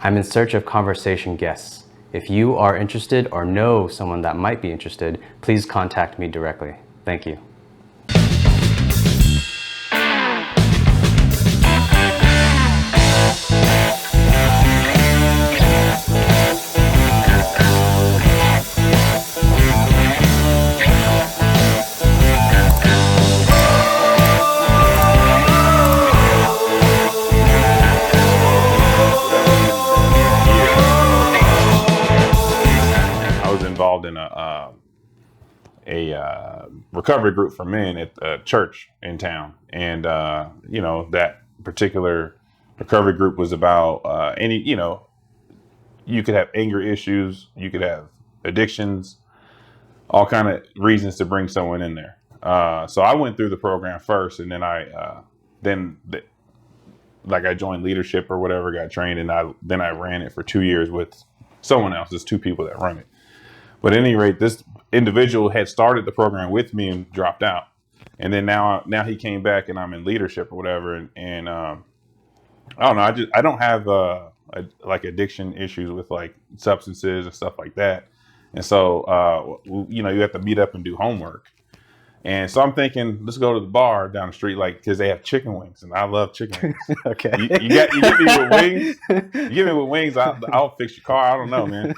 I'm in search of conversation guests. If you are interested or know someone that might be interested, please contact me directly. Thank you. Involved in a recovery group for men at a church in town, and that particular recovery group was about you could have anger issues, you could have addictions, all kind of reasons to bring someone in there. So I went through the program first, and then I joined leadership or whatever, got trained, and I ran it for 2 years with someone else. There's 2 people that run it. But at any rate, this individual had started the program with me and dropped out. And then now he came back and I'm in leadership or whatever. And I don't know, I don't have like addiction issues with like substances and stuff like that. And so, you have to meet up and do homework. And so I'm thinking, let's go to the bar down the street, like, because they have chicken wings, and I love chicken wings. Okay. You get me with wings. You get me with wings, I'll fix your car. I don't know, man.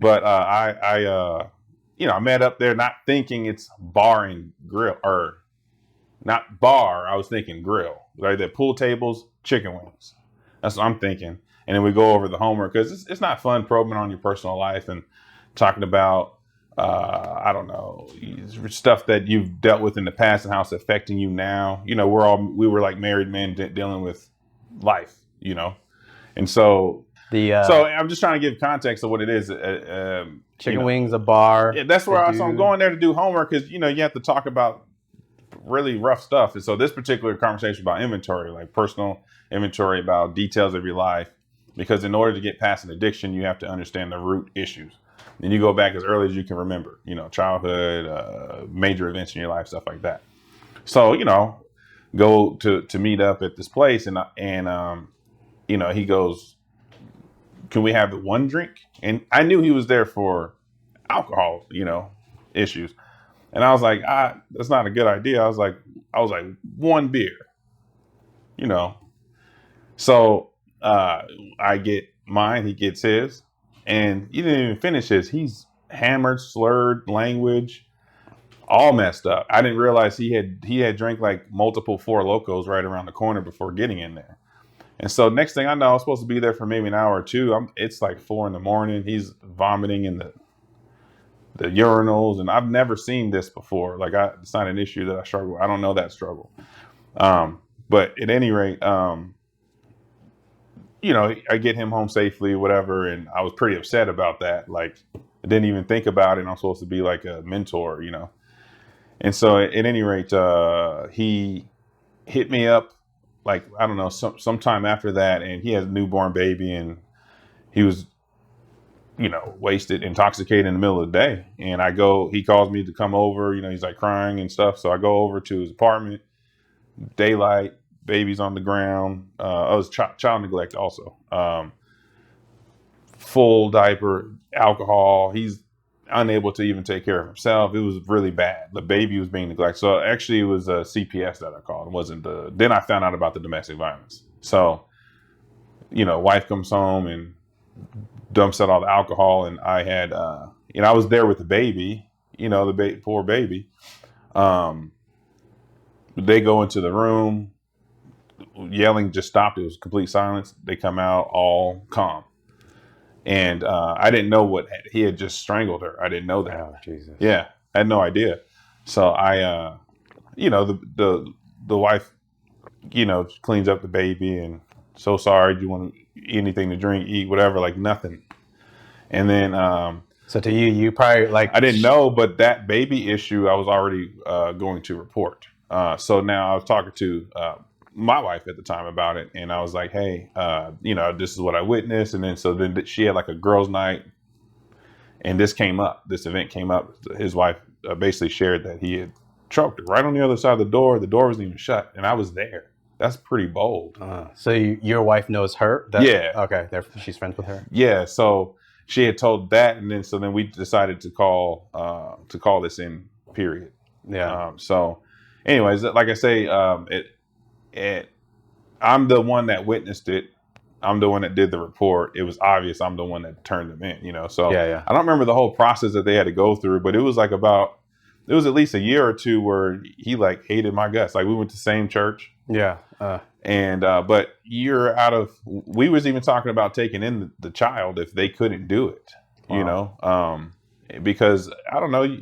But I met up there not thinking it's bar and grill, or not bar. I was thinking grill, like the pool tables, chicken wings. That's what I'm thinking. And then we go over the homework, because it's not fun probing on your personal life and talking about I don't know, stuff that you've dealt with in the past and how it's affecting you now. We were like married men dealing with life, and so so I'm just trying to give context of what it is. Chicken wings, a bar. Yeah, that's where so I'm going there to do homework, because you have to talk about really rough stuff. And so this particular conversation about inventory, like personal inventory about details of your life, because in order to get past an addiction, you have to understand the root issues. And you go back as early as you can remember, childhood, major events in your life, stuff like that. So, go to meet up at this place, and he goes, "Can we have the one drink?" And I knew he was there for alcohol, issues. And I was like, that's not a good idea. I was like, one beer, So I get mine, he gets his. And he didn't even finish his. He's hammered, slurred language, all messed up. I didn't realize he had drank like multiple Four Locos right around the corner before getting in there. And so next thing I know, I was supposed to be there for maybe an hour or two. It's like 4 a.m. He's vomiting in the urinals, and I've never seen this before. Like it's not an issue that I struggle with. I don't know that struggle. But at any rate, I get him home safely, whatever. And I was pretty upset about that. Like, I didn't even think about it. I'm supposed to be like a mentor, And so at any rate, he hit me up, like, I don't know, sometime after that. And he has a newborn baby, and he was, wasted, intoxicated in the middle of the day. And he calls me to come over, he's like crying and stuff. So I go over to his apartment, daylight, baby's on the ground. It was child neglect also. Full diaper, alcohol. He's unable to even take care of himself. It was really bad. The baby was being neglected. So actually it was a CPS that I called. It wasn't then I found out about the domestic violence. So, wife comes home and dumps out all the alcohol. And I had, I was there with the baby, the poor baby. They go into the room. Yelling just stopped. It was complete silence. They come out all calm. And I didn't know he had just strangled her. I didn't know that. Oh, Jesus. Yeah, I had no idea. So I, the wife, cleans up the baby and, so sorry, do you want anything to drink, eat, whatever, like nothing. And then so to you probably like, I didn't know, but that baby issue I was already going to report. So now I was talking to my wife at the time about it, and I was like, hey, this is what I witnessed. And then she had like a girls' night, and this event came up. His wife basically shared that he had choked her right on the other side of the door. The door wasn't even shut, and I was there. that's pretty bold. So your wife knows her? Yeah. Okay. She's friends with her. Yeah. So she had told that, and then we decided to call this in. Period. Yeah. So, anyways, like I say, I'm the one that witnessed it. I'm the one that did the report. It was obvious I'm the one that turned them in, So Yeah. I don't remember the whole process that they had to go through, but it was like it was at least a year or two where he like hated my guts. Like we went to the same church. Yeah. But we was even talking about taking in the child if they couldn't do it, Wow. because I don't know,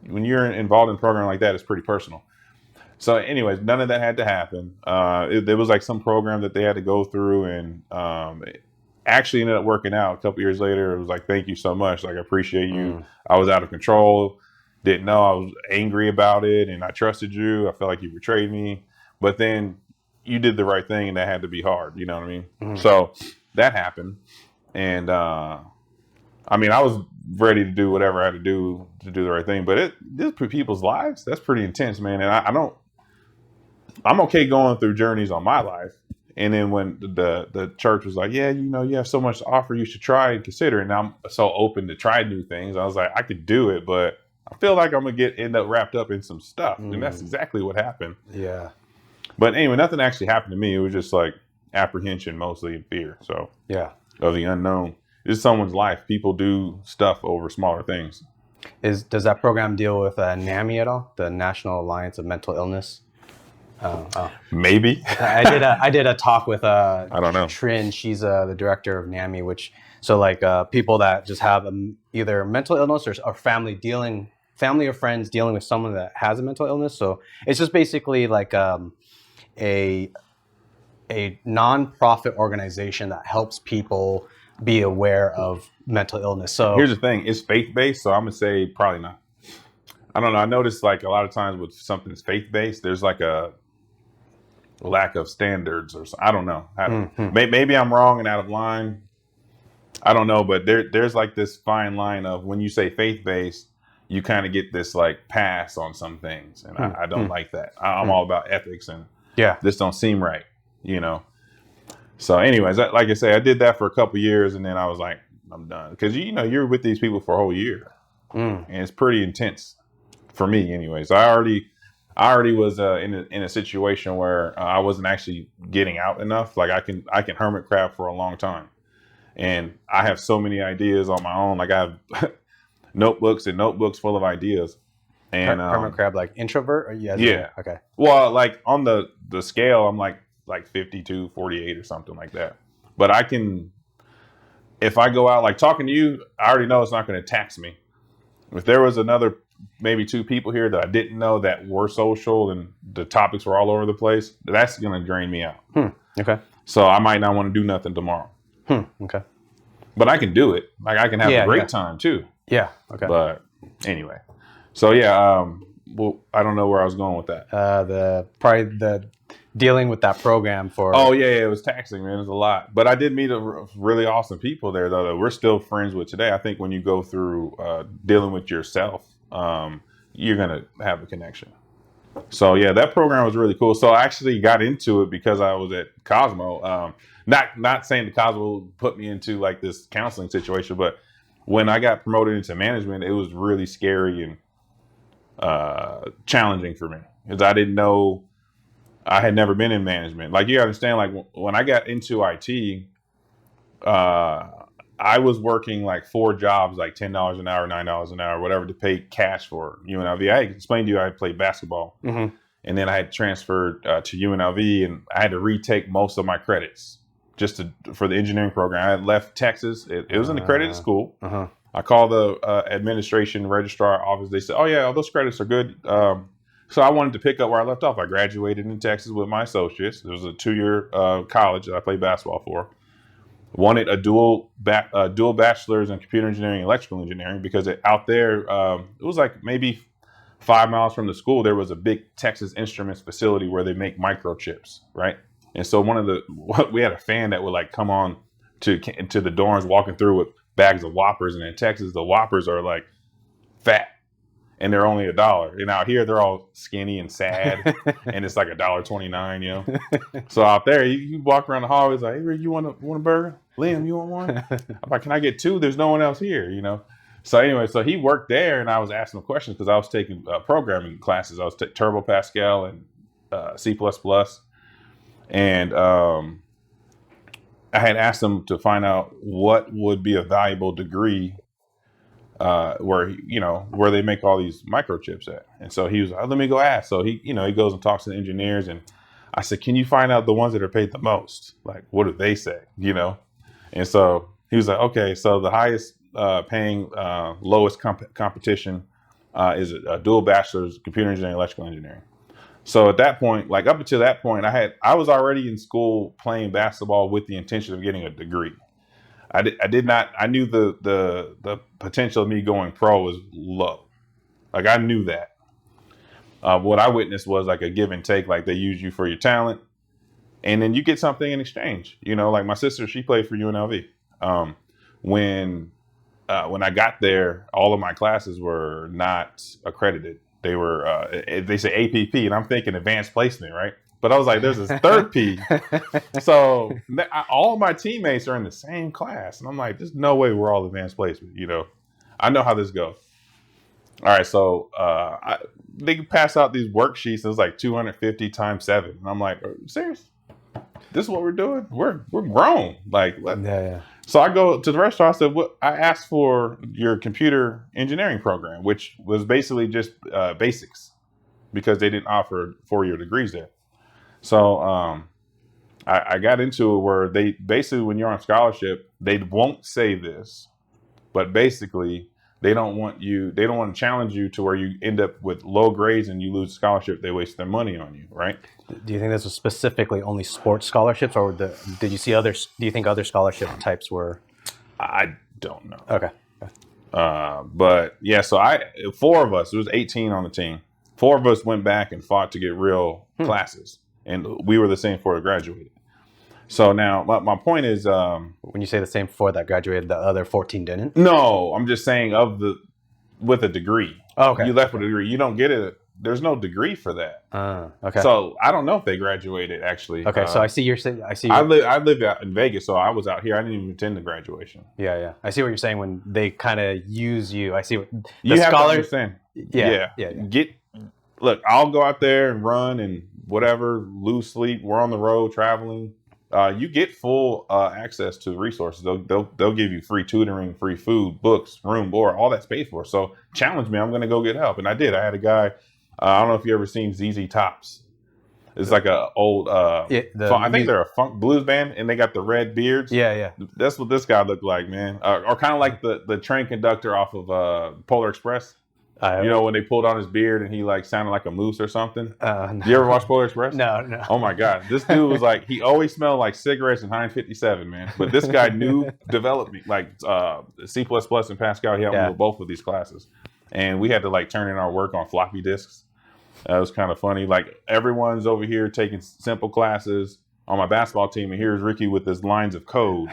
when you're involved in a program like that, it's pretty personal. So anyways, none of that had to happen. There was like some program that they had to go through, and it actually ended up working out a couple years later. It was like, thank you so much. Like, I appreciate you. I was out of control. Didn't know. I was angry about it, and I trusted you. I felt like you betrayed me. But then you did the right thing, and that had to be hard. You know what I mean? So that happened. And I was ready to do whatever I had to do the right thing. But this people's lives, that's pretty intense, man. And I'm okay going through journeys on my life. And then when the church was like, yeah, you have so much to offer, you should try and consider it. And I'm so open to try new things. I was like, I could do it, but I feel like I'm going to end up wrapped up in some stuff. And that's exactly what happened. Yeah. But anyway, nothing actually happened to me. It was just like apprehension, mostly, and fear. So yeah, of the unknown. It's someone's life. People do stuff over smaller things. Does that program deal with NAMI at all? The National Alliance of Mental Illness? Maybe. I did a talk with I don't know. Trin. She's the director of NAMI, people that just have either mental illness or family or friends dealing with someone that has a mental illness. So it's just basically like a non-profit organization that helps people be aware of mental illness. So here's the thing: it's faith-based, so I'm gonna say probably not. I don't know. I noticed like a lot of times with something that's faith-based, there's like a lack of standards or something. I don't know. Maybe I'm wrong and out of line. I don't know, but there's like this fine line of when you say faith-based, you kind of get this like pass on some things, and I don't like that. I'm all about ethics, and this don't seem right, So anyways, like I say, I did that for a couple years, and then I was like, I'm done. Because, you're with these people for a whole year. And it's pretty intense for me anyways. I already was in a situation where I wasn't actually getting out enough. Like I can hermit crab for a long time. And I have so many ideas on my own. Like I have notebooks and notebooks full of ideas. And hermit crab, like introvert? Or yeah. Okay. Well, like on the scale, I'm like 52, 48 or something like that. But I can, if I go out, like talking to you, I already know it's not going to tax me. If there was another, maybe two people here that I didn't know that were social and the topics were all over the place, that's going to drain me out. Okay. So I might not want to do nothing tomorrow. Okay. But I can do it. Like I can have a great time too. Yeah. Okay. But anyway, so yeah, well, I don't know where I was going with that. The dealing with that program for. Oh yeah, it was taxing, man. It was a lot. But I did meet really awesome people there, though, that we're still friends with today. I think when you go through dealing with yourself, you're gonna have a connection. So yeah, that program was really cool. So I actually got into it because I was at Cosmo. Not saying the Cosmo put me into like this counseling situation, but when I got promoted into management, it was really scary and challenging for me because I didn't know. I had never been in management. Like you understand, like when I got into IT, I was working like 4 jobs, like $10 an hour, $9 an hour, whatever, to pay cash for UNLV. I explained to you I played basketball, and then I had transferred to UNLV, and I had to retake most of my credits just for the engineering program. I had left Texas. It was an accredited school. I called the administration registrar office. They said, "Oh yeah, all those credits are good." So I wanted to pick up where I left off. I graduated in Texas with my associates. It was a 2-year college that I played basketball for. Wanted a dual bachelor's in computer engineering and electrical engineering because out there, it was like maybe 5 miles from the school, there was a big Texas Instruments facility where they make microchips, right? And so we had a fan that would like come on to the dorms walking through with bags of Whoppers. And in Texas, the Whoppers are like fat. and they're only $1. And out here, they're all skinny and sad, and it's like $1.29, you know. So out there, you walk around the hallways like, hey, you want a burger? Liem, you want one? I'm like, can I get 2? There's no one else here, you know. So anyway, so he worked there, and I was asking him questions because I was taking programming classes. I was taking Turbo Pascal and C++, and I had asked him to find out what would be a valuable degree where they make all these microchips at. And so he was like, let me go ask. So he goes and talks to the engineers, and I said, can you find out the ones that are paid the most? Like, what do they say? You know? And so he was like, okay, so the highest paying, lowest competition is a dual bachelor's computer engineering, electrical engineering. So at that point, like up until that point, I was already in school playing basketball with the intention of getting a degree. I knew the potential of me going pro was low. Like I knew that. What I witnessed was like a give and take, like they use you for your talent and then you get something in exchange. You know, like my sister, she played for UNLV. When I got there, all of my classes were not accredited. They were, they say APP, and I'm thinking advanced placement, right? But I was like, there's this third P. So all of my teammates are in the same class. And I'm like, there's no way we're all advanced placement. You know, I know how this goes. All right. So they pass out these worksheets. And it's like 250 times 7. And I'm like, serious? This is what we're doing? We're grown. Like, yeah. So I go to the restaurant. I said, I asked for your computer engineering program, which was basically just basics because they didn't offer 4-year degrees there. So I got into it where they basically, when you're on scholarship, they won't say this, but basically they don't want to challenge you to where you end up with low grades and you lose scholarship. They waste their money on you, right? Do you think this was specifically only sports scholarships, or did you see others? Do you think other scholarship types were? I don't know. Okay. But yeah, so 4 of us, there was 18 on the team. 4 of us went back and fought to get real classes. And we were the same 4 that graduated. So now my point is, when you say the same 4 that graduated, the other 14 didn't? No, I'm just saying with a degree. Oh, okay. You left with a degree. You don't get it. There's no degree for that. Okay. So I don't know if they graduated actually. Okay. So I see you're saying. I live out in Vegas, so I was out here. I didn't even attend the graduation. Yeah. I see what you're saying when they kind of use you. I see what you have to understand. Yeah. Look, I'll go out there and run and whatever, lose sleep. We're on the road traveling. You get full access to resources. They'll give you free tutoring, free food, books, room, board, all that's paid for. So challenge me. I'm going to go get help. And I did. I had a guy. I don't know if you ever seen ZZ Tops. It's like a old. I think they're a funk blues band, and they got the red beards. Yeah. That's what this guy looked like, man. Or kind of like the train conductor off of Polar Express. When they pulled on his beard and he like sounded like a moose or something. No. You ever watch Polar Express? No. Oh my God. This dude was like, he always smelled like cigarettes and Heinz 57, man. But this guy developed me like C++ and Pascal. He helped me with both of these classes. And we had to like turn in our work on floppy disks. It was kind of funny. Like everyone's over here taking simple classes on my basketball team, and here's Ricky with his lines of code.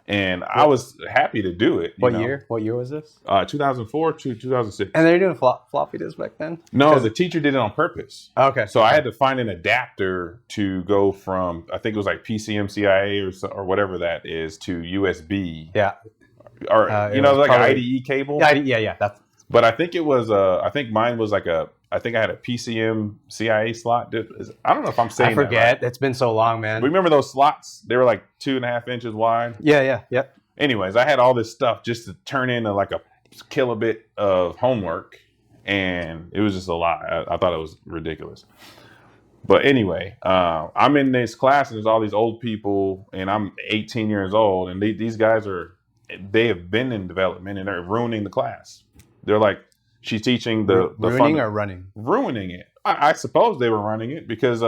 And I was happy to do it. What year? What year was this? 2004 to 2006. And they were doing floppy disks back then? No, the teacher did it on purpose. Okay. So I had to find an adapter to go from, I think it was like PCMCIA or whatever that is, to USB. Yeah. Or, like an IDE cable. Yeah. But I think it was, I think mine was like I think I had a PCM CIA slot. I don't know if I'm saying I forget. That right. It's been so long, man. Remember those slots? They were like 2.5 inches wide. Yeah. Anyways, I had all this stuff just to turn into like a kilobit of homework. And it was just a lot. I thought it was ridiculous. But anyway, I'm in this class and there's all these old people and I'm 18 years old. And these guys they have been in development and they're ruining the class. They're like, she's teaching the ruining or running? Ruining it. I suppose they were running it because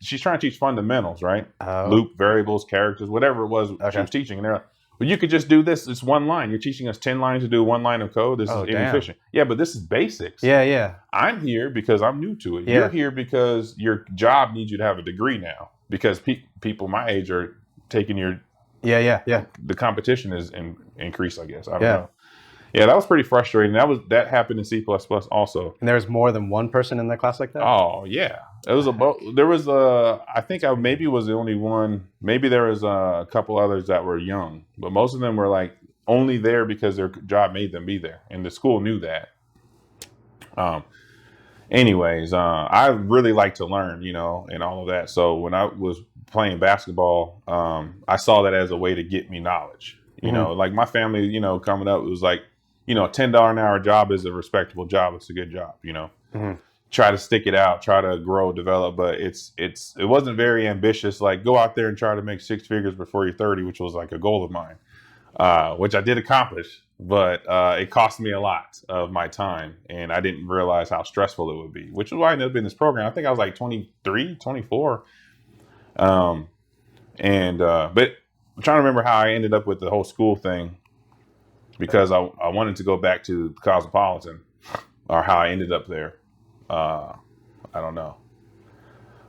she's trying to teach fundamentals, right? Loop, variables, characters, whatever it was she was teaching. And they're like, well, you could just do this. It's one line. You're teaching us 10 lines to do 1 line of code. This is inefficient. Yeah, but this is basics. Yeah. I'm here because I'm new to it. Yeah. You're here because your job needs you to have a degree now because people my age are taking your... Yeah. The competition is increased, I guess. I don't know. Yeah, that was pretty frustrating. That happened in C++ also. And there was more than one person in the class like that? Oh yeah, it was there was I think I maybe was the only one. Maybe there was a couple others that were young, but most of them were like only there because their job made them be there, and the school knew that. Anyways, I really like to learn, and all of that. So when I was playing basketball, I saw that as a way to get me knowledge. Like my family, coming up, it was like, a $10 an hour job is a respectable job. It's a good job, Try to stick it out, try to grow, develop, but it wasn't very ambitious. Like go out there and try to make 6 figures before you're 30, which was like a goal of mine, which I did accomplish, but it cost me a lot of my time, and I didn't realize how stressful it would be, which is why I ended up in this program. I think I was like 23, 24. But I'm trying to remember how I ended up with the whole school thing, because I wanted to go back to Cosmopolitan, or how I ended up there. I don't know.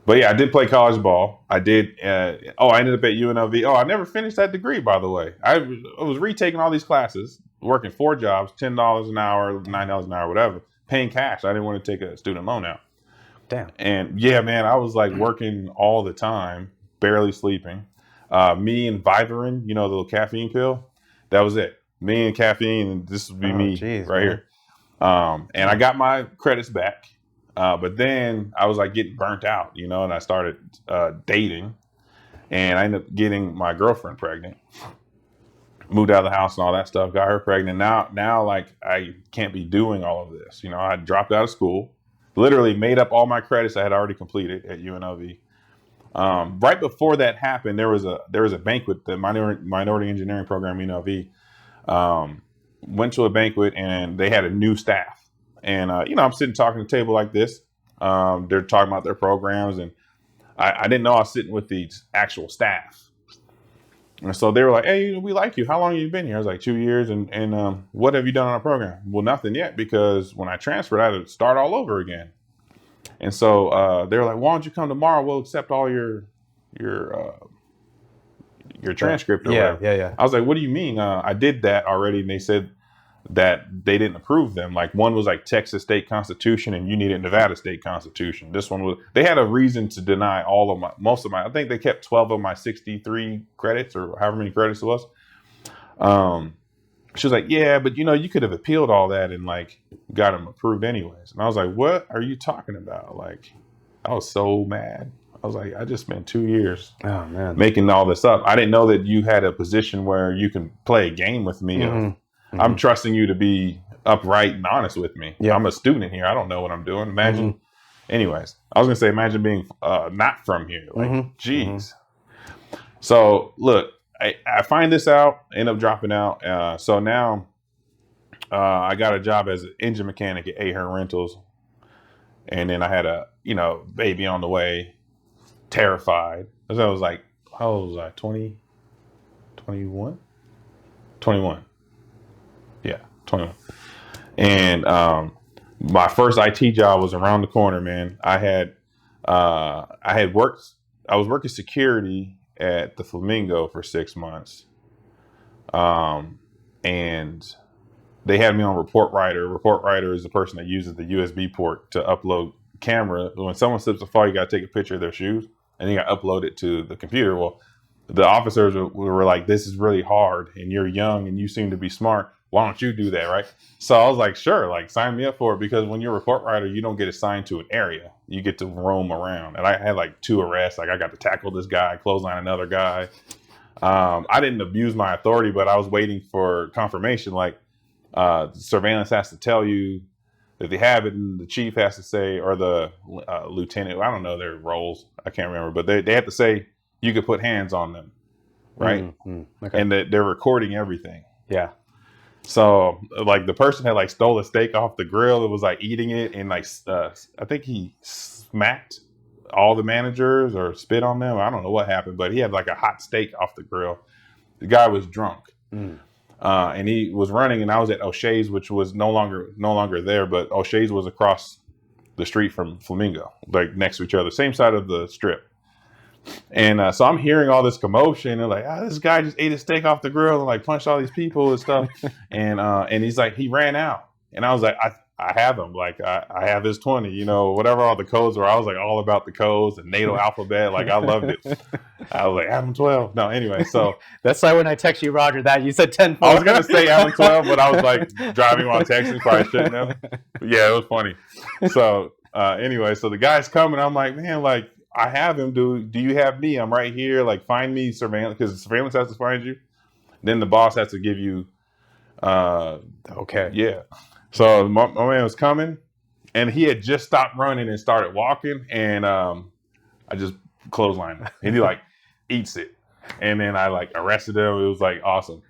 But yeah, I did play college ball. I did. I ended up at UNLV. Oh, I never finished that degree, by the way. I was retaking all these classes, working 4 jobs, $10 an hour, $9 an hour, whatever, paying cash. I didn't want to take a student loan out. Damn. And yeah, man, I was like working all the time, barely sleeping. Me and Vivarin, the little caffeine pill, that was it. Me and caffeine, and this would be me right here. And I got my credits back. But then I was like getting burnt out, and I started dating, and I ended up getting my girlfriend pregnant, moved out of the house and all that stuff, got her pregnant. Now like I can't be doing all of this. I dropped out of school, literally made up all my credits I had already completed at UNLV. Right before that happened, there was a banquet, the minority engineering program, UNLV, went to a banquet, and they had a new staff. And, I'm sitting talking at a table like this. They're talking about their programs, and I didn't know I was sitting with the actual staff. And so they were like, hey, we like you. How long have you been here? I was like, 2 years. And what have you done on our program? Well, nothing yet, because when I transferred, I had to start all over again. And so they were like, why don't you come tomorrow? We'll accept all your transcript or whatever. Yeah. I was like, what do you mean? I did that already. And they said that they didn't approve them. Like one was like Texas state constitution, and you needed Nevada state constitution. This one was, they had a reason to deny most of my, I think they kept 12 of my 63 credits, or however many credits it was. She was like, yeah, but you could have appealed all that and like got them approved anyways. And I was like, what are you talking about? Like, I was so mad. I was like, I just spent 2 years making all this up. I didn't know that you had a position where you can play a game with me. I'm trusting you to be upright and honest with me. Yeah. I'm a student here. I don't know what I'm doing. Imagine. Anyways, I was going to say, imagine being not from here. Like, geez. So look, I find this out, end up dropping out. So now I got a job as an engine mechanic at Ahern Rentals. And then I had a, baby on the way, terrified. Because I was like, how old was I? 20, 21? 21. Yeah, 21. And my first IT job was around the corner, man. I was working security at the Flamingo for 6 months. And they had me on Report Writer. Report Writer is the person that uses the USB port to upload camera. When someone slips a fall, you got to take a picture of their shoes, and you got to upload it to the computer. Well, the officers were like, this is really hard, and you're young, and you seem to be smart. Why don't you do that, right? So I was like, sure, like sign me up for it, because when you're a report writer, you don't get assigned to an area. You get to roam around. And I had like 2 arrests. Like I got to tackle this guy, clothesline another guy. I didn't abuse my authority, but I was waiting for confirmation. Like surveillance has to tell you that they have it, and the chief has to say, or the lieutenant, I don't know their roles. I can't remember, but they have to say you could put hands on them, right? Okay. And they're recording everything. Yeah. So like the person had like stole a steak off the grill. It was like eating it, and like I think he smacked all the managers or spit on them. I don't know what happened, but he had like a hot steak off the grill. The guy was drunk, and he was running. And I was at O'Shea's, which was no longer there, but O'Shea's was across the street from Flamingo, like next to each other, same side of the strip. And so I'm hearing all this commotion. They're like, this guy just ate a steak off the grill and like punched all these people and stuff. And he's like, he ran out. And I was like, I have him. Like, I have his 20, you know, whatever all the codes were. I was like all about the codes and NATO alphabet. Like, I loved it. I was like, Adam 12. No, anyway, so. That's why when I text you, Roger, that you said 10. I was going to say Adam 12, but I was like driving while texting, probably shouldn't have. But yeah, it was funny. So anyway, so the guy's coming. I'm like, man, like, I have him. Do you have me? I'm right here. Like, find me surveillance, because surveillance has to find you. Then the boss has to give you. Okay. Yeah. So my man was coming, and he had just stopped running and started walking, and I just clotheslined him, and he like eats it, and then I like arrested him. It was like awesome.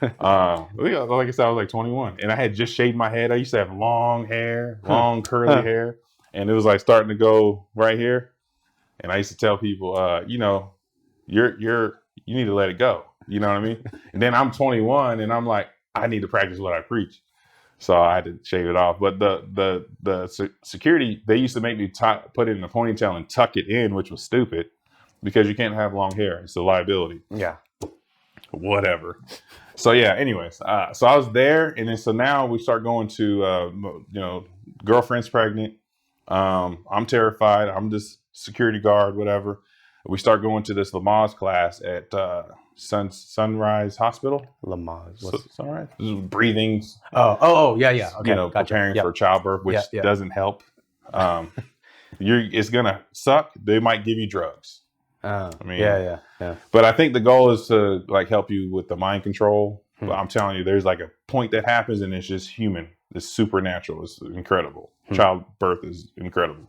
Like I said, I was like 21, and I had just shaved my head. I used to have long hair, long curly hair, and it was like starting to go right here. And I used to tell people, you know, you need to let it go. You know what I mean? And then I'm 21 and I'm like, I need to practice what I preach. So I had to shave it off. But the security, they used to make me put it in a ponytail and tuck it in, which was stupid because you can't have long hair. It's a liability. Yeah. Whatever. So yeah, anyways, so I was there. And then so now we start going to, you know, girlfriend's pregnant. I'm terrified. I'm just security guard, whatever. We start going to this Lamaze class at Sunrise Hospital. Lamaze. Sunrise? This is breathing. Oh, yeah. Okay. You know, Gotcha. preparing for childbirth, which doesn't help. It's gonna suck. They might give you drugs. I mean, yeah. But I think the goal is to like help you with the mind control. But I'm telling you, there's like a point that happens, and it's just human. It's supernatural. It's incredible. Childbirth is incredible.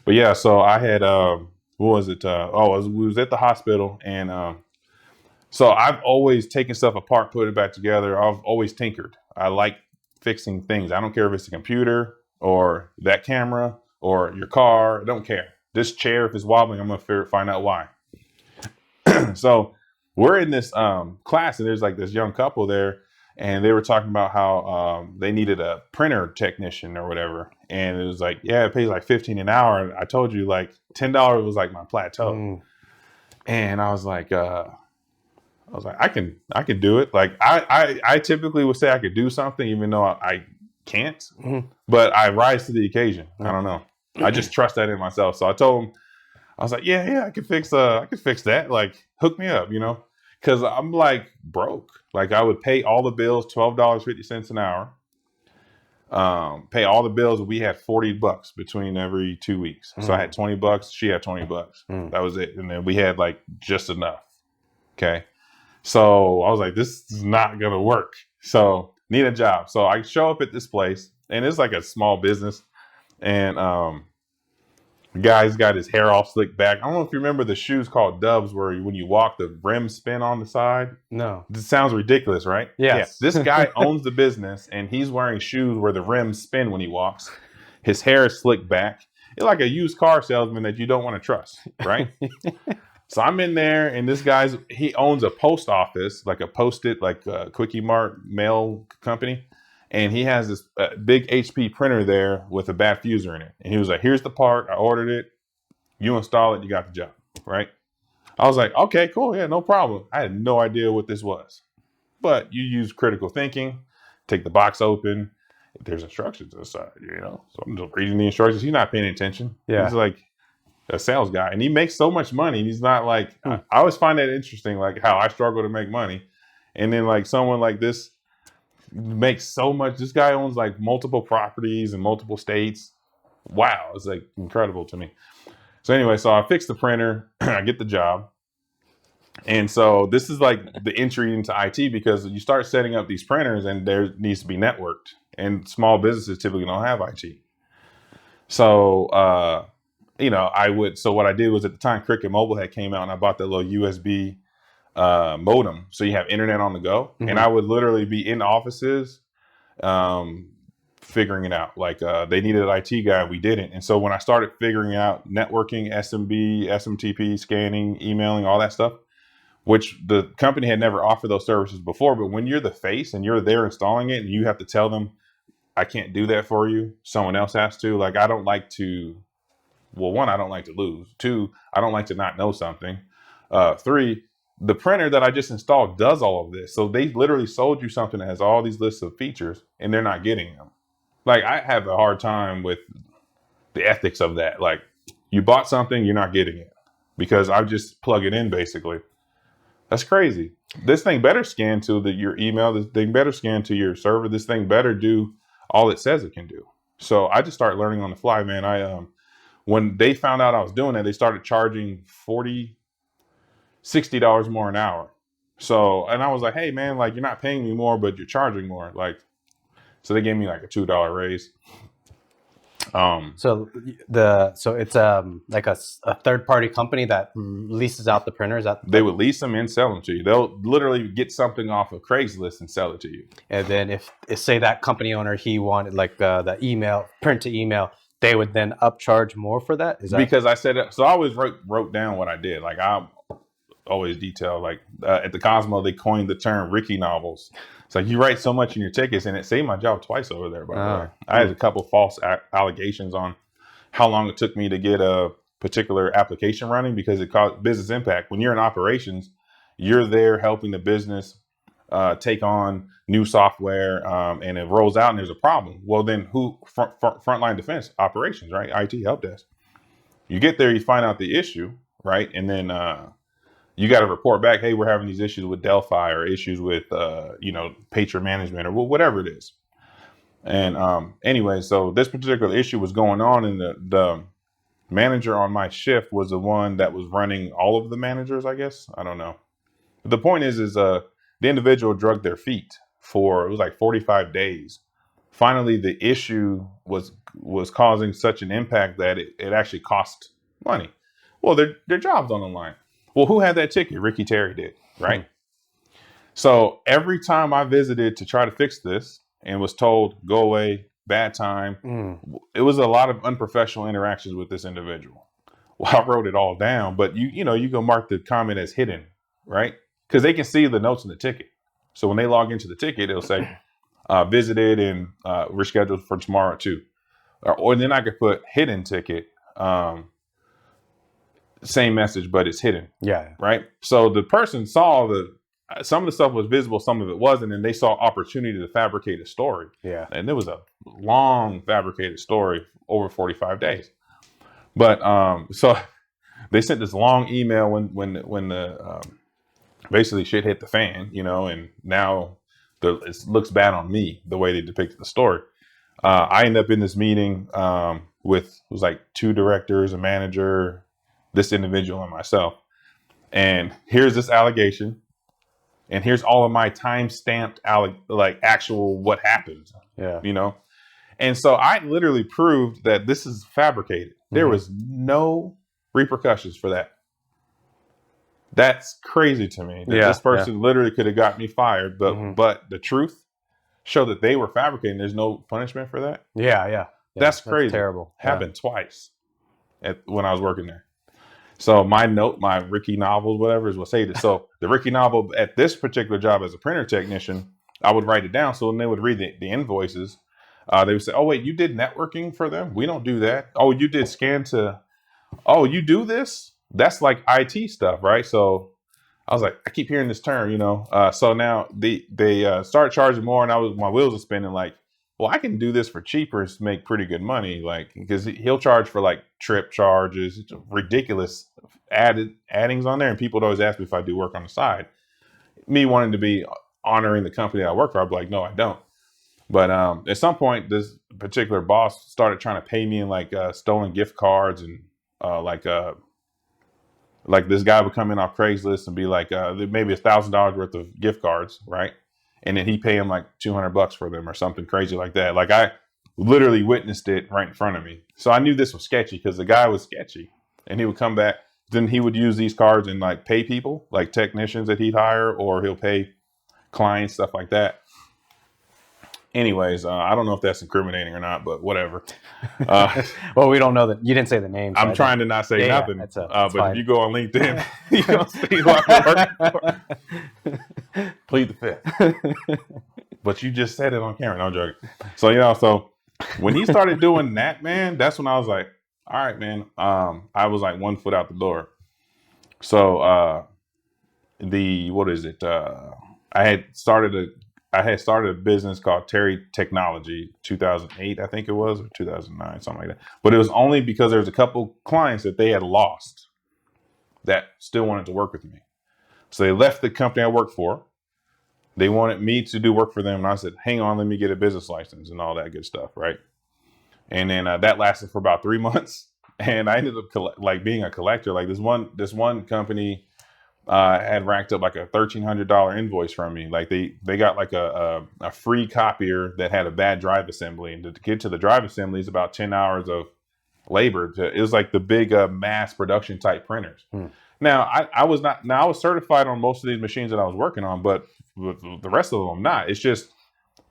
But yeah, so I had, what was it? We was at the hospital, and so I've always taken stuff apart, put it back together. I've always tinkered. I like fixing things. I don't care if it's a computer or that camera or your car. I don't care. This chair, if it's wobbling, I'm gonna find out why. So we're in this class, and there's like this young couple there. And they were talking about how they needed a printer technician or whatever. And it was like, yeah, it pays like $15 an hour. And I told you like $10 was like my plateau. And I was like, I can do it. Like I typically would say I could do something even though I can't, but I rise to the occasion. I don't know. I just trust that in myself. So I told him, I was like, yeah, I could fix that. Like hook me up, you know? Cause I'm like broke. Like I would pay all the bills, $12.50 an hour. Pay all the bills. We had $40 between every 2 weeks. So I had $20. She had $20. That was it. And then we had like just enough. Okay. So I was like, this is not going to work. So need a job. So I show up at this place, and it's like a small business. And, the guy's got his hair all slicked back. I don't know if you remember the shoes called Dubs where when you walk, the rims spin on the side. No. This sounds ridiculous, right? Yes. Yeah. This guy owns the business, and he's wearing shoes where the rims spin when he walks. His hair is slicked back. It's like a used car salesman that you don't want to trust, right? So I'm in there, and this he owns a post office, like a Post-it, like a Quickie Mart mail company. And he has this big HP printer there with a bad fuser in it. And he was like, here's the part. I ordered it. You install it. You got the job. Right. I was like, okay, cool. Yeah, no problem. I had no idea what this was. But you use critical thinking. Take the box open. There's instructions inside, you know. So I'm just reading the instructions. He's not paying attention. Yeah. He's like a sales guy. And he makes so much money. He's not like, I always find that interesting, like how I struggle to make money. And then like someone like this makes so much. This guy owns like multiple properties in multiple states. Wow, it's like incredible to me. So anyway, so I fix the printer, I get the job. And so this is like the entry into IT, because you start setting up these printers and there needs to be networked, and small businesses typically don't have IT. So, you know, so what I did was, at the time Cricket Mobile had came out, and I bought that little USB modem, so you have internet on the go. And I would literally be in offices figuring it out. Like they needed an IT guy, we didn't. And so when I started figuring out networking, SMB, SMTP, scanning, emailing, all that stuff, which the company had never offered those services before, but when you're the face and you're there installing it and you have to tell them, I can't do that for you, someone else has to. Like, I don't like to Well, one, I don't like to lose. Two, I don't like to not know something. Three, the printer that I just installed does all of this. So they literally sold you something that has all these lists of features and they're not getting them. Like, I have a hard time with the ethics of that. Like, you bought something, you're not getting it because I just plug it in basically. That's crazy. This thing better scan to your email. This thing better scan to your server. This thing better do all it says it can do. So I just started learning on the fly, man. When they found out I was doing it, they started charging $60 more an hour. So, and I was like, hey man, like, you're not paying me more, but you're charging more. Like, so they gave me like a $2 raise. So it's like a third party company that leases out the printers. They would lease them and sell them to you. They'll literally get something off of Craigslist and sell it to you. And then if say that company owner, he wanted like the email, print to email, they would then upcharge more for that? Is that because I said it? So I always wrote down what I did. Like, I always detail, like, at the Cosmo, they coined the term Ricky novels. It's like, you write so much in your tickets, and it saved my job twice over there, by the way. I had a couple false allegations on how long it took me to get a particular application running because it caused business impact. When you're in operations, you're there helping the business take on new software, and it rolls out and there's a problem. Well, then who frontline defense? Operations, right? IT help desk. You get there, you find out the issue, right? And then you got to report back, hey, we're having these issues with Delphi or issues with, patron management or whatever it is. And anyway, so this particular issue was going on, and the manager on my shift was the one that was running all of the managers, I guess. I don't know. But the point is the individual drugged their feet for, it was like 45 days. Finally, the issue was causing such an impact that it actually cost money. Well, their job's on the line. Well, who had that ticket? Ricky Terry did, right? So every time I visited to try to fix this and was told, go away, bad time, it was a lot of unprofessional interactions with this individual. Well, I wrote it all down, but you go mark the comment as hidden, right? Because they can see the notes in the ticket. So when they log into the ticket, it'll say, visited and rescheduled for tomorrow at 2. Or then I could put hidden ticket, same message, but it's hidden. Yeah. Right. So the person saw some of the stuff was visible, some of it wasn't, and they saw opportunity to fabricate a story. Yeah. And it was a long fabricated story over 45 days. But so they sent this long email when the basically shit hit the fan, and now it looks bad on me the way they depicted the story. I ended up in this meeting with, it was like 2 directors, a manager, this individual, and myself. And here's this allegation, and here's all of my time-stamped actual what happened. Yeah. And so I literally proved that this is fabricated. There was no repercussions for that. That's crazy to me. This person literally could have got me fired, but the truth showed that they were fabricating. There's no punishment for that. Yeah. That's crazy. That's terrible. Happened twice when I was working there. So my Ricky novels, whatever is what say this. So the Ricky novel at this particular job as a printer technician, I would write it down. So when they would read the invoices, they would say, oh, wait, you did networking for them? We don't do that. Oh, you did scan to, oh, you do this? That's like IT stuff, right? So I was like, I keep hearing this term, So now they start charging more, and my wheels are spinning like, well, I can do this for cheaper and make pretty good money, like, because he'll charge for like trip charges, ridiculous addings on there. And people would always ask me if I do work on the side. Me wanting to be honoring the company I work for, I'd be like, no, I don't. But at some point, this particular boss started trying to pay me in like stolen gift cards, and like this guy would come in off Craigslist and be like, maybe $1,000 worth of gift cards, right? And then he pay him like $200 for them or something crazy like that. Like, I literally witnessed it right in front of me. So I knew this was sketchy because the guy was sketchy, and he would come back. Then he would use these cards and like pay people, like technicians that he'd hire, or he'll pay clients, stuff like that. Anyways, I don't know if that's incriminating or not, but whatever. Well, we don't know that. You didn't say the name. I'm trying to not say nothing. That's but fine. if you go on LinkedIn, you don't see who I'm working for. Plead the fifth. But you just said it on camera. No, I'm joking. So, so when he started doing that, man, that's when I was like, all right, man. I was like 1 foot out the door. So what is it? I had started a business called Terry Technology, 2008, I think it was, or 2009, something like that. But it was only because there was a couple clients that they had lost that still wanted to work with me. So they left the company I worked for. They wanted me to do work for them, and I said, "Hang on, let me get a business license and all that good stuff, right?" And then that lasted for about 3 months, and I ended up like being a collector. Like this one company had racked up like a $1,300 invoice from me. Like they got like a free copier that had a bad drive assembly, and to get to the drive assembly is about 10 hours of labor. It was like the big mass production type printers. Now I was not. Now I was certified on most of these machines that I was working on, but with the rest of them not. It's just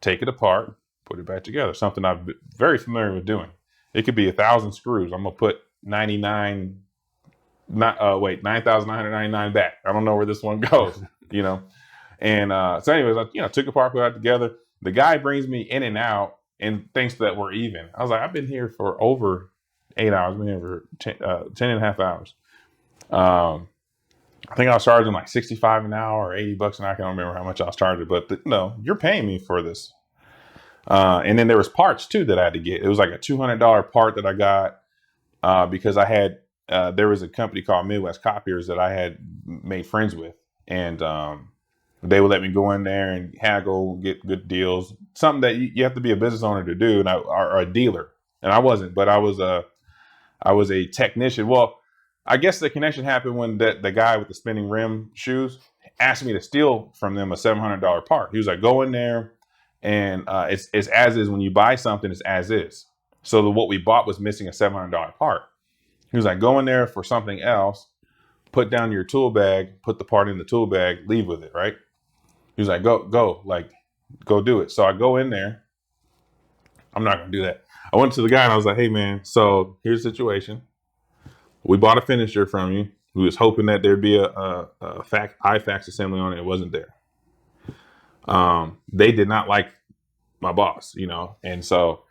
take it apart, put it back together. Something I'm very familiar with doing. It could be 1,000 screws. I'm gonna put 9,999 back. I don't know where this one goes, you know. And so, anyways, I took it apart, put it together. The guy brings me in and out and thinks that we're even. I was like, I've been here for over 8 hours. I've been here for 10 and a half hours. I think I was charging like 65 an hour or $80 an hour. I can't remember how much I was charging, but you're paying me for this. And then there was parts too that I had to get. It was like a $200 part that I got because I had there was a company called Midwest Copiers that I had made friends with, and they would let me go in there and haggle, get good deals. Something that you have to be a business owner to do, and or a dealer. And I wasn't, but I was a technician. Well, I guess the connection happened when the guy with the spinning rim shoes asked me to steal from them a $700 part. He was like, go in there, and it's as is. When you buy something, it's as is. So what we bought was missing a $700 part. He was like, go in there for something else, put down your tool bag, put the part in the tool bag, leave with it, right? He was like, go do it. So I go in there. I'm not going to do that. I went to the guy and I was like, hey, man, so here's the situation. We bought a finisher from you. We was hoping that there'd be a iFax assembly on it. It wasn't there. They did not like my boss, and so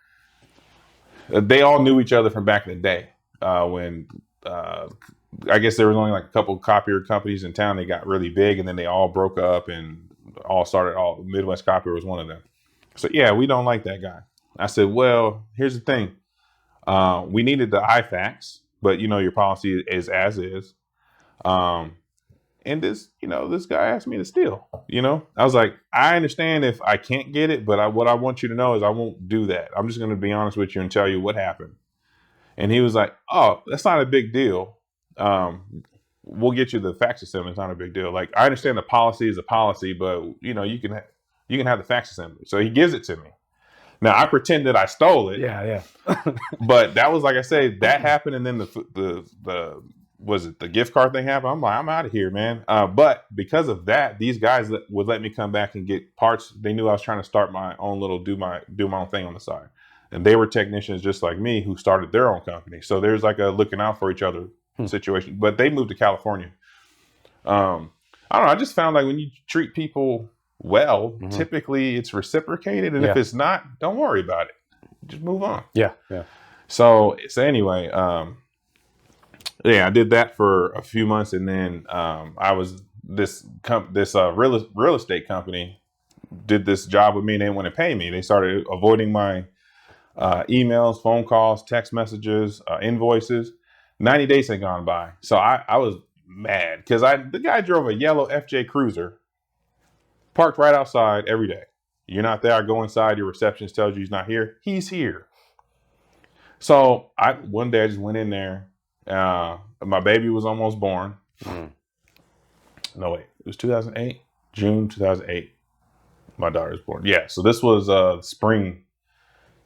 they all knew each other from back in the day when I guess there was only like a couple copier companies in town. They got really big, and then they all broke up and all started. Midwest Copier was one of them. So yeah, we don't like that guy. I said, well, here's the thing. We needed the iFax, but your policy is as is. And this guy asked me to steal. I was like, I understand if I can't get it, but what I want you to know is I won't do that. I'm just going to be honest with you and tell you what happened. And he was like, oh, that's not a big deal. We'll get you the fax assembly. It's not a big deal. Like, I understand the policy is a policy, but you can have the fax assembly. So he gives it to me. Now I pretended I stole it. Yeah. But that was, like I say, that happened, and then the gift card thing happened. I'm like, I'm out of here, man. But because of that, these guys would let me come back and get parts. They knew I was trying to start my own do my own thing on the side, and they were technicians just like me who started their own company. So there's like a looking out for each other situation. But they moved to California. I don't know. I just found like when you treat people well, typically it's reciprocated, and if it's not, don't worry about it. Just move on. Yeah. So anyway, I did that for a few months, and then I was this real estate company did this job with me, and they didn't want to pay me. They started avoiding my emails, phone calls, text messages, invoices. 90 days had gone by, so I was mad because the guy drove a yellow FJ Cruiser, parked right outside every day. You're not there. I go inside. Your receptionist tells you he's not here. He's here. So one day I just went in there. My baby was almost born. No, wait. It was 2008. June 2008. My daughter was born. Yeah. So this was spring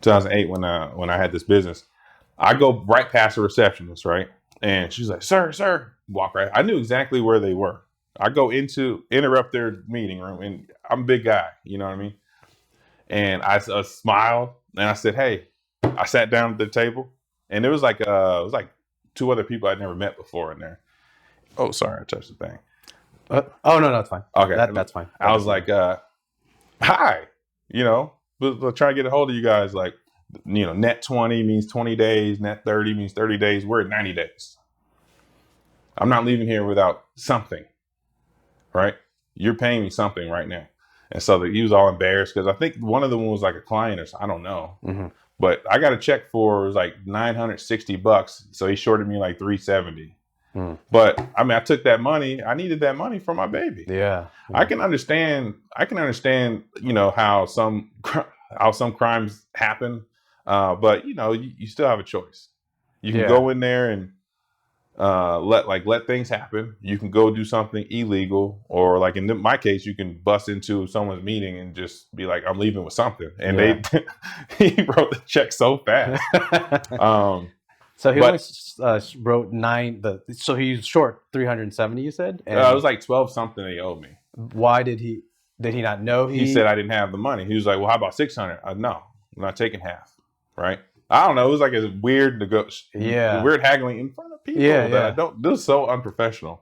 2008 when I had this business. I go right past the receptionist, right? And she's like, sir. Walk right. I knew exactly where they were. I go interrupt their meeting room, and I'm a big guy. You know what I mean? And I smiled, and I said, hey. I sat down at the table, and there was like two other people I'd never met before in there. Oh, sorry, I touched the thing. No, it's fine. Okay, that's fine. I was like, hi, was trying to get a hold of you guys. Like, net 20 means 20 days, net 30 means 30 days. We're at 90 days. I'm not leaving here without something, right? You're paying me something right now. And so he was all embarrassed because I think one of them was like a client or I don't know. Mm-hmm. But I got a check for, it was like $960. So he shorted me like $370. But I mean, I took that money. I needed that money for my baby. Yeah. I can understand, how some crimes happen. But you still have a choice. You can go in there and let things happen. You can go do something illegal, or like in my case, you can bust into someone's meeting and just be like, I'm leaving with something. And he wrote the check so fast. So he only wrote so he's short 370, you said? And it was like 12 something he owed me. Why did he not know? He said I didn't have the money. He was like, well, how about 600? No, I'm not taking half. Right. I don't know. It was like a weird weird haggling in front of people I don't. This is so unprofessional.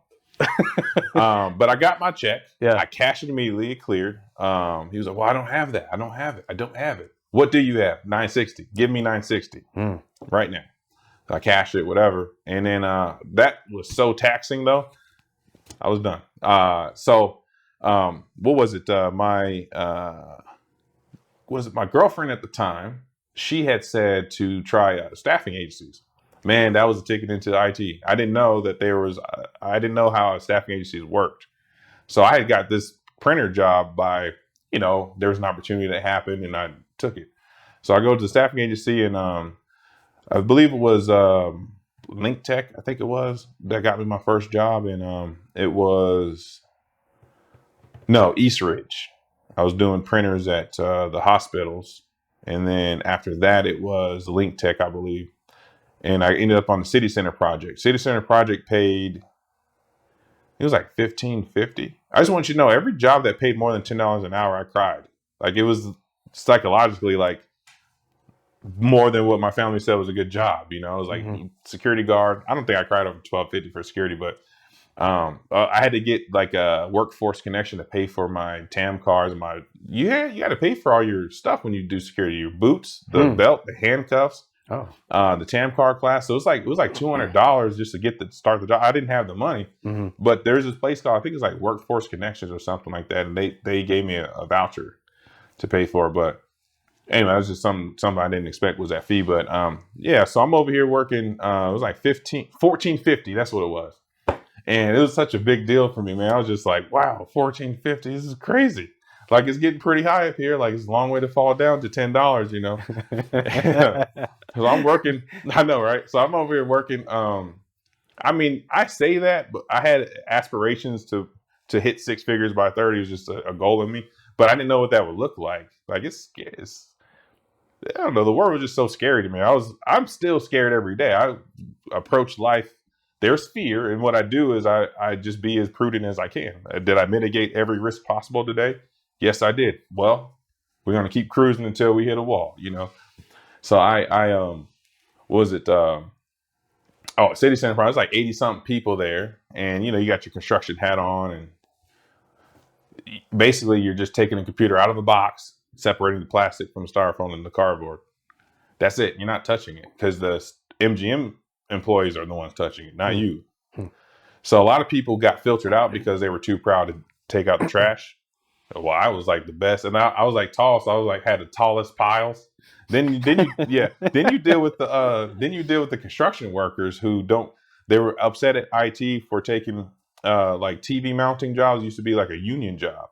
But I got my check. Yeah. I cashed it immediately. It cleared. He was like, well, I don't have that. I don't have it. What do you have? 960. Give me 960 right now. So I cashed it, whatever. And then that was so taxing though. I was done. What was it? My girlfriend at the time? She had said to try staffing agencies. Man, that was a ticket into IT. I didn't know that I didn't know how staffing agencies worked. So I had got this printer job by, there was an opportunity that happened and I took it. So I go to the staffing agency and I believe it was Link Tech, I think it was, that got me my first job. And it was, East Ridge. I was doing printers at the hospitals. And then after that, it was Link Tech, I believe. And I ended up on the City Center project. City Center project paid, it was like $15.50. I just want you to know, every job that paid more than $10 an hour, I cried. Like it was psychologically like more than what my family said was a good job. It was like security guard. I don't think I cried over $12.50 for security, but I had to get like a workforce connection to pay for my TAM cards and you got to pay for all your stuff when you do security, your boots, the belt, the handcuffs, the TAM card class. So it was like $200 just to start the job. I didn't have the money, but there's this place called, I think it's like Workforce Connections or something like that. And they gave me a voucher to pay for. But anyway, that was just something I didn't expect was that fee. But so I'm over here working. It was like $14.50. That's what it was. And it was such a big deal for me, man. I was just like, wow, $14.50, this is crazy. Like, it's getting pretty high up here. Like, it's a long way to fall down to $10, Because I'm working, I know, right? So I'm over here working. I mean, I say that, but I had aspirations to hit six figures by 30. It was just a goal in me. But I didn't know what that would look like. Like, it's I don't know. The world was just so scary to me. I'm still scared every day. I approach life. There's fear, and what I do is I just be as prudent as I can. Did I mitigate every risk possible today? Yes, I did. Well, we're gonna keep cruising until we hit a wall, So City Center, there's like 80 something people there, and you got your construction hat on, and basically you're just taking a computer out of the box, separating the plastic from the styrofoam and the cardboard. That's it. You're not touching it because the MGM employees are the ones touching it, not you. So a lot of people got filtered out because they were too proud to take out the trash. Well, I was like the best, and I was like tall, so I was like had the tallest piles. Then you deal with the construction workers who they were upset at IT for taking like TV mounting jobs. Used to be like a union job,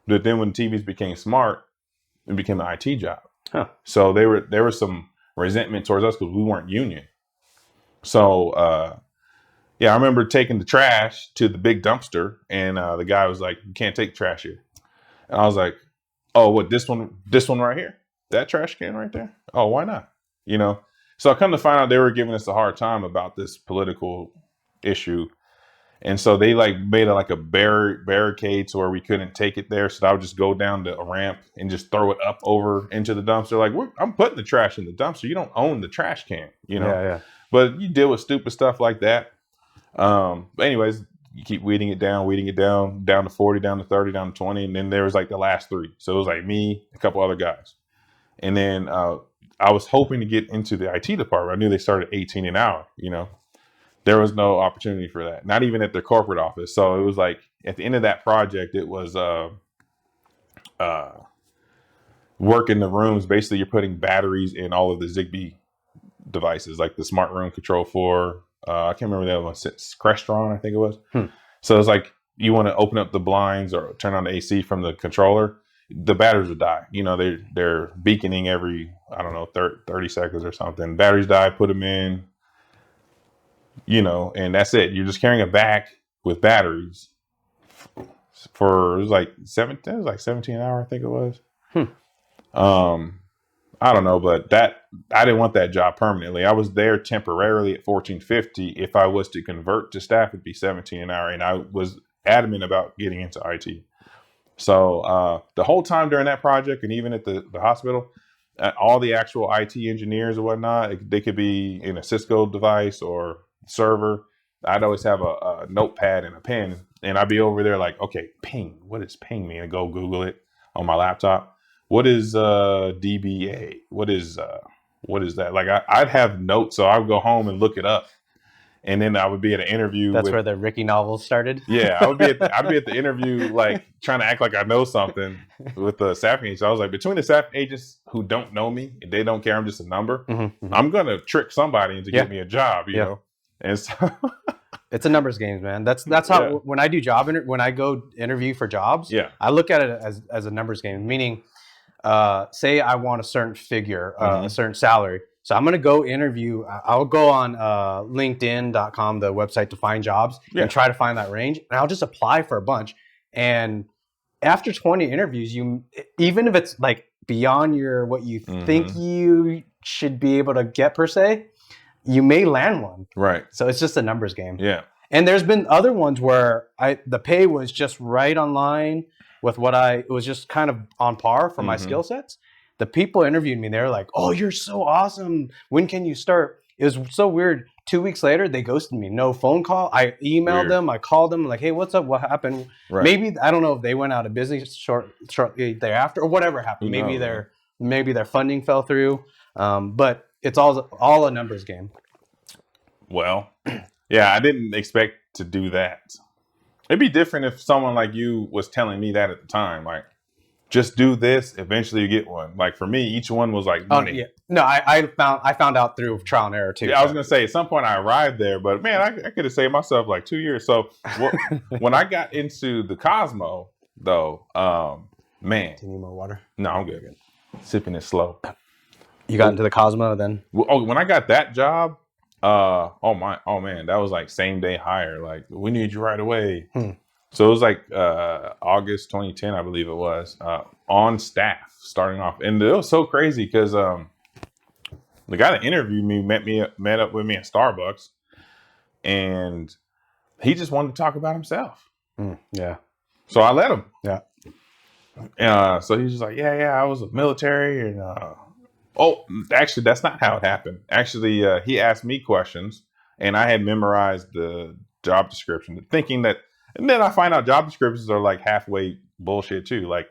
but then when TVs became smart, it became an IT job. So there was some resentment towards us because we weren't union. So, I remember taking the trash to the big dumpster, and the guy was like, "You can't take trash here." And I was like, "Oh, what, this one right here? That trash can right there? Oh, why not?" So I come to find out they were giving us a hard time about this political issue. And so they like made a barricade to where we couldn't take it there. So I would just go down to a ramp and just throw it up over into the dumpster. Like, I'm putting the trash in the dumpster. You don't own the trash can, Yeah. But you deal with stupid stuff like that. But anyways, you keep weeding it down to 40, down to 30, down to 20. And then there was like the last three. So it was like me, a couple other guys. And then I was hoping to get into the IT department. I knew they started 18 an hour, there was no opportunity for that, not even at their corporate office. So it was like at the end of that project, it was work in the rooms. Basically, you're putting batteries in all of the Zigbee devices, like the smart room control for, I can't remember the other one, Crestron, I think it was. So it's like you want to open up the blinds or turn on the AC from the controller, the batteries will die. They're beaconing every, I don't know, 30 seconds or something. Batteries die, put them in, and that's it. You're just carrying a bag with batteries for, it was like 17 an hour, I think it was. I don't know, but I didn't want that job permanently. I was there temporarily at $14.50. If I was to convert to staff, it'd be 17 an hour. And I was adamant about getting into IT. So the whole time during that project, and even at the hospital, all the actual IT engineers or whatnot, they could be in a Cisco device or server. I'd always have a notepad and a pen, and I'd be over there like, okay, ping. What does ping mean? And go Google it on my laptop. What is DBA? What is that? Like I'd have notes, so I would go home and look it up, and then I would be at an interview. That's where the Ricky novels started. Yeah, I'd be at the interview, like trying to act like I know something with the staffing agents. I was like, between the staffing agents who don't know me, they don't care, I'm just a number. I'm gonna trick somebody into get me a job, you know. And so it's a numbers game, man. That's how when I do when I go interview for jobs, I look at it as a numbers game, meaning. Say I want a certain figure, a certain salary. So I'm going to go interview. I'll go on LinkedIn.com, the website to find jobs, and try to find that range. And I'll just apply for a bunch. And after 20 interviews, even if it's like beyond what you think you should be able to get per se, you may land one. Right. So it's just a numbers game. Yeah. And there's been other ones where the pay was just right on line with it was just kind of on par for my skill sets. The people interviewed me, they were like, "Oh, you're so awesome. When can you start?" It was so weird. 2 weeks later, they ghosted me. No phone call. I emailed them. I called them like, "Hey, what's up? What happened?" Right. Maybe, I don't know if they went out of business shortly thereafter or whatever happened. Maybe their funding fell through. But it's all a numbers game. Well, yeah, I didn't expect to do that. It'd be different if someone like you was telling me that at the time, like, just do this, eventually you get one. Like for me, each one was like money. Yeah. No, I found out through trial and error too. Yeah, I was gonna say at some point I arrived there, but man, I could have saved myself like 2 years. So when I got into the Cosmo, though, man. Do you need more water? No, I'm good. Sipping it slow. You got into the Cosmo then? When I got that job. Oh man, that was like same day hire. Like, we need you right away. So it was like August 2010, I believe it was, on staff starting off. And it was so crazy because the guy that interviewed me met up with me at Starbucks, and he just wanted to talk about himself. Yeah. So I let him. Yeah. So he's just like, yeah, I was military, and oh, actually, that's not how it happened. Actually, he asked me questions, and I had memorized the job description, thinking that, and then I find out job descriptions are like halfway bullshit too. Like,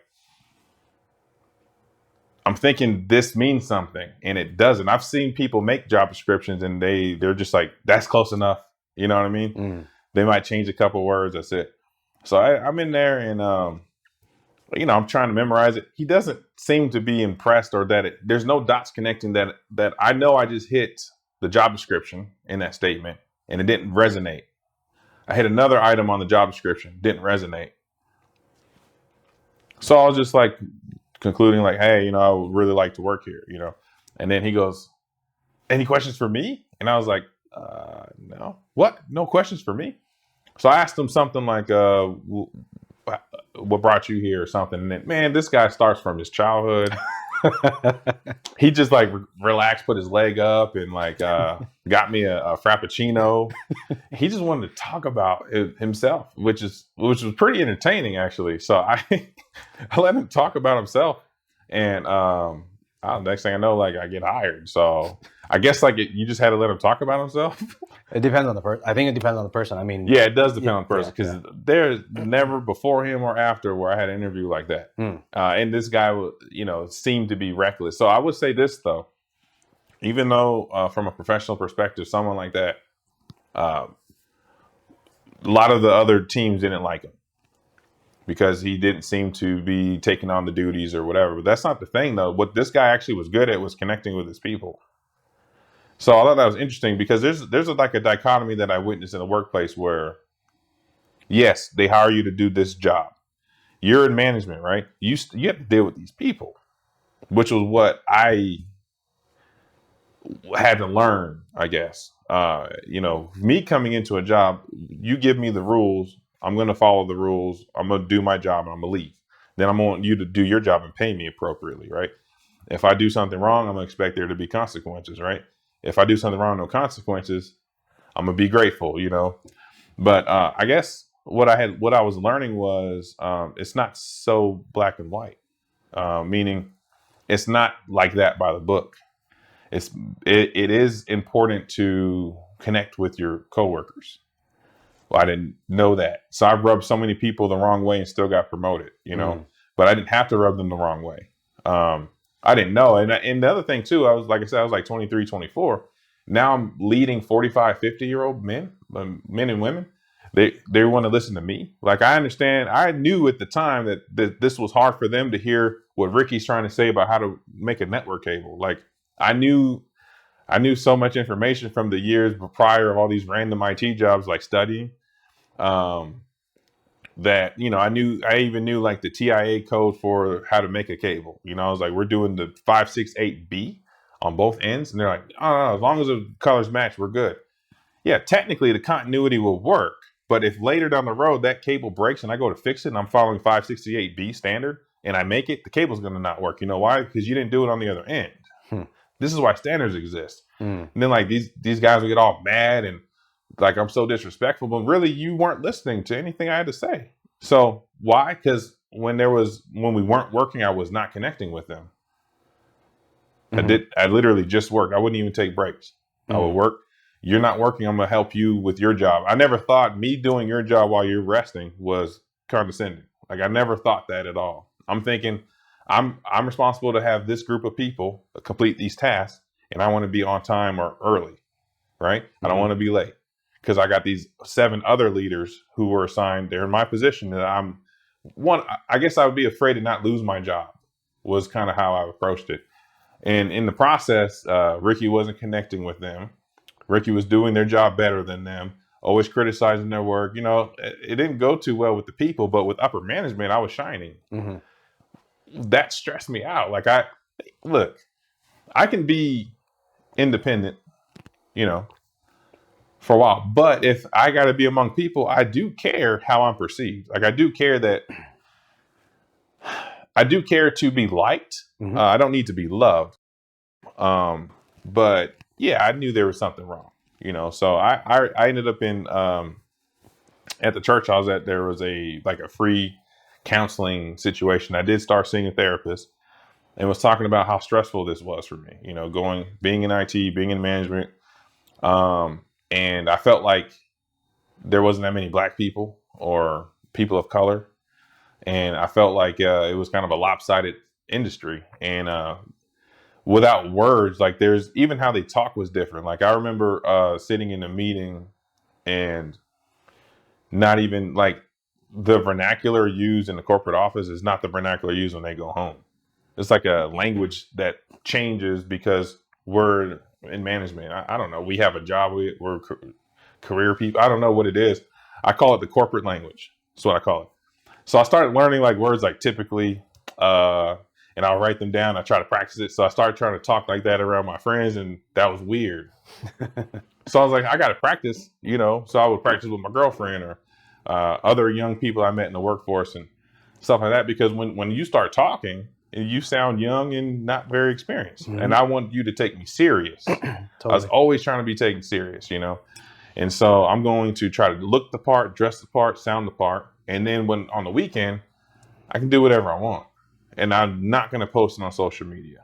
I'm thinking this means something, and it doesn't. I've seen people make job descriptions, and they're just like, that's close enough. You know what I mean? They might change a couple words. That's it. So I'm in there, and I'm trying to memorize it. He doesn't seem to be impressed, or that there's no dots connecting that I know I just hit the job description in that statement and it didn't resonate. I hit another item on the job description, didn't resonate. So I was just like concluding like, hey, I would really like to work here, And then he goes, any questions for me? And I was like, no. What? No questions for me? So I asked him something like, what brought you here or something? And then, man, this guy starts from his childhood. He just like relaxed, put his leg up, and like got me a frappuccino. He just wanted to talk about himself, which was pretty entertaining actually. So I let him talk about himself, and next thing I know, like I get hired. So I guess like you just had to let him talk about himself. It depends on the person. I think it depends on the person. I mean, yeah, it does depend on the person, because there's never before him or after where I had an interview like that. And this guy, seemed to be reckless. So I would say this though, even though from a professional perspective, someone like that, uh, a lot of the other teams didn't like him because he didn't seem to be taking on the duties or whatever. But that's not the thing, though. What this guy actually was good at was connecting with his people. So I thought that was interesting because there's like a dichotomy that I witnessed in the workplace where, yes, they hire you to do this job. You're in management, right? You have to deal with these people, which was what I had to learn, I guess. Me coming into a job, you give me the rules, I'm going to follow the rules, I'm going to do my job, and I'm going to leave. Then I'm want you to do your job and pay me appropriately, right? If I do something wrong, I'm going to expect there to be consequences, right? If I do something wrong, no consequences, I'm going to be grateful, But I guess what I was learning was it's not so black and white, meaning it's not like that by the book. It is important to connect with your coworkers. Well, I didn't know that, so I rubbed so many people the wrong way and still got promoted. But I didn't have to rub them the wrong way. I didn't know, and the other thing too, I was like 23, 24. Now I'm leading 45, 50-year-old men and women. They want to listen to me. Like, I understand. I knew at the time that this was hard for them to hear what Ricky's trying to say about how to make a network cable. Like, I knew so much information from the years prior of all these random IT jobs, like studying, that, I even knew like the TIA code for how to make a cable. I was like, we're doing the 568B on both ends. And they're like, oh, no, as long as the colors match, we're good. Yeah, technically the continuity will work. But if later down the road that cable breaks and I go to fix it and I'm following 568B standard and I make it, the cable's going to not work. You know why? Because you didn't do it on the other end. This is why standards exist. And then like these guys would get all mad and like, I'm so disrespectful, but really you weren't listening to anything I had to say. So why? Because when we weren't working, I was not connecting with them. I literally just worked. I wouldn't even take breaks. I would work. You're not working, I'm going to help you with your job. I never thought me doing your job while you're resting was condescending. Like, I never thought that at all. I'm thinking I'm responsible to have this group of people complete these tasks, and I want to be on time or early, right? I don't want to be late because I got these 7 other leaders who were assigned. They're in my position that I guess I would be afraid to not lose my job was kind of how I approached it. And in the process, Ricky wasn't connecting with them. Ricky was doing their job better than them, always criticizing their work. It didn't go too well with the people, but with upper management, I was shining. That stressed me out. Like, I can be independent, for a while, but if I got to be among people, I do care how I'm perceived. Like, I do care to be liked. I don't need to be loved. But yeah, I knew there was something wrong, so I ended up in, at the church I was at, there was a free counseling situation. I did start seeing a therapist and was talking about how stressful this was for me, being in IT, being in management. And I felt like there wasn't that many Black people or people of color. And I felt like it was kind of a lopsided industry. And without words, like, there's even how they talk was different. Like, I remember sitting in a meeting and not even like the vernacular used in the corporate office is not the vernacular used when they go home. It's like a language that changes because we're in management. I don't know. We have a job. We're career people. I don't know what it is. I call it the corporate language. That's what I call it. So I started learning like words like typically, and I'll write them down. I try to practice it. So I started trying to talk like that around my friends, and that was weird. So I was like, I got to practice, so I would practice with my girlfriend or other young people I met in the workforce and stuff like that. Because when you start talking, you sound young and not very experienced. And I want you to take me serious. Totally. I was always trying to be taken serious, And so I'm going to try to look the part, dress the part, sound the part. And then when on the weekend, I can do whatever I want. And I'm not going to post it on social media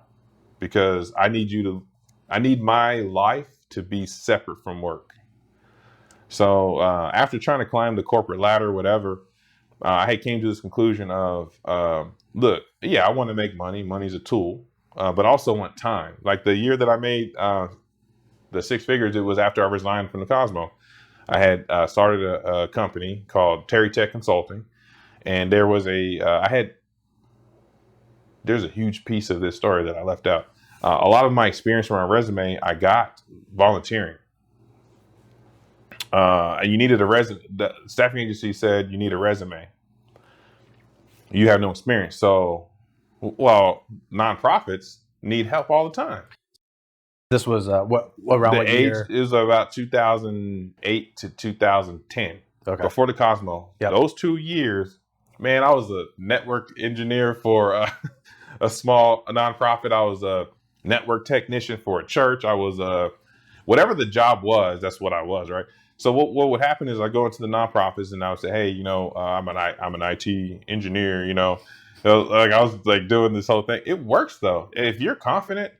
because I need my life to be separate from work. So after trying to climb the corporate ladder, whatever, I came to this conclusion of, look, yeah, I want to make money. Money's a tool. but also want time. Like the year that I made the six figures, it was after I resigned from the Cosmo. I had started a company called Terry Tech Consulting, and there was there's a huge piece of this story that I left out. A lot of my experience from my resume, I got volunteering. You needed a resume. The staffing agency said you need a resume. You have no experience. So, well, nonprofits need help all the time. This was around what year? It was about 2008 to 2010. Okay. Before the Cosmo. Yep. Those 2 years, man, I was a network engineer for a nonprofit. I was a network technician for a church. I was whatever the job was, that's what I was, right? So what would happen is I go into the nonprofits and I would say, hey, I'm an IT engineer, like I was like doing this whole thing. It works though. If you're confident,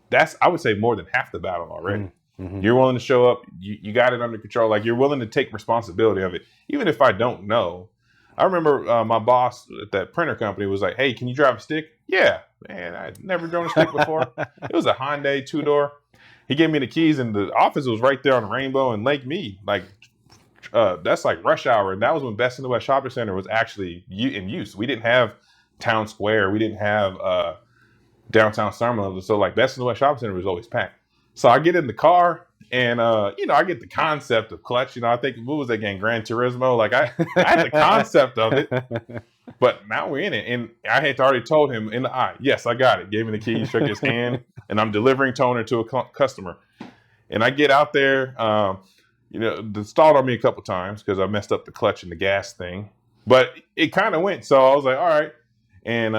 that's, I would say, more than half the battle already. Mm-hmm. You're willing to show up. You got it under control. Like you're willing to take responsibility of it, even if I don't know. I remember my boss at that printer company was like, hey, can you drive a stick? Yeah, man, I'd never driven a stick before. It was a Hyundai 2-door. He gave me the keys, and the office was right there on Rainbow and Lake Mead. Like, that's like rush hour. And that was when Best in the West Shopping Center was actually in use. We didn't have Town Square. We didn't have downtown Summerlin. So like Best in the West Shopping Center was always packed. So I get in the car and, I get the concept of clutch. I think, what was that game? Gran Turismo? Like I had the concept of it, but now we're in it. And I had already told him in the eye, yes, I got it. Gave me the keys, shook his hand, and I'm delivering toner to a customer. And I get out there, it stalled on me a couple times because I messed up the clutch and the gas thing, but it kind of went. So I was like, all right. And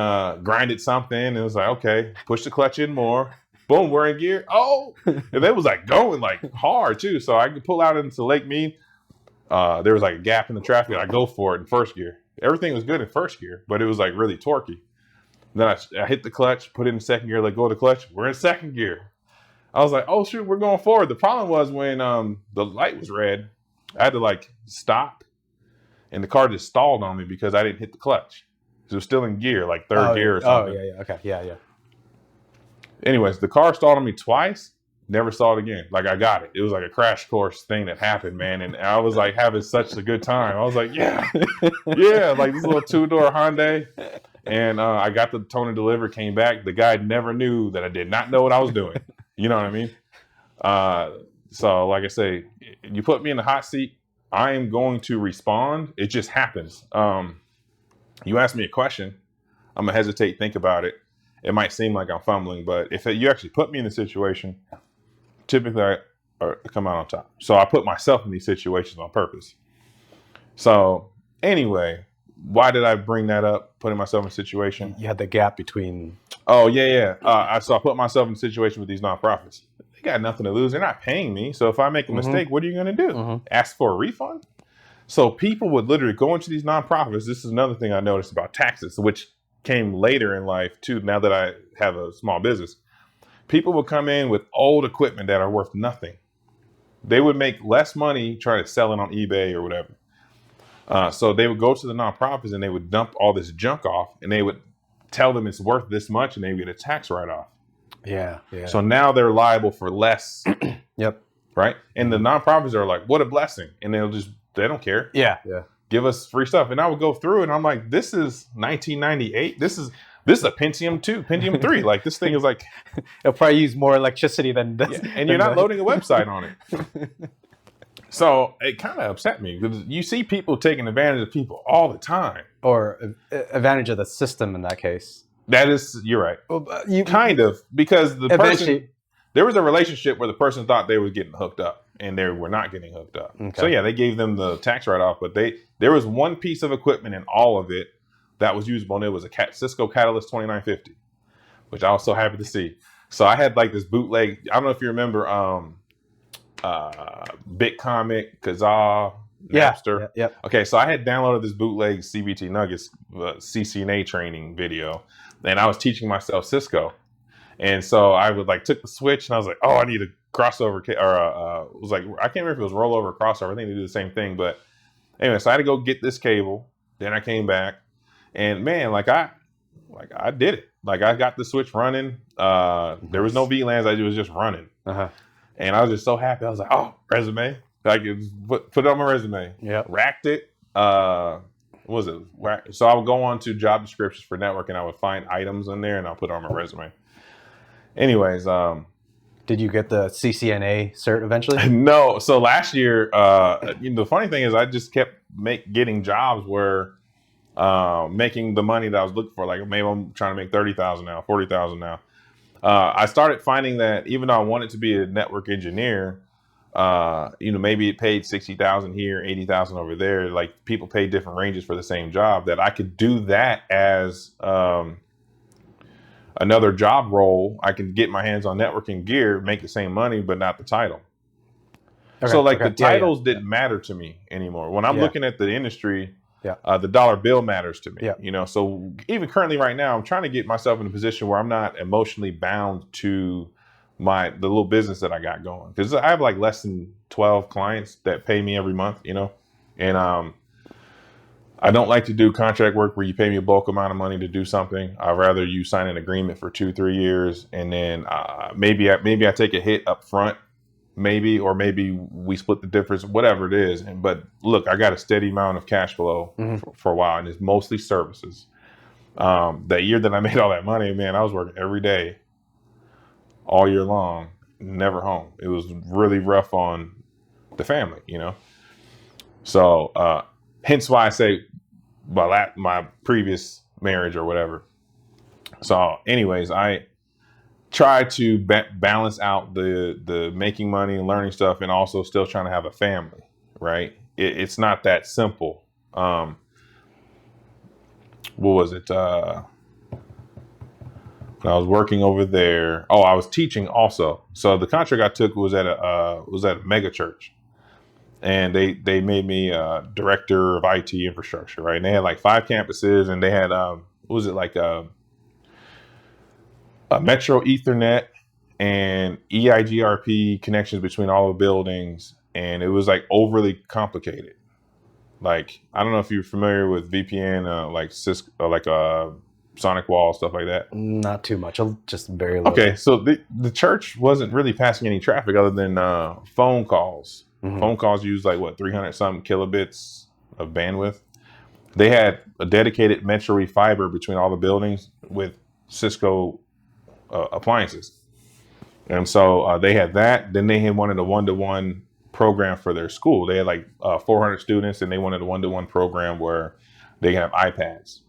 grinded something, and it was like, okay, push the clutch in more. Boom, we're in gear. Oh, and it was like going like hard too. So I could pull out into Lake Mead. There was like a gap in the traffic. I go for it in first gear. Everything was good in first gear, but it was like really torquey. Then I hit the clutch, put it in second gear, let go of the clutch. We're in second gear. I was like, oh shoot, we're going forward. The problem was when the light was red, I had to like stop, and the car just stalled on me because I didn't hit the clutch. It was still in gear, like third gear or something. Oh, yeah. Okay. Yeah. Anyways, the car stalled on me twice. Never saw it again. Like I got it. It was like a crash course thing that happened, man. And I was like having such a good time. I was like, yeah, like this little 2-door Hyundai. And I got the toner delivered, came back. The guy never knew that I did not know what I was doing. You know what I mean? So like I say, you put me in the hot seat, I am going to respond. It just happens. You ask me a question, I'm gonna hesitate, think about it. It might seem like I'm fumbling, but if you actually put me in the situation, typically I come out on top. So I put myself in these situations on purpose. So anyway, why did I bring that up? Putting myself in a situation. You had the gap between. Oh yeah. So I put myself in a situation with these nonprofits. They got nothing to lose. They're not paying me. So if I make a mistake, what are you gonna do? Ask for a refund? So people would literally go into these nonprofits. This is another thing I noticed about taxes, which came later in life too, now that I have a small business. People would come in with old equipment that are worth nothing. They would make less money trying to sell it on eBay or whatever. So they would go to the nonprofits and they would dump all this junk off, and they would tell them it's worth this much, and they would get a tax write-off. Yeah. So now they're liable for less. Yep. Right? And the nonprofits are like, what a blessing. And they don't care. Yeah. Give us free stuff. And I would go through and I'm like, this is 1998. This is a Pentium 2, Pentium 3. Like this thing is like, it'll probably use more electricity than this. Yeah, and you're not loading a website on it. So it kind of upset me because you see people taking advantage of people all the time. Or advantage of the system in that case. You're right. Well, kind of, because the person, there was a relationship where the person thought they were getting hooked up and they were not getting hooked up. Okay. So yeah, they gave them the tax write-off, but there was one piece of equipment in all of it that was usable, and it was a Cisco Catalyst 2950, which I was so happy to see. So I had like this bootleg. I don't know if you remember BitComic, Kazaa, Napster. Yeah. Okay, so I had downloaded this bootleg CBT Nuggets CCNA training video, and I was teaching myself Cisco. And so I would like took the switch and I was like, oh, I need a crossover it was like, I can't remember if it was rollover or crossover. I think they do the same thing. But anyway, so I had to go get this cable. Then I came back, and man, like like I did it. Like I got the switch running. There was no VLANs. I was just running. And I was just so happy. I was like, oh, resume. I could put it on my resume. Yeah. Racked it. What was it? So I would go on to job descriptions for network and I would find items in there and I'll put it on my resume. Anyways, did you get the CCNA cert eventually? No. So last year, the funny thing is I just kept getting jobs where making the money that I was looking for. Like maybe I'm trying to make 30,000 now, 40,000 now. I started finding that even though I wanted to be a network engineer, maybe it paid 60,000 here, 80,000 over there. Like people pay different ranges for the same job. That I could do that as another job role. I can get my hands on networking gear, make the same money, but not the title. Okay, so the titles didn't matter to me anymore. When I'm looking at the industry, the dollar bill matters to me. So even currently right now, I'm trying to get myself in a position where I'm not emotionally bound to the little business that I got going. Because I have like less than 12 clients that pay me every month, and I don't like to do contract work where you pay me a bulk amount of money to do something. I'd rather you sign an agreement for 2-3 years, and then maybe I take a hit up front, or maybe we split the difference, whatever it is. But look, I got a steady amount of cash flow for a while, and it's mostly services. That year that I made all that money, man, I was working every day, all year long, never home. It was really rough on the family, So hence why I say my previous marriage or whatever. So anyways, I try to balance out the making money and learning stuff and also still trying to have a family, right? It's not that simple. What was it? When I was working over there, I was teaching also. So the contract I took was at a mega church. And they made me director of IT infrastructure, right? And they had like 5 campuses, and they had a Metro Ethernet and EIGRP connections between all the buildings, and it was like overly complicated. Like I don't know if you're familiar with VPN, like Cisco, like Sonic Wall, stuff like that. Not too much, just very little. Okay, so the church wasn't really passing any traffic other than phone calls. Phone calls use like 300 something kilobits of bandwidth. They had a dedicated Metro fiber between all the buildings with Cisco appliances. And so they had that. Then they wanted a 1-to-1 program for their school. They had like 400 students, and they wanted a 1-to-1 program where they have iPads.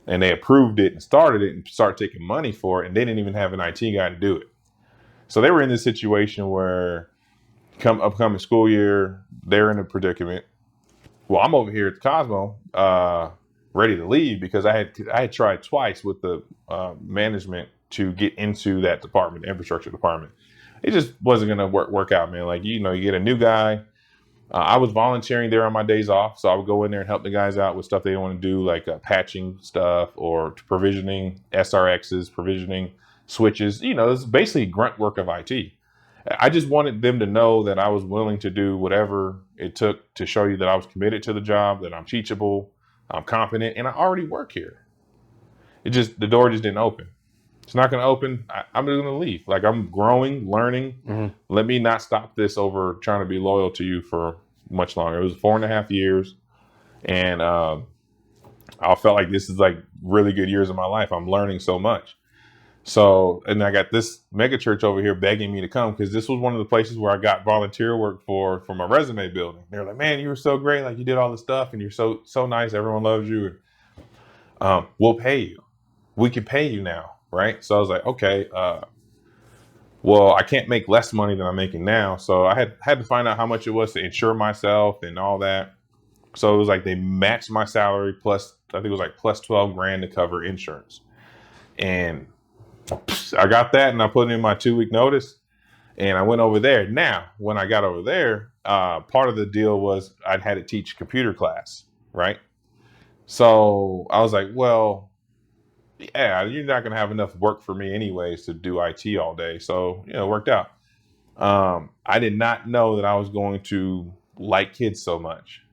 And they approved it and started it and started taking money for it. And they didn't even have an IT guy to do it. So they were in this situation where upcoming school year, they're in a predicament. Well, I'm over here at the Cosmo, ready to leave because I had tried twice with the management to get into that department, the infrastructure department. It just wasn't going to work out, man. Like, you get a new guy. I was volunteering there on my days off, so I would go in there and help the guys out with stuff they want to do, like patching stuff or provisioning SRXs, provisioning switches. It's basically grunt work of IT. I just wanted them to know that I was willing to do whatever it took to show you that I was committed to the job, that I'm teachable, I'm competent, and I already work here. The door just didn't open. It's not going to open. I'm just going to leave. Like I'm growing, learning. Let me not stop this over trying to be loyal to you for much longer. It was 4.5 years. And I felt like this is like really good years of my life. I'm learning so much. So, and I got this mega church over here begging me to come because this was one of the places where I got volunteer work for my resume building. They were like, man, you were so great. Like you did all this stuff and you're so nice. Everyone loves you. We'll pay you. We can pay you now. Right. So I was like, okay, well, I can't make less money than I'm making now. So I had to find out how much it was to insure myself and all that. So it was like they matched my salary plus, I think it was like plus 12 grand to cover insurance. And I got that and I put in my 2-week notice and I went over there. Now, when I got over there, part of the deal was I'd had to teach computer class. Right. So I was like, well, yeah, you're not going to have enough work for me anyways to do IT all day. So, it worked out. I did not know that I was going to like kids so much.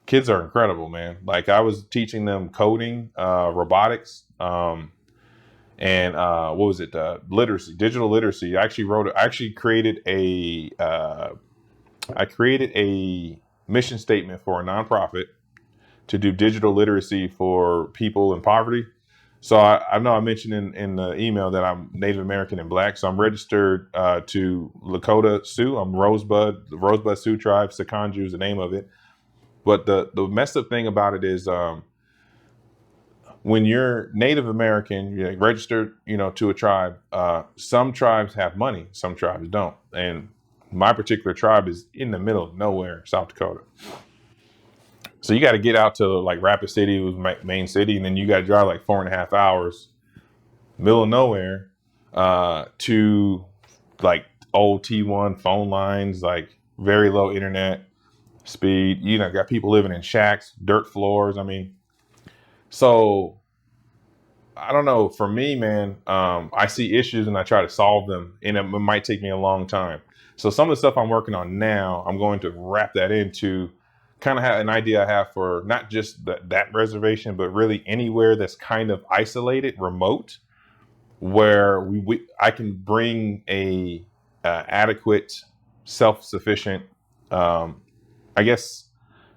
Kids are incredible, man. Like I was teaching them coding, robotics, and what was it? Literacy, digital literacy. I actually created a mission statement for a nonprofit to do digital literacy for people in poverty. So I know I mentioned in the email that I'm Native American and Black. So I'm registered to Lakota Sioux. I'm Rosebud, the Rosebud Sioux tribe. Sakanju is the name of it. But the messed up thing about it is when you're Native American, you're registered, to a tribe. Some tribes have money, some tribes don't. And my particular tribe is in the middle of nowhere, South Dakota. So you got to get out to like Rapid City, was my main city, and then you got to drive like 4.5 hours, middle of nowhere, to like old T1 phone lines, like very low internet speed. Got people living in shacks, dirt floors. I mean, so I don't know. For me, man, I see issues and I try to solve them, and it might take me a long time. So some of the stuff I'm working on now, I'm going to wrap that into kind of have an idea I have for not just that reservation, but really anywhere that's kind of isolated, remote, where I can bring a adequate, self-sufficient, I guess,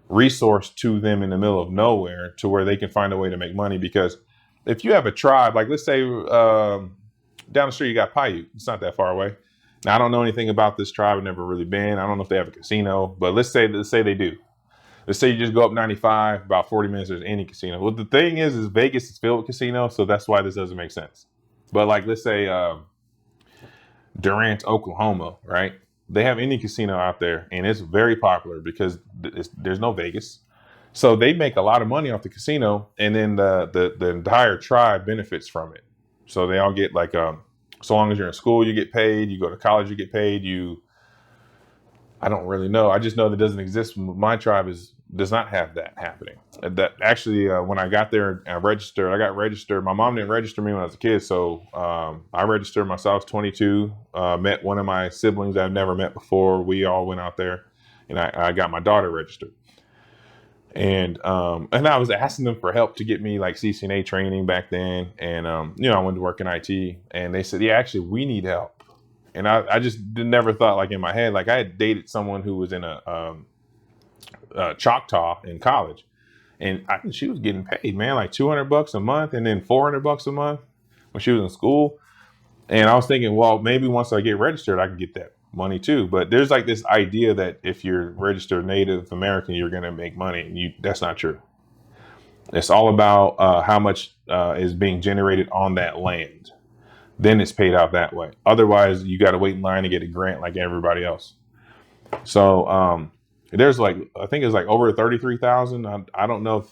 resource to them in the middle of nowhere to where they can find a way to make money. Because if you have a tribe, like let's say down the street you got Paiute, it's not that far away. Now I don't know anything about this tribe. I've never really been. I don't know if they have a casino, but let's say they do. Let's say you just go up 95, about 40 minutes, there's any casino. Well, the thing is Vegas is filled with casinos, so that's why this doesn't make sense. But like, let's say Durant, Oklahoma, right? They have any casino out there, and it's very popular because there's no Vegas. So they make a lot of money off the casino, and then the entire tribe benefits from it. So they all get like, so long as you're in school, you get paid. You go to college, you get paid. I don't really know. I just know that doesn't exist. My tribe does not have that happening. That actually, when I got there and I got registered. My mom didn't register me when I was a kid, so I registered myself. I was 22. Met one of my siblings I've never met before. We all went out there, and I got my daughter registered. And I was asking them for help to get me like CCNA training back then, and I wanted to work in IT, and they said, yeah, actually, we need help. And I just never thought, like in my head, like I had dated someone who was in a Choctaw in college, and she was getting paid, man, like $200 a month, and then $400 a month when she was in school. And I was thinking, well, maybe once I get registered, I can get that money too. But there's like this idea that if you're registered Native American, you're going to make money. And that's not true. It's all about how much is being generated on that land. Then it's paid out that way. Otherwise, you got to wait in line to get a grant like everybody else. So there's like, I think it's like over 33,000. I don't know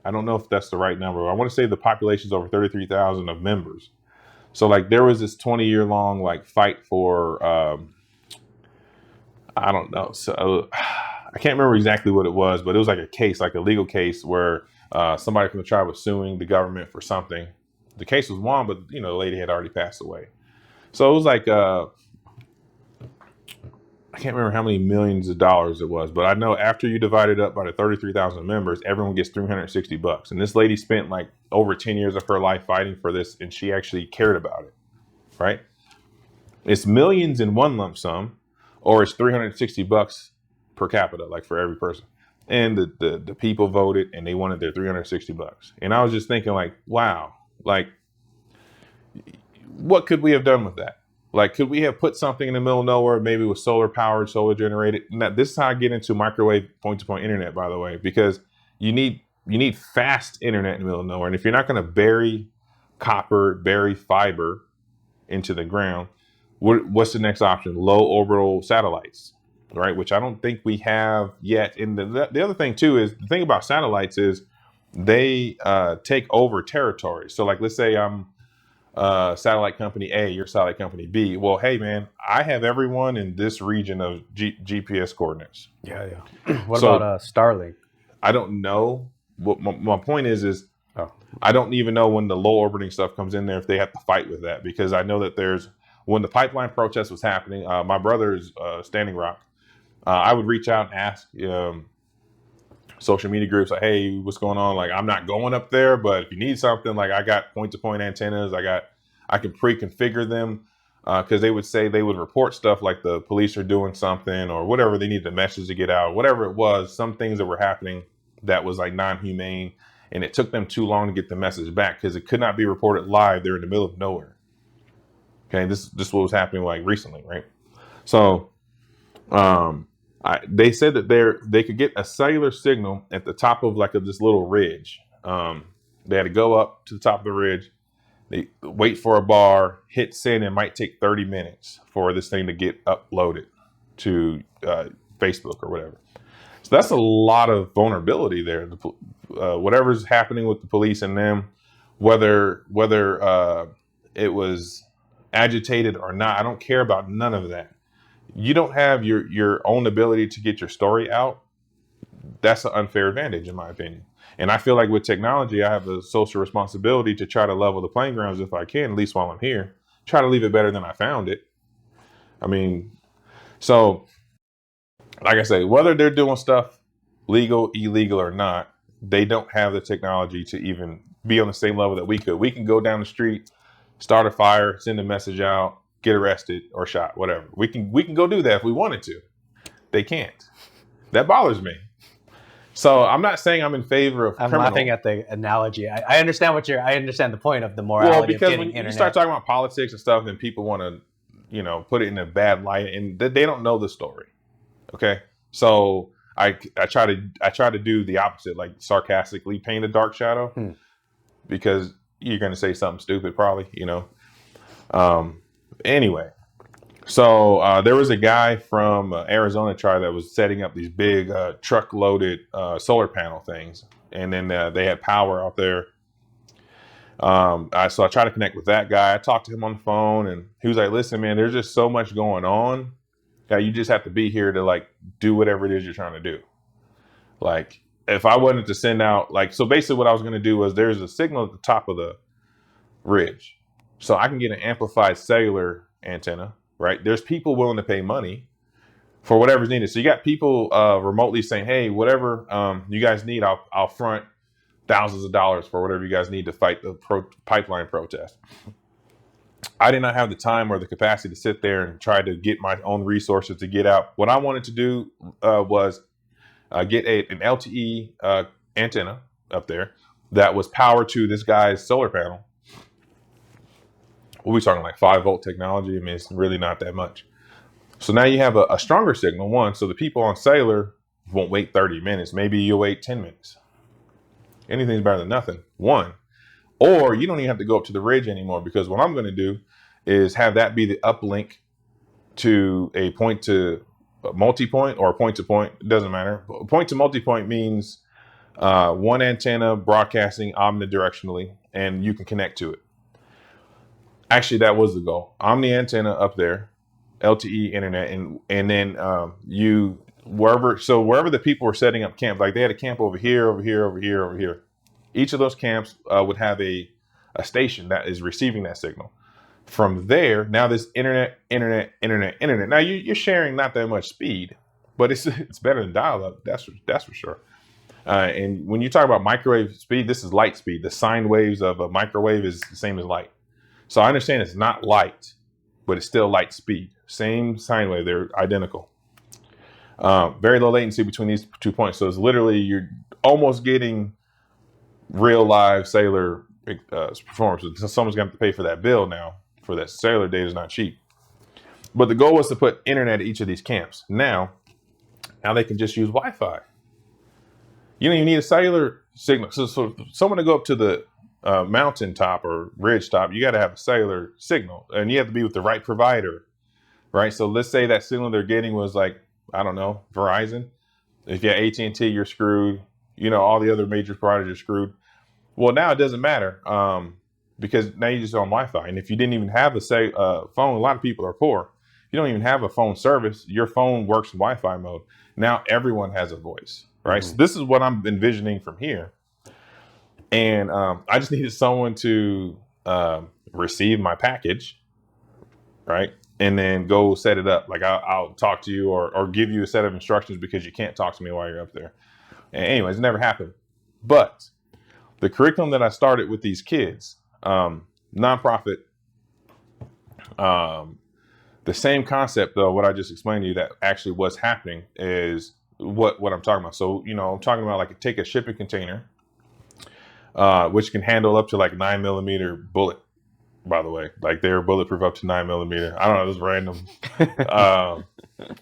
if that's the right number. I want to say the population is over 33,000 of members. So like there was this 20-year long like fight for I don't know. So I can't remember exactly what it was, but it was like a case, like a legal case where somebody from the tribe was suing the government for something. The case was won, but the lady had already passed away. So it was like I can't remember how many millions of dollars it was, but I know after you divide it up by the 33,000 members, everyone gets $360. And this lady spent like over 10 years of her life fighting for this, and she actually cared about it, right? It's millions in one lump sum, or it's $360 per capita, like for every person. And the people voted, and they wanted their $360. And I was just thinking, like, wow, like, what could we have done with that? Like, could we have put something in the middle of nowhere, maybe with solar powered, solar generated? Now, this is how I get into microwave point-to-point internet, by the way, because you need fast internet in the middle of nowhere. And if you're not going to bury copper, bury fiber into the ground, what's the next option? Low orbital satellites, right? Which I don't think we have yet. And the other thing too is the thing about satellites is they take over territory. So like, let's say I'm satellite company A, you're satellite company B. Well, hey man, I have everyone in this region of GPS coordinates. Yeah. What about Starlink? I don't know. What my point is I don't even know when the low orbiting stuff comes in there if they have to fight with that, because I know that when the pipeline protest was happening, my brother's Standing Rock, I would reach out and ask social media groups like, hey, what's going on? Like, I'm not going up there, but if you need something, like I got point-to-point antennas. I can pre-configure them because they would say they would report stuff like the police are doing something or whatever. They needed a message to get out, whatever it was, some things that were happening that was like non-humane. And it took them too long to get the message back because it could not be reported live. They're in the middle of nowhere. Okay, this is what was happening like recently, right? So they said that they could get a cellular signal at the top of like this little ridge. They had to go up to the top of the ridge. They wait for a bar, hit send. It might take 30 minutes for this thing to get uploaded to Facebook or whatever. So that's a lot of vulnerability there. Whatever's happening with the police and them, whether it was agitated or not, I don't care about none of that. You don't have your own ability to get your story out. That's an unfair advantage, in my opinion. And I feel like with technology, I have a social responsibility to try to level the playing grounds if I can, at least while I'm here. Try to leave it better than I found it. I mean, so like I say, whether they're doing stuff legal, illegal, or not, they don't have the technology to even be on the same level that we could. We can go down the street, start a fire, send a message out, get arrested or shot, whatever. We can go do that if we wanted to. They can't. That bothers me. So I'm not saying I'm in favor of I'm criminal. laughing at the analogy. I understand I understand the point of the morality Well, of because getting when internet. you start talking about politics and stuff, then people want to, put it in a bad light, and they don't know the story. Okay, so I try to do the opposite, like sarcastically paint a dark shadow, because you're going to say something stupid, probably, Anyway, so there was a guy from Arizona that was setting up these big truck-loaded solar panel things, and then they had power out there. So I tried to connect with that guy. I talked to him on the phone, and he was like, "Listen, man, there's just so much going on that you just have to be here to like do whatever it is you're trying to do." Like, if I wanted to send out, like, so basically what I was going to do was there's a signal at the top of the ridge, so I can get an amplified cellular antenna. Right? There's people willing to pay money for whatever's needed. So you got people remotely saying, "Hey, whatever you guys need, I'll front thousands of dollars for whatever you guys need to fight the pipeline protest." I did not have the time or the capacity to sit there and try to get my own resources to get out. What I wanted to do was get an LTE antenna up there that was powered to this guy's solar panel. We'll be talking like 5-volt technology. I mean, it's really not that much. So now you have a stronger signal, one, so the people on cellular won't wait 30 minutes. Maybe you'll wait 10 minutes. Anything's better than nothing, one. Or you don't even have to go up to the ridge anymore, because what I'm going to do is have that be the uplink to a point to multi-point or point to point. It doesn't matter. Point to multi-point means one antenna broadcasting omnidirectionally, and you can connect to it. Actually, that was the goal. Omni antenna up there, LTE internet, and then wherever the people were setting up camp, like they had a camp over here, over here, over here, over here. Each of those camps would have a station that is receiving that signal. From there, now this internet. Now you're sharing not that much speed, but it's better than dial-up. That's for sure. And when you talk about microwave speed, this is light speed. The sine waves of a microwave is the same as light. So I understand it's not light, but it's still light speed. Same sine wave, they're identical. Very low latency between these 2 points. So it's literally, you're almost getting real live cellular performance. Someone's going to have to pay for that bill now, for that cellular data is not cheap. But the goal was to put internet at each of these camps. Now they can just use Wi-Fi. You don't even need a cellular signal. So someone to go up to the mountaintop or ridge top, you got to have a cellular signal, and you have to be with the right provider, right? So let's say that signal they're getting was like, I don't know, Verizon. If you have AT&T, you're screwed. All the other major providers are screwed. Well, now it doesn't matter because now you're just on Wi-Fi. And if you didn't even have a phone, a lot of people are poor. You don't even have a phone service. Your phone works in Wi-Fi mode. Now everyone has a voice, right? Mm-hmm. So this is what I'm envisioning from here. And I just needed someone to receive my package, right? And then go set it up. Like I'll talk to you or give you a set of instructions, because you can't talk to me while you're up there. And anyways, it never happened. But the curriculum that I started with these kids, nonprofit, the same concept though, what I just explained to you, that actually what's happening is what I'm talking about. So, I'm talking about like take a shipping container, which can handle up to like 9mm bullet, by the way, like they're bulletproof up to 9mm. I don't know, this random.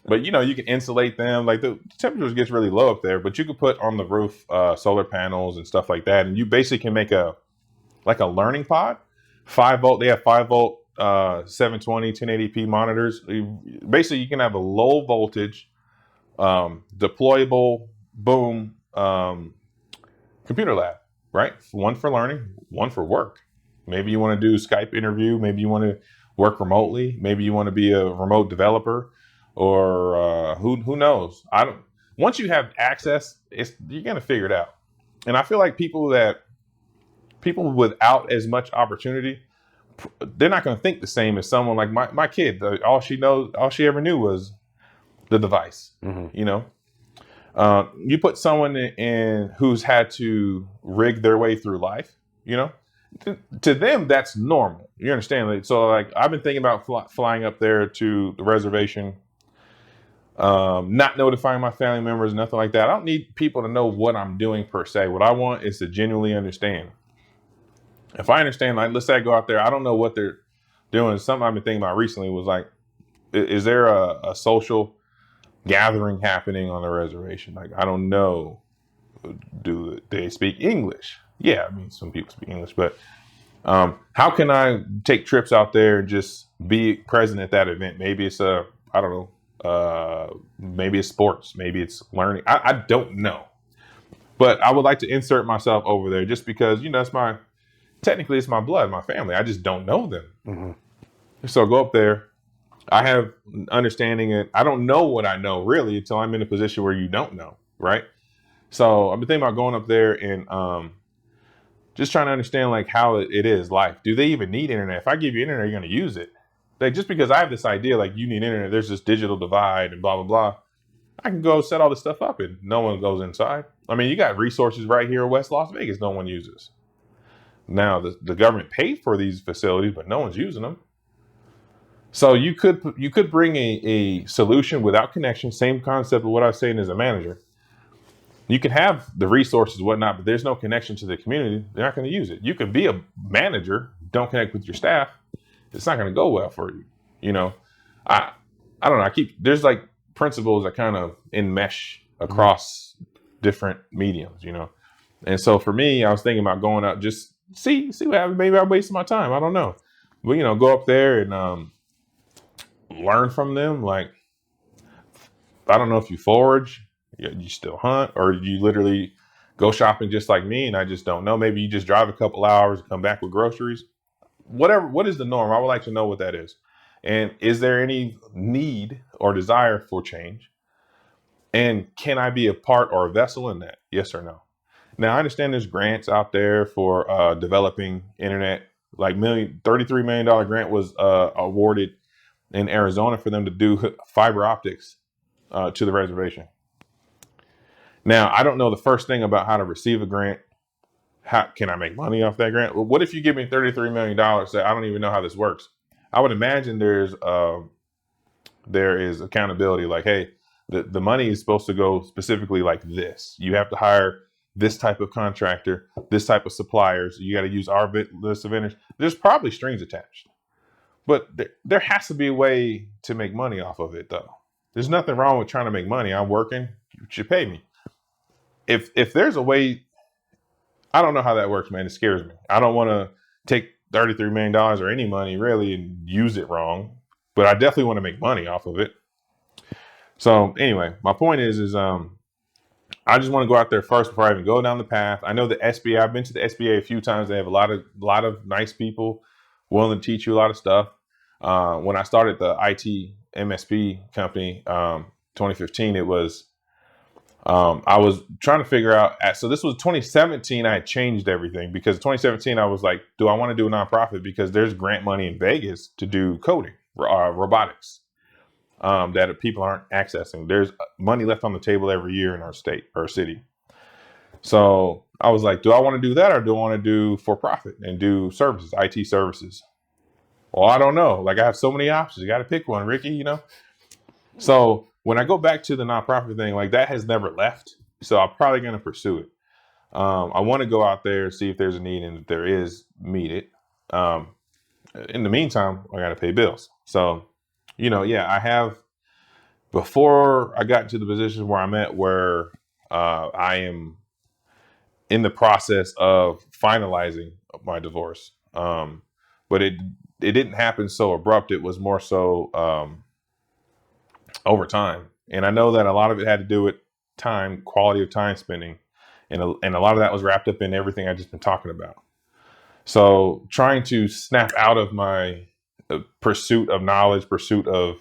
But you can insulate them. Like the temperature gets really low up there, but you can put on the roof solar panels and stuff like that, and you basically can make a learning pod. 5 volt. They have 5 volt, 720, 1080p monitors. Basically, you can have a low voltage, deployable, boom, computer lab, right? One for learning, one for work. Maybe you want to do Skype interview. Maybe you want to work remotely. Maybe you want to be a remote developer, or who knows? Once you have access, you're gonna figure it out. And I feel like people without as much opportunity, they're not gonna think the same as someone like my kid. All she ever knew was the device. Mm-hmm. You put someone in who's had to rig their way through life, to them that's normal. You understand? So like I've been thinking about flying up there to the reservation, not notifying my family members, nothing like that. I don't need people to know what I'm doing per se. What I want is to genuinely understand. If I understand, like let's say I go out there, I don't know what they're doing. Something I've been thinking about recently was like, is there a social gathering happening on the reservation? Like, I don't know. Do they speak English? Yeah, I mean, some people speak English, but how can I take trips out there and just be present at that event? Maybe it's I don't know, maybe it's sports, maybe it's learning. I don't know, but I would like to insert myself over there just because, technically it's my blood, my family. I just don't know them. Mm-hmm. So go up there. I have understanding it. I don't know what I know really until I'm in a position where you don't know, right? So I've been thinking about going up there and just trying to understand like how it is life. Do they even need internet? If I give you internet, you're going to use it. Like just because I have this idea like you need internet, there's this digital divide and blah, blah, blah. I can go set all this stuff up and no one goes inside. I mean, you got resources right here in West Las Vegas no one uses. Now the government paid for these facilities, but no one's using them. So you could bring a solution without connection, same concept of what I was saying as a manager. You can have the resources, whatnot, but there's no connection to the community. They're not going to use it. You can be a manager, don't connect with your staff. It's not going to go well for you. I don't know. There's like principles that kind of enmesh across different mediums, And so for me, I was thinking about going out, just see what happens. Maybe I wasted my time. I don't know. But, go up there and learn from them. Like, I don't know if you forage, you still hunt, or you literally go shopping just like me, and I just don't know. Maybe you just drive a couple hours and come back with groceries. Whatever. What is the norm? I would like to know what that is. And is there any need or desire for change? And can I be a part or a vessel in that? Yes or no? Now, I understand there's grants out there for developing internet. Like $33 million grant was awarded in Arizona for them to do fiber optics to the reservation. Now, I don't know the first thing about how to receive a grant. How can I make money off that grant? Well, what if you give me $33 million? Say, I don't even know how this works. I would imagine there is accountability. Like, hey, the money is supposed to go specifically like this. You have to hire this type of contractor, this type of suppliers. You got to use our list of vendors. There's probably strings attached. But there has to be a way to make money off of it, though. There's nothing wrong with trying to make money. I'm working. You should pay me. If there's a way, I don't know how that works, man. It scares me. I don't want to take $33 million or any money, really, and use it wrong. But I definitely want to make money off of it. So anyway, my point is I just want to go out there first before I even go down the path. I know the SBA. I've been to the SBA a few times. They have a lot of nice people willing to teach you a lot of stuff. When I started the IT MSP company, 2015, it was, I was trying to figure out, so this was 2017, I had changed everything because 2017, I was like, do I want to do a nonprofit? Because there's grant money in Vegas to do coding, robotics, that people aren't accessing. There's money left on the table every year in our state or city. So I was like, do I want to do that or do I want to do for profit and do services, IT services? Well, I don't know. Like I have so many options. You got to pick one, Ricky, you know? So when I go back to the nonprofit thing, like that has never left. So I'm probably going to pursue it. I want to go out there, see if there's a need, and if there is, meet it. In the meantime, I got to pay bills. So, yeah, I have, before I got to the position where I'm at, where I am in the process of finalizing my divorce. But it didn't happen so abrupt. It was more so over time. And I know that a lot of it had to do with time, quality of time spending. And a lot of that was wrapped up in everything I've just been talking about. So trying to snap out of my pursuit of knowledge, pursuit of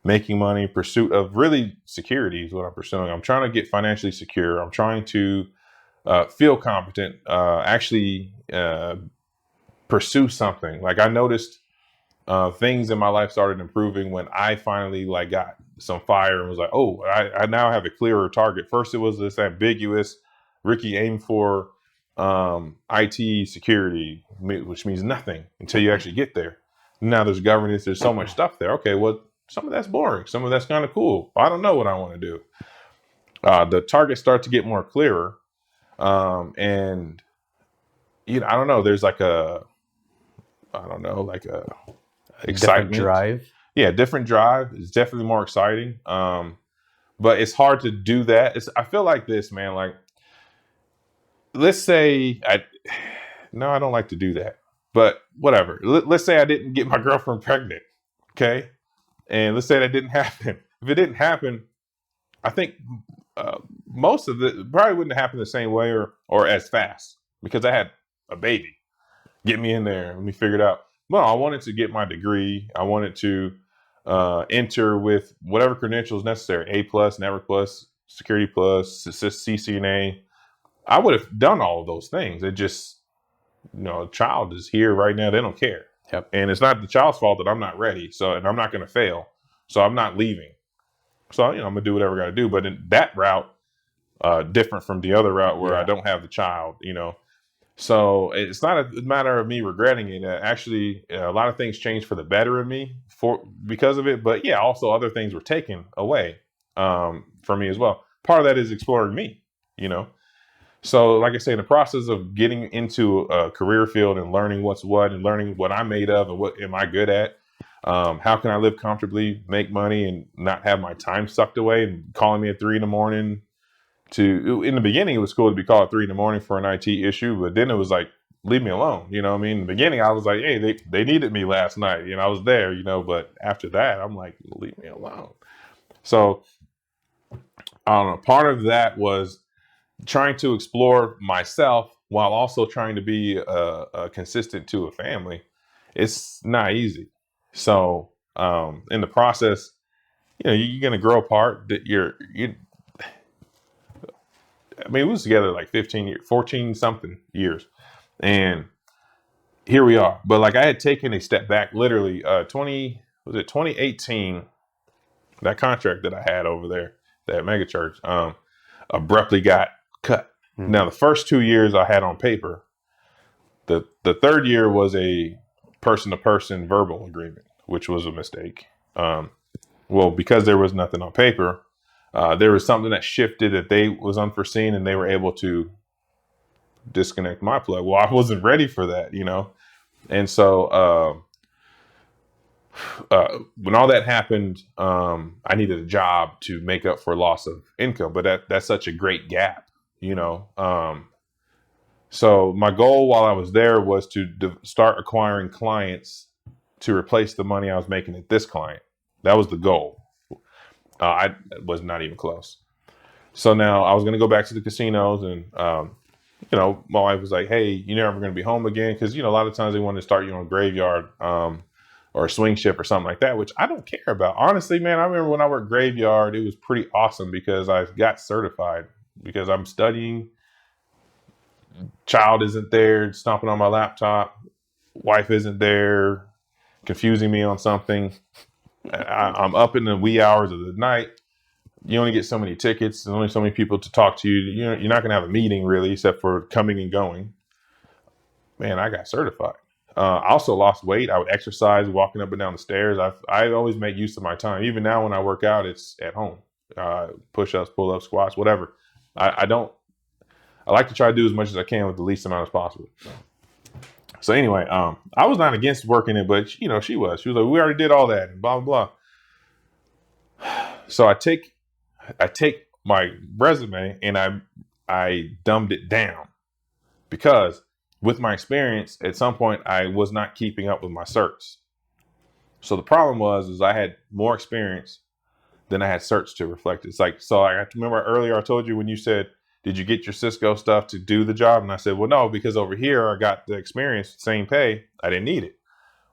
making money, pursuit of really security is what I'm pursuing. I'm trying to get financially secure. I'm trying to feel competent, actually pursue something. Like I noticed things in my life started improving when I finally like got some fire and was like, oh, I now have a clearer target. First, it was this ambiguous, Ricky aimed for IT security, which means nothing until you actually get there. Now there's governance. There's so much stuff there. Okay, well, some of that's boring. Some of that's kind of cool. I don't know what I want to do. The targets start to get more clearer. And I don't know. There's like a excitement. Different drive. Yeah, different drive. It's definitely more exciting. But it's hard to do that. I feel like this, man. Like, let's say I don't like to do that, but whatever. Let's say I didn't get my girlfriend pregnant. Okay. And let's say that didn't happen. If it didn't happen, I think most of it probably wouldn't happen the same way or as fast because I had a baby. Get me in there. Let me figure it out. No, I wanted to get my degree. I wanted to enter with whatever credentials necessary. A+, Network Plus, Security Plus, CCNA. I would have done all of those things. It just, a child is here right now. They don't care. Yep. And it's not the child's fault that I'm not ready. So, and I'm not going to fail. So I'm not leaving. So, I'm going to do whatever I got to do. But in that route, different from the other route where I don't have the child, So it's not a matter of me regretting it. Actually, a lot of things changed for the better in me because of it. But yeah, also other things were taken away from me as well. Part of that is exploring me, So like I say, in the process of getting into a career field and learning what's what and learning what I'm made of and what am I good at, how can I live comfortably, make money, and not have my time sucked away and calling me at 3 a.m. In the beginning, it was cool to be called at 3 a.m. for an IT issue, but then it was like, leave me alone. You know what I mean? In the beginning, I was like, hey, they needed me last night. I was there, but after that, I'm like, leave me alone. So I don't know. Part of that was trying to explore myself while also trying to be consistent to a family. It's not easy. So in the process, you're going to grow apart. We was together like 15 years, 14 something years. And here we are. But like I had taken a step back, literally 2018, that contract that I had over there, that mega church, abruptly got cut. Mm-hmm. Now the first 2 years I had on paper, the third year was a person-to-person verbal agreement, which was a mistake. Because there was nothing on paper, there was something that shifted that was unforeseen, and they were able to disconnect my plug. Well, I wasn't ready for that, And so when all that happened, I needed a job to make up for loss of income, but that's such a great gap, So my goal while I was there was to start acquiring clients to replace the money I was making at this client. That was the goal. I was not even close. So now I was going to go back to the casinos and, my wife was like, hey, you're never going to be home again. Cause a lot of times they want to start you on a graveyard, or a swing shift or something like that, which I don't care about. Honestly, man, I remember when I worked graveyard, it was pretty awesome because I got certified because I'm studying. Child isn't there stomping on my laptop. Wife isn't there confusing me on something. I'm up in the wee hours of the night you only get so many tickets. There's only so many people to talk to you. You're not going to have a meeting really, except for coming and going. Man, I got certified. I also lost weight. I would exercise walking up and down the stairs. I always make use of my time. Even now when I work out, it's at home. Push-ups, pull-ups, squats, whatever. I like to try to do as much as I can with the least amount as possible. So anyway, I was not against working it, but she was. She was like, we already did all that and blah, blah, blah. So I take my resume and I dumbed it down because with my experience, at some point I was not keeping up with my certs. So the problem was I had more experience than I had certs to reflect. It's like, so I remember earlier I told you when you said, did you get your Cisco stuff to do the job? And I said, well, no, because over here I got the experience, same pay. I didn't need it.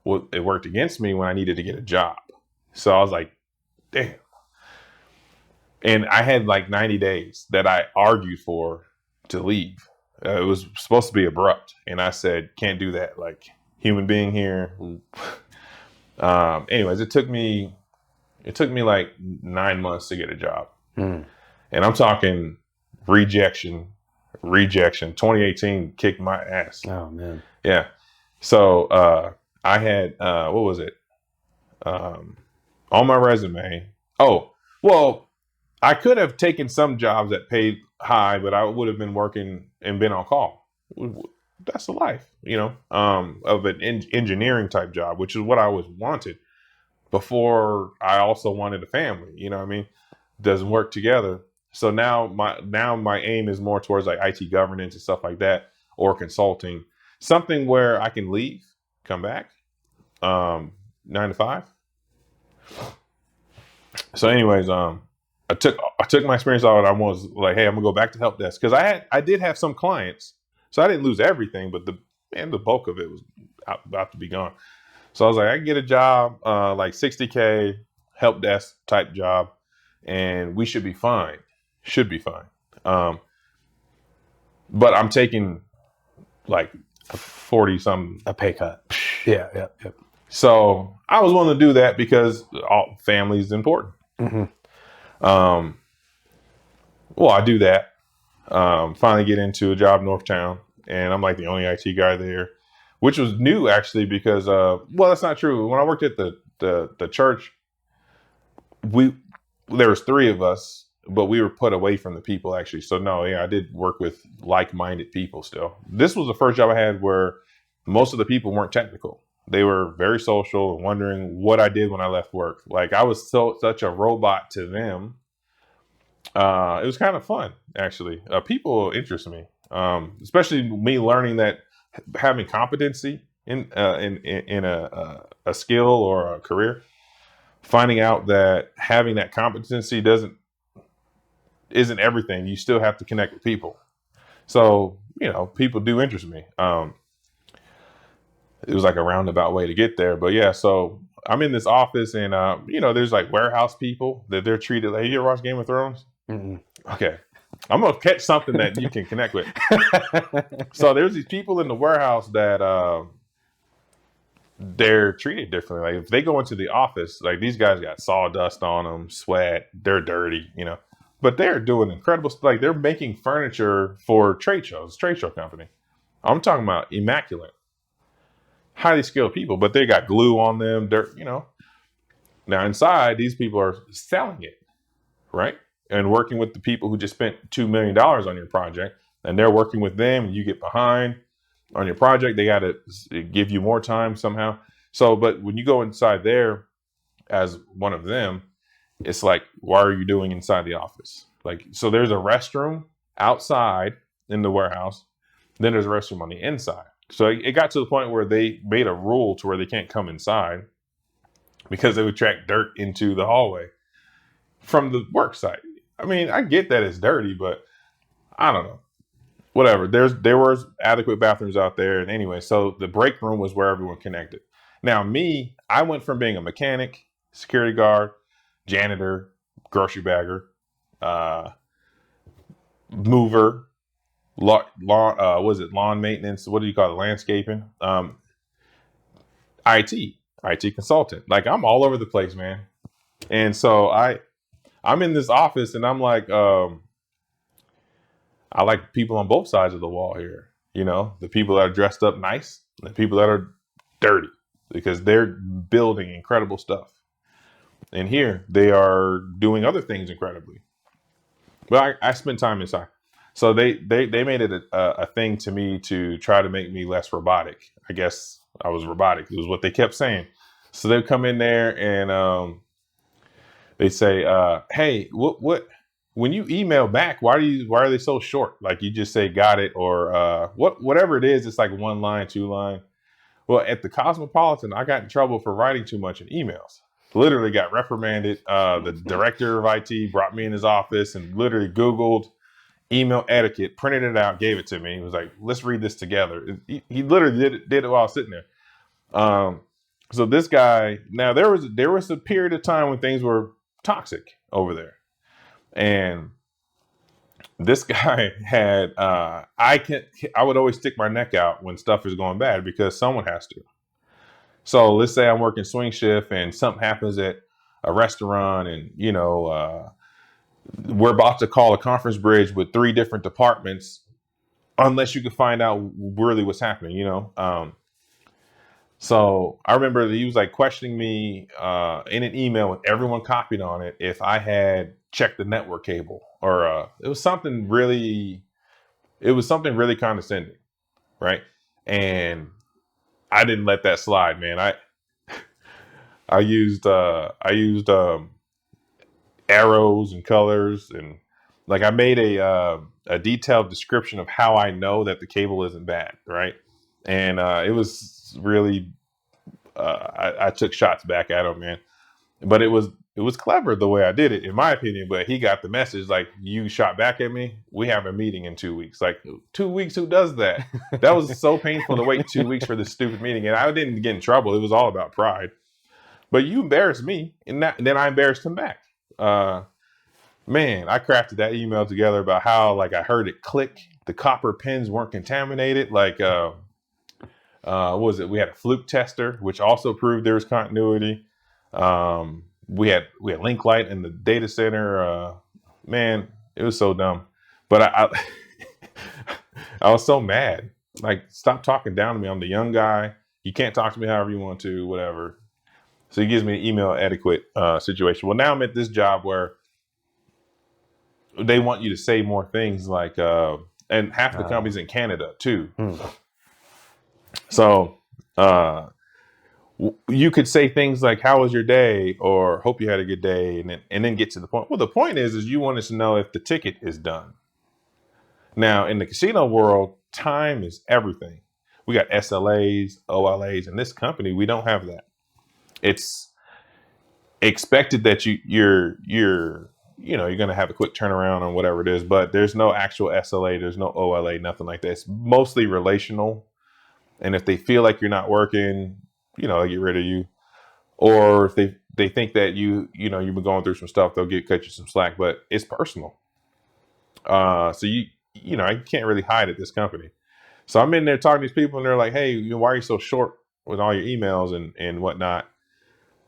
Well, it worked against me when I needed to get a job. So I was like, damn. And I had like 90 days that I argued for to leave. It was supposed to be abrupt. And I said, can't do that. Like, human being here. Anyways, it took me like 9 months to get a job. And I'm talking rejection. 2018 kicked my ass. Oh man. Yeah. So I had what was it? On my resume. Oh, well, I could have taken some jobs that paid high, but I would have been working and been on call. That's the life, of an engineering type job, which is what I always wanted before I also wanted a family. You know what I mean? Doesn't work together. So now my aim is more towards like IT governance and stuff like that, or consulting, something where I can leave, come back, 9 to 5. So anyways, I took my experience out and I was like, hey, I'm gonna go back to help desk because I did have some clients, so I didn't lose everything, but the bulk of it was about to be gone. So I was like, I can get a job, like $60K help desk type job, and we should be fine. Should be fine. But I'm taking like 40 something a pay cut. Yeah. So I was willing to do that because family is important. Well, I do that. Finally get into a job in Northtown, and I'm like the only IT guy there, which was new actually because, well, that's not true. When I worked at the church, there was 3 of us, but we were put away from the people actually. So no, yeah, I did work with like-minded people still. This was the first job I had where most of the people weren't technical. They were very social and wondering what I did when I left work. Like I was such a robot to them. It was kind of fun, actually. People interest me, especially me learning that having competency in a skill or a career, finding out that having that competency isn't everything. You still have to connect with people. So people do interest me. It was like a roundabout way to get there, but yeah. So I'm in this office, and there's like warehouse people that they're treated like. You ever watch Game of Thrones? Mm-mm. Okay, I'm gonna catch something that you can connect with. So there's these people in the warehouse that they're treated differently. Like if they go into the office, like these guys got sawdust on them, sweat, they're dirty, but they're doing incredible stuff. Like they're making furniture for trade shows, trade show company. I'm talking about immaculate. Highly skilled people, but they got glue on them. They're, now inside, these people are selling it, right? And working with the people who just spent $2 million on your project, and they're working with them, and you get behind on your project. They got to give you more time somehow. So, but when you go inside there as one of them, it's like, why are you doing inside the office? Like, so there's a restroom outside in the warehouse. Then there's a restroom on the inside. So it got to the point where they made a rule to where they can't come inside because they would track dirt into the hallway from the work site. I mean, I get that it's dirty, but I don't know. Whatever. There was adequate bathrooms out there. And anyway, so the break room was where everyone connected. Now I went from being a mechanic, security guard, janitor, grocery bagger, mover, lawn maintenance? What do you call it? Landscaping. IT consultant. Like I'm all over the place, man. And so I I'm in this office and I'm like, I like people on both sides of the wall here. You know, the people that are dressed up nice and the people that are dirty because they're building incredible stuff. And here they are doing other things incredibly. But I spent time inside. So they made it a thing to me to try to make me less robotic. I guess I was robotic. It was what they kept saying. So they'd come in there and they say, "Hey, what? When you email back, why are they so short? Like you just say got it or whatever it is. It's like one line, two line. Well, at the Cosmopolitan, I got in trouble for writing too much in emails. Literally got reprimanded. The director of IT brought me in his office and literally Googled email etiquette, printed it out, gave it to me. He was like, "Let's read this together." He literally did it while I was sitting there. So this guy, now there was a period of time when things were toxic over there, and this guy had I would always stick my neck out when stuff is going bad because someone has to. So let's say I'm working swing shift and something happens at a restaurant, and we're about to call a conference bridge with 3 different departments, unless you can find out really what's happening. So I remember that he was like questioning me in an email with everyone copied on it if I had checked the network cable or it was something really condescending, right? And I didn't let that slide, man. I used arrows and colors and like I made a detailed description of how I know that the cable isn't bad, right? And it was really I took shots back at him, man. But it was clever the way I did it, in my opinion. But he got the message like, you shot back at me. We have a meeting in 2 weeks. Like 2 weeks, who does that? That was so painful to wait 2 weeks for this stupid meeting, and I didn't get in trouble. It was all about pride. But you embarrassed me, and then I embarrassed him back. Man, I crafted that email together about how like I heard it click. The copper pins weren't contaminated. Like what was it? We had a fluke tester, which also proved there was continuity. We had link light in the data center. Man, it was so dumb. But I was so mad. Like, stop talking down to me. I'm the young guy. You can't talk to me however you want to, whatever. So he gives me an email etiquette situation. Well, now I'm at this job where they want you to say more things like, and half the companies in Canada too. So you could say things like, "How was your day?" or "Hope you had a good day," and then get to the point. Well, the point is you want us to know if the ticket is done. Now, in the casino world, time is everything. We got SLAs, OLAs. In this company, we don't have that. It's expected that you're going to have a quick turnaround on whatever it is, but there's no actual SLA, there's no OLA, nothing like that. It's mostly relational. And if they feel like you're not working, they'll get rid of you. Or if they think that you've been going through some stuff, they'll cut you some slack, but it's personal. So I can't really hide at this company. So I'm in there talking to these people and they're like, "Hey, why are you so short with all your emails and whatnot?"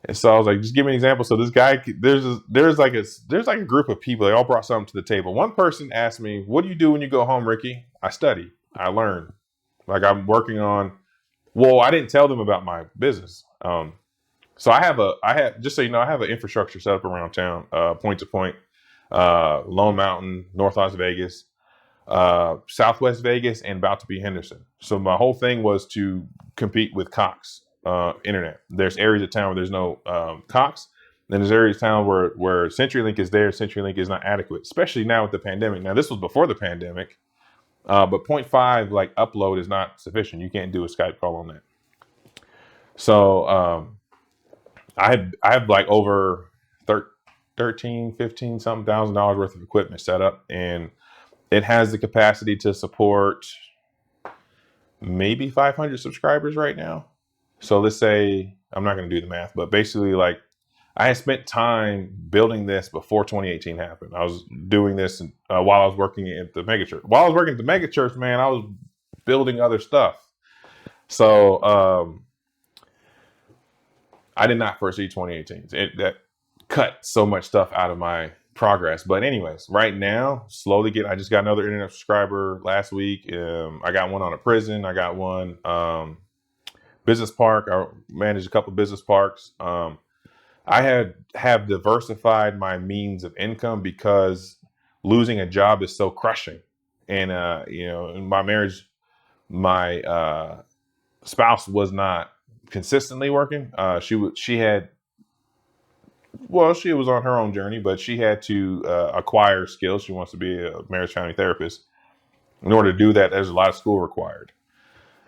And so I was like, "Just give me an example." So this guy, there's like a group of people. They all brought something to the table. One person asked me, "What do you do when you go home, Ricky?" "I study. I learn. Like I'm working on." Well, I didn't tell them about my business. So I have just so you know, I have an infrastructure set up around town, point to point, Lone Mountain, North Las Vegas, Southwest Vegas, and about to be Henderson. So my whole thing was to compete with Cox internet. There's areas of town where there's no Cox. Then there's areas of town where CenturyLink is there. CenturyLink is not adequate, especially now with the pandemic. Now this was before the pandemic, but 0.5 like upload is not sufficient. You can't do a Skype call on that. So I have like over $15 something thousand worth of equipment set up, and it has the capacity to support maybe 500 subscribers right now. So let's say, I'm not going to do the math, but basically like I had spent time building this before 2018 happened. I was doing this while I was working at the megachurch. While I was working at the megachurch, man, I was building other stuff. So I did not foresee 2018. That cut so much stuff out of my progress. But anyways, right now, I just got another internet subscriber last week. I got one on a prison. I got one business park. I manage a couple business parks. I have diversified my means of income because losing a job is so crushing. And in my marriage, my spouse was not consistently working. She was on her own journey, but she had to acquire skills. She wants to be a marriage family therapist. In order to do that, there's a lot of school required.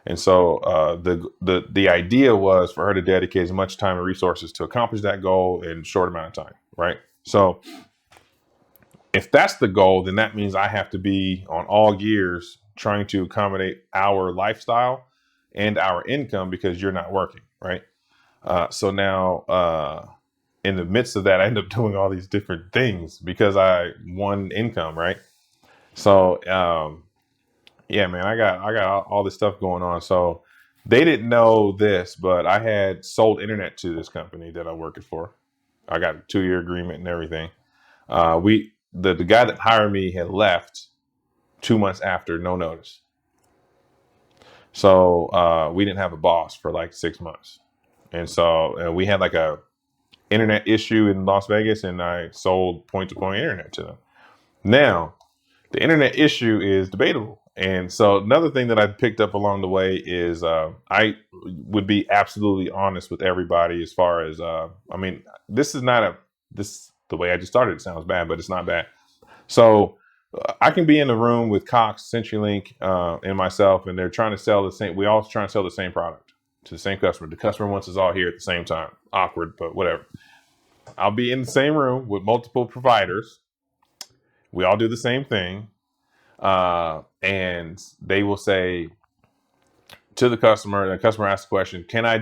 And so the idea was for her to dedicate as much time and resources to accomplish that goal in a short amount of time, right? So if that's the goal, then that means I have to be on all gears trying to accommodate our lifestyle and our income because you're not working, right? So now in the midst of that, I end up doing all these different things because I won income, right? So yeah, man, I got all this stuff going on. So they didn't know this, but I had sold internet to this company that I'm working for. I got a 2-year agreement and everything. The guy that hired me had left 2 months after, no notice. So we didn't have a boss for like 6 months. And so we had like a internet issue in Las Vegas, and I sold point-to-point internet to them. Now, the internet issue is debatable. And so another thing that I picked up along the way is I would be absolutely honest with everybody as far as, this is not the way I just started. It sounds bad, but it's not bad. So I can be in the room with Cox, CenturyLink, and myself, and they're trying to sell we all trying to sell the same product to the same customer. The customer wants us all here at the same time. Awkward, but whatever. I'll be in the same room with multiple providers. We all do the same thing. And they will say to the customer asks the question, can I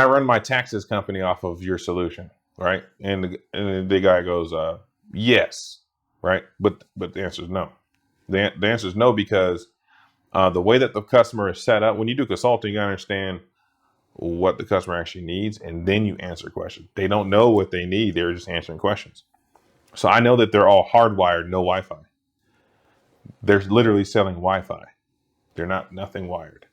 run my taxes company off of your solution? Right. And the guy goes, yes. Right. But the answer is no. The answer is no, because the way that the customer is set up, when you do consulting, you gotta understand what the customer actually needs, and then you answer questions. They don't know what they need. They're just answering questions. So I know that they're all hardwired, no Wi-Fi. They're literally selling Wi-Fi. They're nothing wired.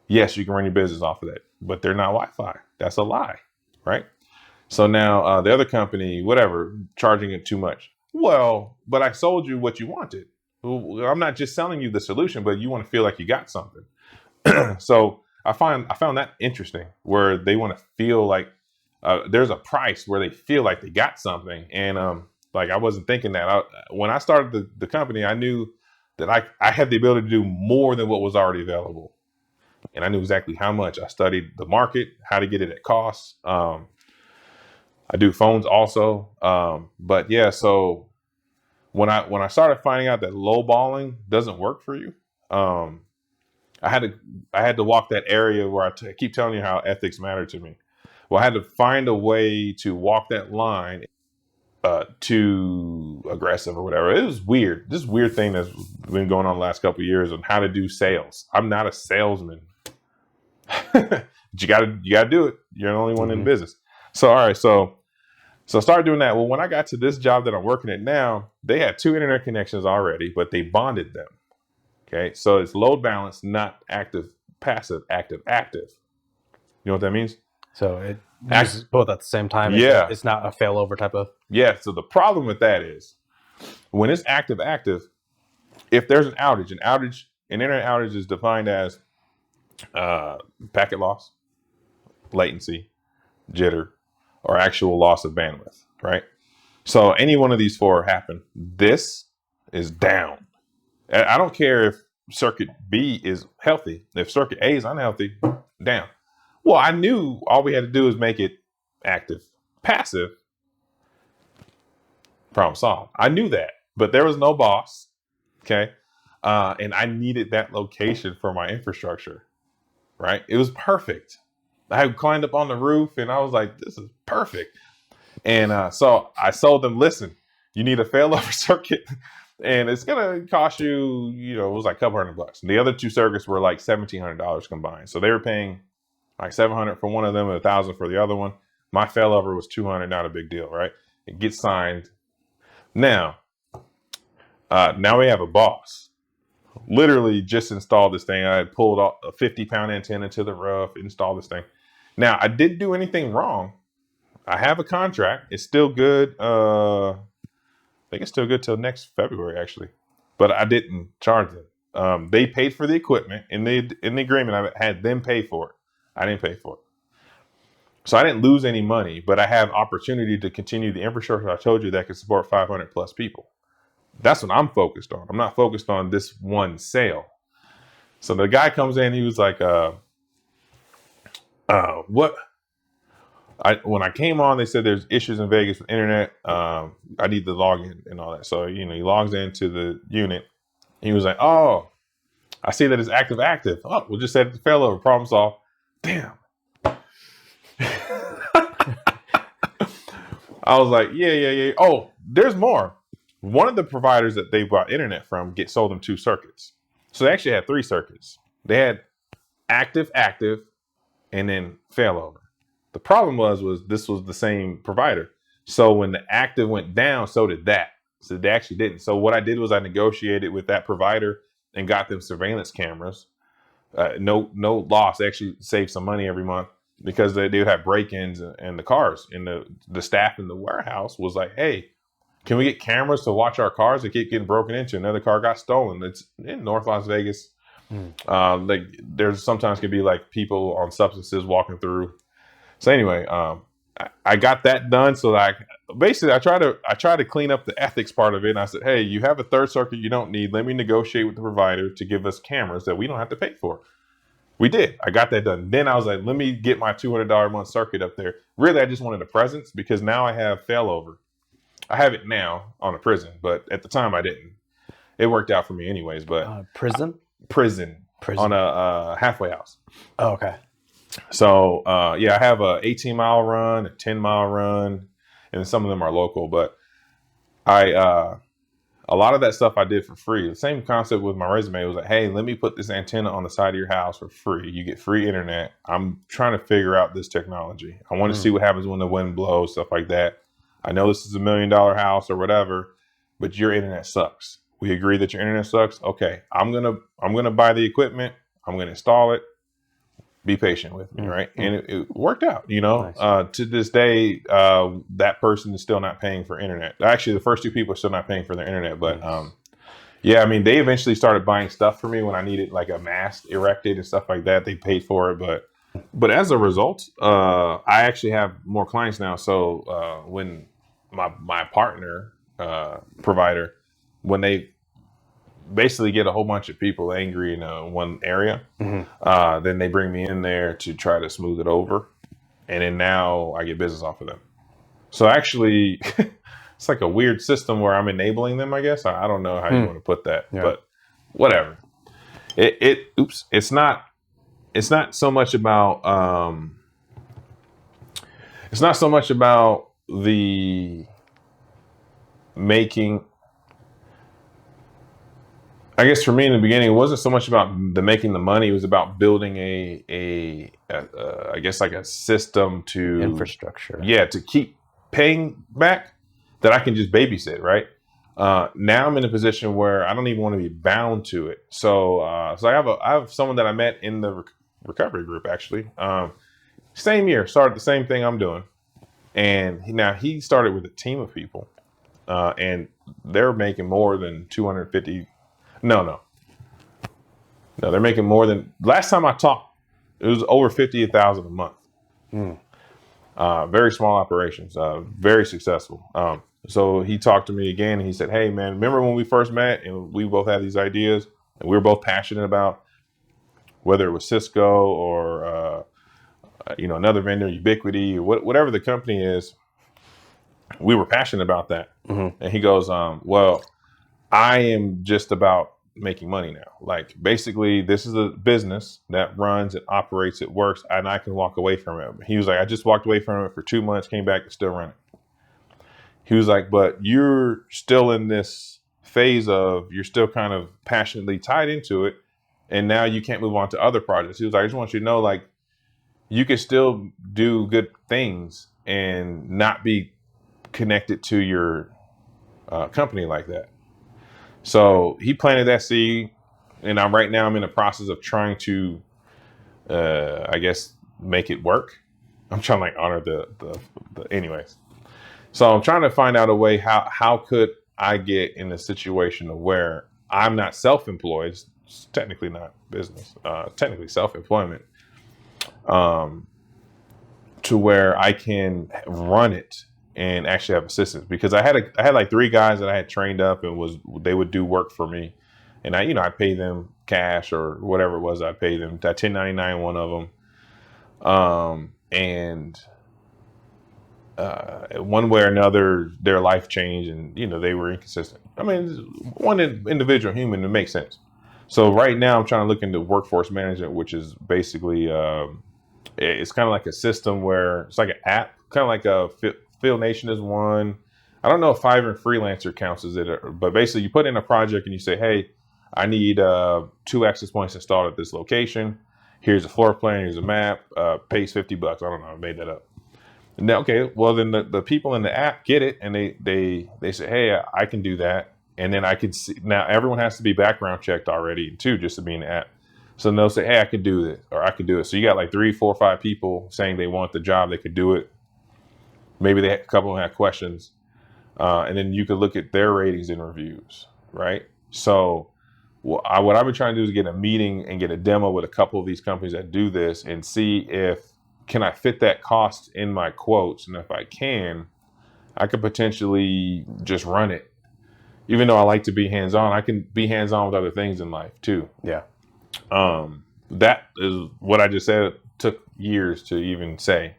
Yes, you can run your business off of that, but they're not Wi-Fi. That's a lie, right? So now the other company, whatever, charging it too much. Well, but I sold you what you wanted. Well, I'm not just selling you the solution, but you want to feel like you got something. So I found that interesting, where they want to feel like there's a price where they feel like they got something. And like, I wasn't thinking that. When I started the company, I knew that I had the ability to do more than what was already available. And I knew exactly how much. I studied the market, how to get it at cost. I do phones also. But yeah, so when I started finding out that lowballing doesn't work for you, I had to walk that area where I keep telling you how ethics matter to me. Well, I had to find a way to walk that line too aggressive or whatever. It was weird. This weird thing that's been going on the last couple of years on how to do sales. I'm not a salesman. But you gotta do it. You're the only one in business. So all right, so I started doing that. Well, when I got to this job that I'm working at now, they had 2 internet connections already, but they bonded them. Okay, so it's load balance, not active, passive, active, active. You know what that means? So it uses both at the same time. Yeah. It's not a failover type of. Yeah. So the problem with that is when it's active, if there's an internet outage is defined as packet loss, latency, jitter, or actual loss of bandwidth, right? So any one of these 4 happen, this is down. I don't care if circuit B is healthy. If circuit A is unhealthy, down. Well, I knew all we had to do is make it active. Passive, problem solved. I knew that, but there was no boss. Okay. And I needed that location for my infrastructure, right? It was perfect. I had climbed up on the roof and I was like, this is perfect. And so I told them, listen, you need a failover circuit. And it's going to cost you, it was like a couple $100. And the other 2 circuits were like $1,700 combined. So they were paying like $700 for one of them and $1,000 for the other one. My failover was 200, not a big deal, right? It gets signed. Now we have a boss. Literally just installed this thing. I had pulled a 50-pound antenna to the roof, installed this thing. Now, I didn't do anything wrong. I have a contract. It's still good. I think it's still good till next February, actually. But I didn't charge them. They paid for the equipment in the agreement. I had them pay for it. I didn't pay for it. So I didn't lose any money, but I have opportunity to continue the infrastructure I told you that could support 500 plus people. That's what I'm focused on. I'm not focused on this one sale. So the guy comes in, he was like, what? When I came on, they said there's issues in Vegas with internet. I need to log in and all that. So, he logs into the unit. He was like, oh, I see that it's active. Oh, we'll just set it to failover, problem solved. Damn. I was like, yeah. Oh, there's more. One of the providers that they bought internet from sold them 2 circuits. So they actually had 3 circuits. They had active, and then failover. The problem was this was the same provider. So when the active went down, so did that. So they actually didn't. So what I did was I negotiated with that provider and got them surveillance cameras. No loss. They actually saved some money every month because they do have break-ins in the cars. And the staff in the warehouse was like, hey, can we get cameras to watch our cars? They keep getting broken into. Another car got stolen. It's in North Las Vegas. There's sometimes can be like people on substances walking through. So anyway, I got that done. So like basically I try to clean up the ethics part of it. And I said, hey, you have a 3rd circuit you don't need. Let me negotiate with the provider to give us cameras that we don't have to pay for. We did. I got that done. Then I was like, let me get my $200 a month circuit up there. Really, I just wanted a presence because now I have failover. I have it now on a prison, but at the time I didn't. It worked out for me anyways. But prison on a halfway house. Oh, okay. So I have a 18-mile run, a 10-mile run, and some of them are local. But a lot of that stuff I did for free. The same concept with my resume was like, hey, let me put this antenna on the side of your house for free. You get free internet. I'm trying to figure out this technology. I want to see what happens when the wind blows, stuff like that. I know this is $1 million house or whatever, but your internet sucks. We agree that your internet sucks. Okay, I'm gonna buy the equipment. I'm gonna install it. Be patient with me, right? And it worked out. Nice. To this day, that person is still not paying for internet. Actually, the first 2 people are still not paying for their internet. But they eventually started buying stuff for me when I needed like a mast erected and stuff like that. They paid for it, but as a result, I actually have more clients now. So when my partner provider, when they basically get a whole bunch of people angry in one area, then they bring me in there to try to smooth it over, and then now I get business off of them. So actually, it's like a weird system where I'm enabling them, I guess. I don't know how you want to put that, but whatever. It's not so much about the making. I guess for me in the beginning, it wasn't so much about the making the money. It was about building I guess like a system to infrastructure. Yeah, to keep paying back that I can just babysit, right? Now I'm in a position where I don't even want to be bound to it. So I have someone that I met in the recovery group actually. Same year, started the same thing I'm doing, and now he started with a team of people, and they're making more than 250. No, they're making more than last time I talked. It was over 50,000 a month. Very small operations, very successful. So he talked to me again and he said, hey man, remember when we first met and we both had these ideas and we were both passionate about whether it was Cisco or, another vendor, Ubiquity, or whatever the company is, we were passionate about that. And he goes, well, I am just about making money now. Like basically this is a business that runs, it operates, it works, and I can walk away from it. He was like, I just walked away from it for 2 months, came back, it's still running. He was like, but you're still in this phase of, you're still kind of passionately tied into it. And now you can't move on to other projects. He was like, I just want you to know, like, you can still do good things and not be connected to your company like that. So he planted that seed, and right now I'm in the process of trying to, I guess, make it work. I'm trying to like honor the anyways. So I'm trying to find out a way how could I get in a situation of where I'm not self-employed. It's technically not business, technically self-employment, to where I can run it and actually have assistance, because I had like 3 guys that I had trained up and they would do work for me, and I pay them cash or whatever it was I paid them. That 1099 one of them, and one way or another their life changed, and they were inconsistent. I mean, one individual human, it makes sense. So right now I'm trying to look into workforce management, which is basically it's kind of like a system where it's like an app, kind of like a Phil Nation is one. I don't know if Fiverr and Freelancer counts as it, but basically you put in a project and you say, hey, I need 2 access points installed at this location. Here's a floor plan. Here's a map. Pays $50. I don't know. I made that up. Now, okay, well then the people in the app get it, and they say, hey, I can do that, and then I can see. Now everyone has to be background checked already too, just to be in the app. So they'll say, hey, I could do this, or I could do it. So you got like 3, 4, 5 people saying they want the job, they could do it. Maybe a couple of them had questions, and then you could look at their ratings and reviews, right? So what I've been trying to do is get a meeting and get a demo with a couple of these companies that do this, and see if can I fit that cost in my quotes, and if I can, I could potentially just run it. Even though I like to be hands-on, I can be hands-on with other things in life too. Yeah. That is what I just said. Took years to even say.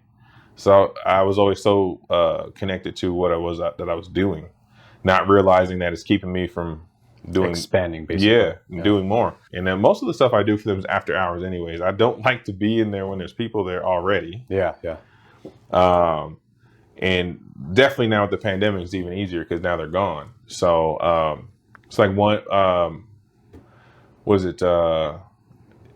So I was always so connected to what I was doing, not realizing that it's keeping me from doing expanding, basically. Yeah, doing more. And then most of the stuff I do for them is after hours anyways. I don't like to be in there when there's people there already. Yeah. And definitely now with the pandemic, it's even easier because now they're gone. So it's like one,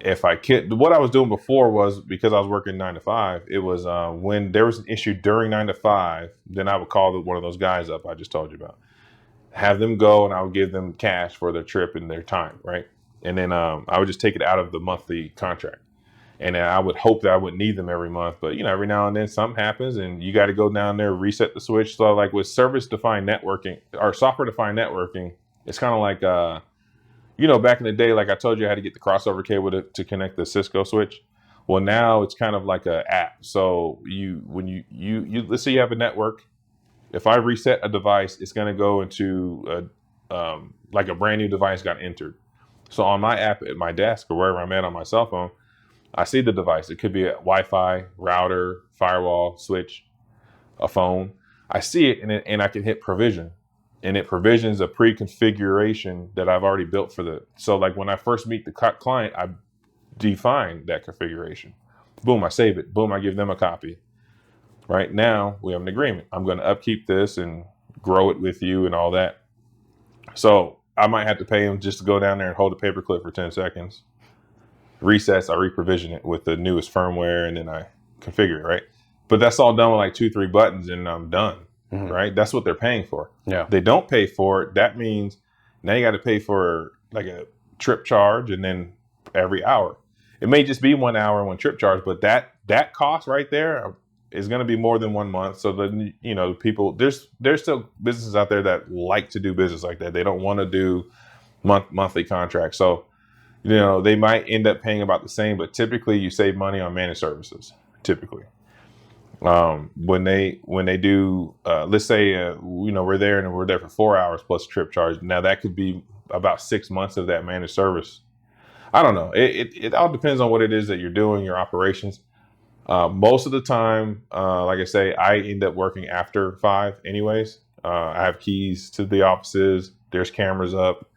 if I could, what I was doing before was, because I was working 9 to 5, it was when there was an issue during 9 to 5, then I would call one of those guys up I just told you about, have them go, and I would give them cash for their trip and their time, right? And then I would just take it out of the monthly contract. And I would hope that I wouldn't need them every month, but every now and then something happens and you got to go down there, reset the switch. So like with service-defined networking or software-defined networking, it's kind of like, back in the day, like I told you, I had to get the crossover cable to connect the Cisco switch. Well, now it's kind of like an app. So when you let's say you have a network, if I reset a device, it's going to go into like a brand new device got entered. So on my app at my desk or wherever I'm at on my cell phone, I see the device. It could be a Wi-Fi, router, firewall, switch, a phone. I see it, and I can hit provision. And it provisions a pre-configuration that I've already built for so like when I first meet the client, I define that configuration. Boom, I save it. Boom, I give them a copy. Right now, we have an agreement. I'm going to upkeep this and grow it with you and all that. So I might have to pay him just to go down there and hold a paperclip for 10 seconds. Resets, I reprovision it with the newest firmware, and then I configure it, right? But that's all done with like 2, 3 buttons, and I'm done, right? That's what they're paying for. Yeah. They don't pay for it. That means now you got to pay for like a trip charge, and then every hour. It may just be 1 hour and 1 trip charge, but that cost right there is going to be more than 1 month. So then, people, there's still businesses out there that like to do business like that. They don't want to do monthly contracts. So, they might end up paying about the same, but typically you save money on managed services. Typically, when they do, let's say, we're there and we're there for 4 hours plus trip charge. Now that could be about 6 months of that managed service. I don't know. It all depends on what it is that you're doing, your operations. Most of the time, like I say, I end up working after 5 anyways. I have keys to the offices. There's cameras up.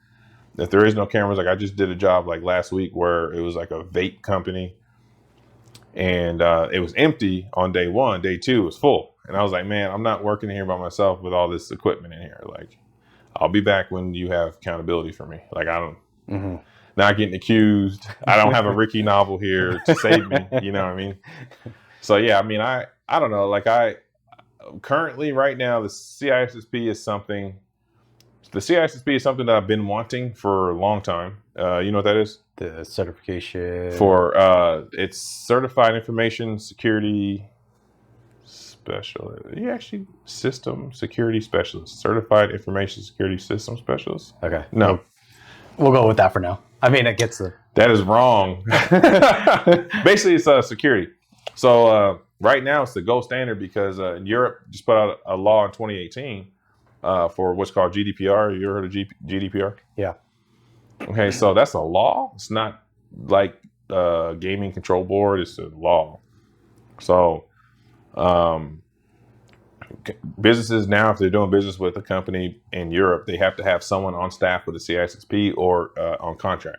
If there is no cameras, like I just did a job like last week where it was like a vape company, and it was empty on day 1. Day 2 it was full. And I was like, man, I'm not working here by myself with all this equipment in here. Like, I'll be back when you have accountability for me. Like, I don't. not getting accused. I don't have a Ricky novel here to save me. You know what I mean? So yeah, I mean, I don't know. Like currently right now, the CISSP is something. The CISSP is something that I've been wanting for a long time. You know what that is? The certification For it's Certified Information Security Specialist. Yeah, actually, System Security Specialist. Certified Information Security System Specialist. Okay. No. We'll go with that for now. I mean, it gets the... That is wrong. Basically, it's security. So right now, it's the gold standard because Europe just put out a law in 2018 for what's called GDPR. You ever heard of GDPR? Yeah. Okay, so that's a law. It's not like gaming control board. It's a law. So businesses now, if they're doing business with a company in Europe, they have to have someone on staff with a CISSP or on contract.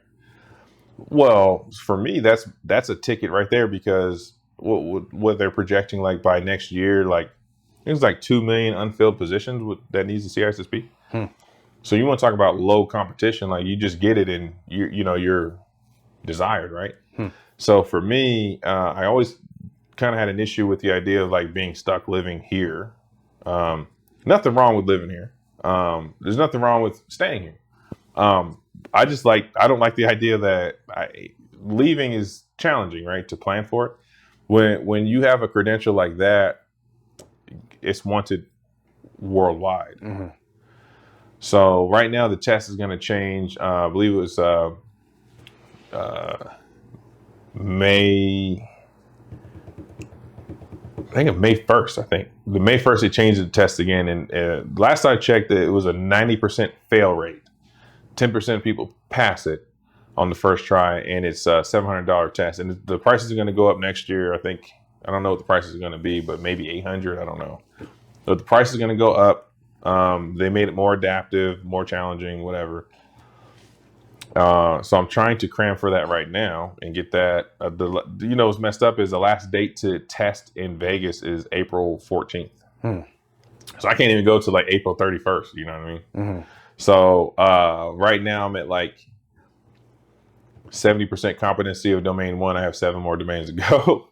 Well, for me, that's a ticket right there because what they're projecting, like by next year, like there's like 2 million unfilled positions that needs a CISSP. So you want to talk about low competition, like you just get it and you're desired, right? So for me, I always kind of had an issue with the idea of like being stuck living here. Nothing wrong with living here. There's nothing wrong with staying here. I don't like the idea that leaving is challenging, right? To plan for it. When you have a credential like that, it's wanted worldwide. Mm-hmm. So right now the test is going to change. I believe it was May 1st. I think the May 1st they changed the test again, and last I checked, it was a 90% fail rate. 10% of people pass it on the first try, and it's a $700 test. And the prices are going to go up next year. I don't know what the prices are going to be, but maybe $800. I don't know. But the price is going to go up. They made it more adaptive, more challenging, whatever. So I'm trying to cram for that right now and get that. What's messed up is the last date to test in Vegas is April 14th. So I can't even go to like April 31st. You know what I mean? Mm-hmm. So right now I'm at like 70% competency of domain 1. I have 7 more domains to go.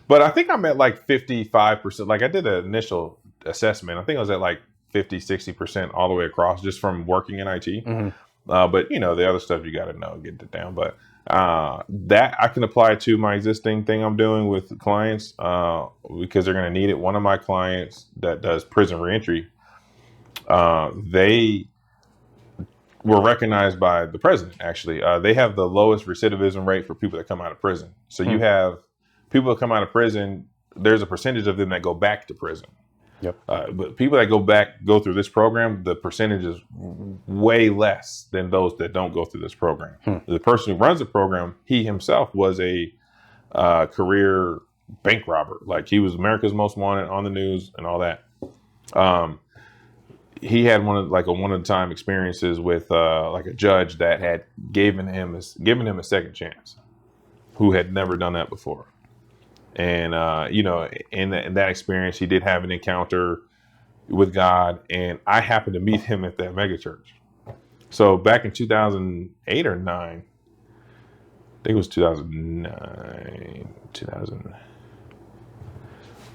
But I think I'm at like 55%. Like I did an initial assessment. I think I was at like 50, 60% all the way across just from working in IT. Mm-hmm. But the other stuff you got to know, get it down. But that I can apply to my existing thing I'm doing with clients because they're going to need it. One of my clients that does prison reentry, they were recognized by the president. Actually, they have the lowest recidivism rate for people that come out of prison. So you have people that come out of prison. There's a percentage of them that go back to prison. Yep. But people that go through this program, the percentage is way less than those that don't go through this program. The person who runs the program, he himself was a career bank robber. Like he was America's Most Wanted on the news and all that. He had one of the time experiences with like a judge that had given him a second chance, who had never done that before. And, in that experience, he did have an encounter with God. And I happened to meet him at that megachurch. So back in 2008 or 9, I think it was 2008, 2009.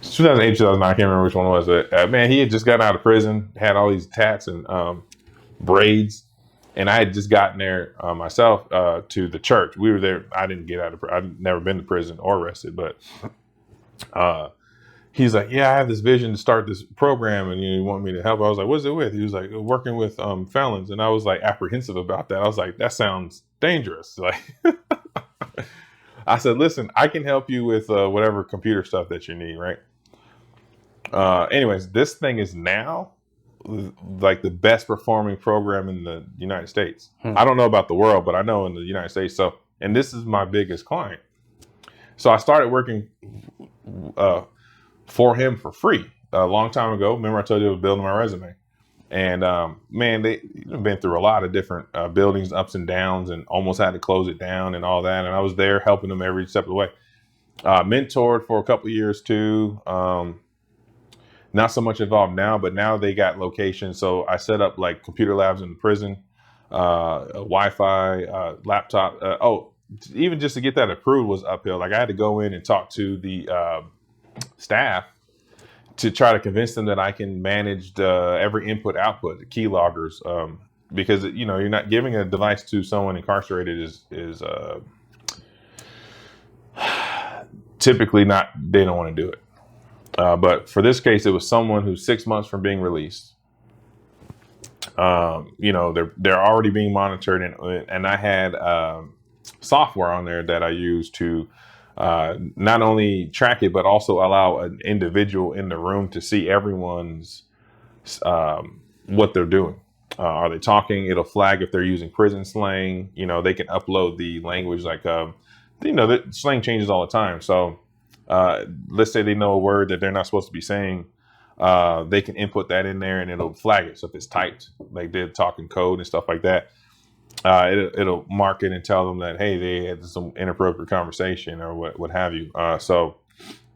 I can't remember which one it was. But man, he had just gotten out of prison, had all these tats and braids. And I had just gotten there myself to the church. We were there. I didn't get out of prison. I've never been to prison or arrested, but he's like, yeah, I have this vision to start this program and you want me to help. I was like, what's it with? He was like, working with felons. And I was like apprehensive about that. I was like, that sounds dangerous. Like, I said, listen, I can help you with whatever computer stuff that you need, right? Anyways, this thing is now like the best performing program in the United States. I don't know about the world, but I know in the United States. So, and this is my biggest client. So I started working for him for free a long time ago. Remember I told you I was building my resume. And man, they've been through a lot of different buildings, ups and downs, and almost had to close it down and all that. And I was there helping them every step of the way. Mentored for a couple of years too. Not so much involved now, but now they got locations. So I set up like computer labs in the prison. a Wi-Fi, laptop. Even just to get that approved was uphill. Like I had to go in and talk to the staff to try to convince them that I can manage every input output, the key loggers, because you're not giving a device to someone incarcerated is typically not, they don't want to do it. But for this case, it was someone who's 6 months from being released. They're already being monitored, and I had software on there that I use to not only track it, but also allow an individual in the room to see everyone's what they're doing. Are they talking? It'll flag if they're using prison slang. They can upload the language like, the slang changes all the time. So let's say they know a word that they're not supposed to be saying. They can input that in there and it'll flag it. So if it's typed, like they're talking code and stuff like that, it'll mark it and tell them that, hey, they had some inappropriate conversation or what have you.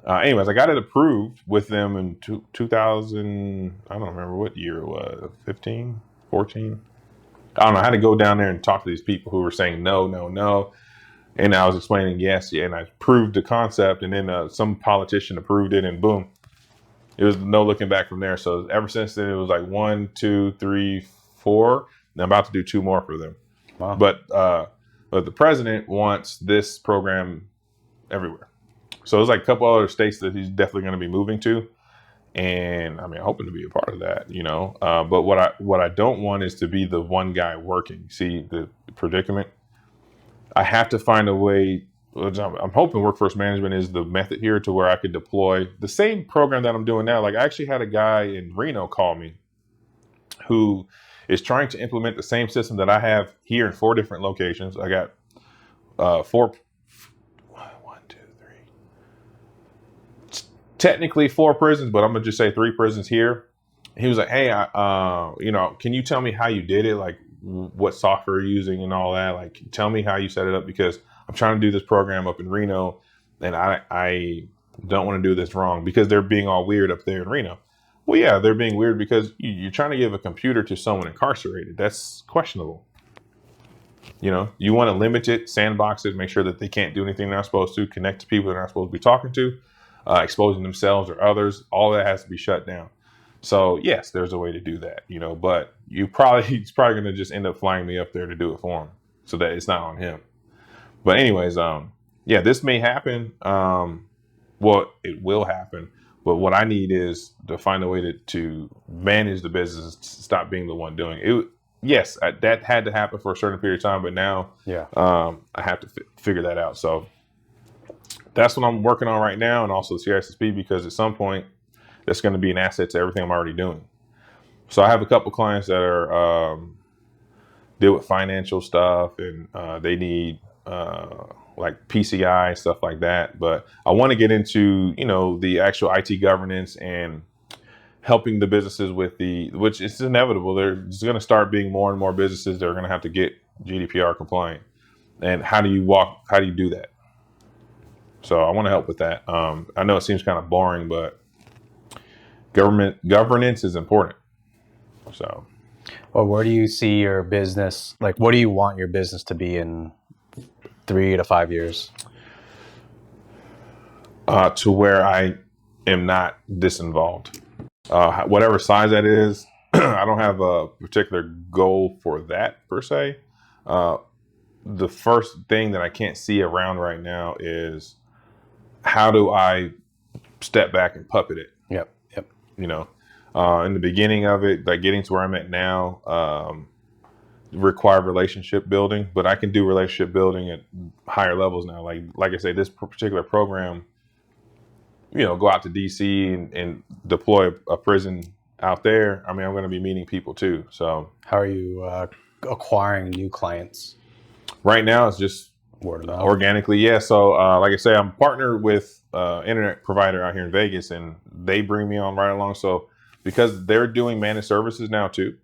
Anyways, I got it approved with them in 2000. I don't remember what year it was, 15, 14. I don't know. I had to go down there and talk to these people who were saying no, no, no. And I was explaining yes, yeah, and I proved the concept, and then some politician approved it, and boom, it was no looking back from there. So ever since then, it was like 1, 2, 3, 4. And I'm about to do 2 more for them. Wow. But the president wants this program everywhere. So there's like a couple other states that he's definitely going to be moving to, and I'm hoping to be a part of that. But what I don't want is to be the one guy working. See the predicament. I have to find a way. I'm hoping workforce management is the method here to where I could deploy the same program that I'm doing now. Like I actually had a guy in Reno call me who is trying to implement the same system that I have here in 4 different locations. I got 4, 1, 2, 3, technically 4 prisons, but I'm gonna just say 3 prisons here. He was like, hey, can you tell me how you did it? Like what software you're using and all that. Like, tell me how you set it up, because I'm trying to do this program up in Reno, and I don't want to do this wrong because they're being all weird up there in Reno. Well, yeah, they're being weird because you're trying to give a computer to someone incarcerated. That's questionable. You want to limit it, sandbox it, make sure that they can't do anything they're not supposed to, connect to people they're not supposed to be talking to, exposing themselves or others. All that has to be shut down. So yes, there's a way to do that, but he's probably going to just end up flying me up there to do it for him so that it's not on him. But anyways, this may happen. Well, it will happen. But what I need is to find a way to manage the business, stop being the one doing it. Yes, that had to happen for a certain period of time, but now I have to figure that out. So that's what I'm working on right now, and also CISSP, because at some point that's going to be an asset to everything I'm already doing. So I have a couple clients that are deal with financial stuff, and they need like PCI and stuff like that. But I want to get into the actual IT governance and helping the businesses with which is inevitable. There's going to start being more and more businesses that are going to have to get GDPR compliant. And how do you do that? So I want to help with that. I know it seems kind of boring, but governance is important. So, well, where do you see your business? Like, what do you want your business to be in 3 to 5 years? To where I am not disinvolved. Whatever size that is, I don't have a particular goal for that per se. The first thing that I can't see around right now is how do I step back and puppet it? Yep. In the beginning of it, like getting to where I'm at now, require relationship building, but I can do relationship building at higher levels now. Like I say, this particular program, go out to DC and deploy a prison out there. I'm going to be meeting people too. So how are you acquiring new clients? Right now, it's just word of mouth, organically. Yeah. So like I say, I'm partnered with internet provider out here in Vegas, and they bring me on right along. So because they're doing managed services now too,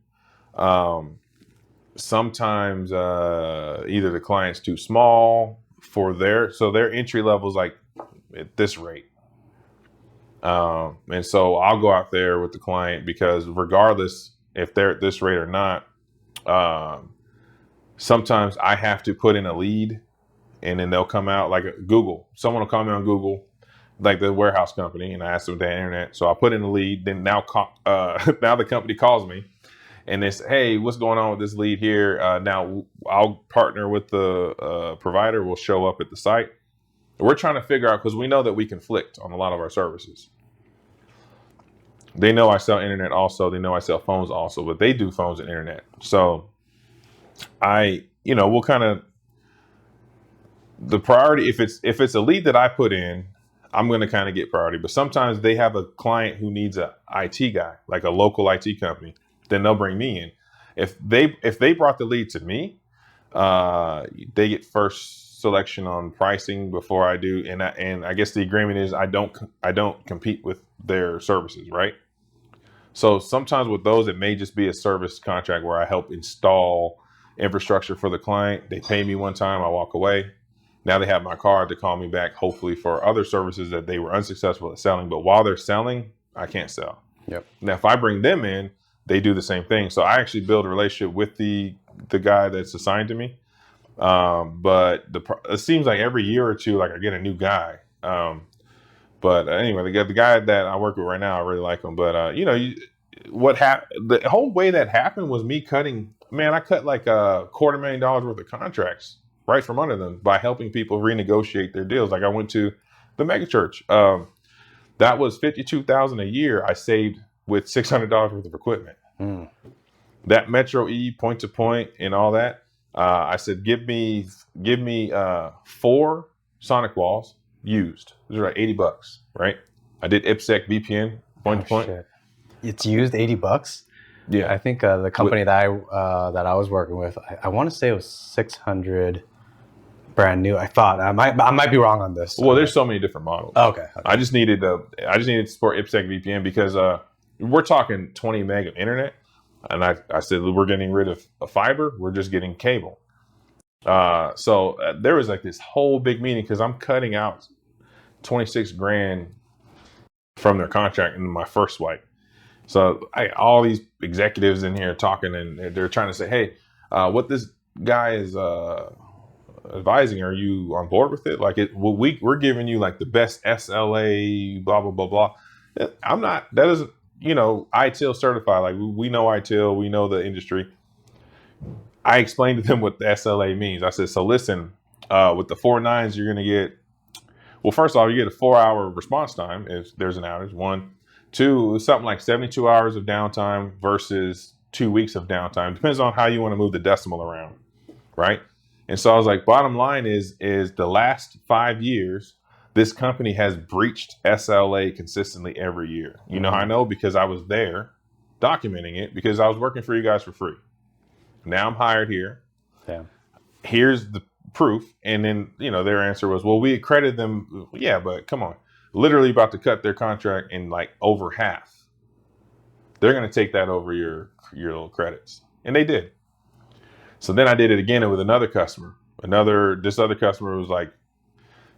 sometimes either the client's too small for their entry level is like at this rate. And so I'll go out there with the client, because regardless if they're at this rate or not, sometimes I have to put in a lead, and then they'll come out like Google. Someone will call me on Google, like the warehouse company, and I ask them if they have internet. So I put in a lead. Then now, now the company calls me, and they say, "Hey, what's going on with this lead here?" Now I'll partner with the provider. We'll show up at the site. We're trying to figure out, because we know that we conflict on a lot of our services. They know I sell internet also. They know I sell phones also, but they do phones and internet. So we'll kind of, the priority, if it's a lead that I put in, I'm going to kind of get priority. But sometimes they have a client who needs a IT guy, like a local IT company, then they'll bring me in. If they brought the lead to me, they get first selection on pricing before I do, and I guess the agreement is I don't compete with their services, right? So sometimes with those, it may just be a service contract where I help install infrastructure for the client. They pay me one time, I walk away. Now they have my card to call me back, hopefully for other services that they were unsuccessful at selling. But while they're selling, I can't sell. Yep. Now, if I bring them in, they do the same thing. So I actually build a relationship with the guy that's assigned to me. But it seems like every year or two, like I get a new guy. But anyway, the guy that I work with right now, I really like him. But what happened? The whole way that happened was me cutting. Man, I cut like $250,000 worth of contracts right from under them by helping people renegotiate their deals. Like I went to the mega church. That was $52,000 a year I saved with $600 worth of equipment. Mm. That Metro E point to point and all that. I said, give me 4 Sonic walls used. Those are like $80, right? I did IPsec VPN point to point. Shit. It's used $80. Yeah, I think the company that I was working with, I want to say it was 600 brand new. I thought I might be wrong on this. Well, there's so many different models. Okay. I just needed to support IPsec VPN because we're talking 20 meg of internet, and I said we're getting rid of fiber. We're just getting cable. So there was like this whole big meeting because I'm cutting out 26 grand from their contract in my first swipe. So all these executives in here talking, and they're trying to say, hey, what this guy is advising, are you on board with it? Like we're giving you like the best SLA, blah, blah, blah, blah. I'm not, that isn't, ITIL certified. Like we know ITIL, we know the industry. I explained to them what the SLA means. I said, so listen, with the 4 nines, you're going to get, well, first off, you get a 4-hour response time if there's an outage. 1, 2, something like 72 hours of downtime versus 2 weeks of downtime. Depends on how you want to move the decimal around, right? And so I was like, bottom line is the last 5 years, this company has breached SLA consistently every year. You know how I know? Because I was there documenting it because I was working for you guys for free. Now I'm hired here. Yeah. Here's the proof. And then, their answer was, well, we accredited them. Yeah, but come on. Literally about to cut their contract in like over half. They're going to take that over your little credits. And they did. So then I did it again with another customer. This other customer was like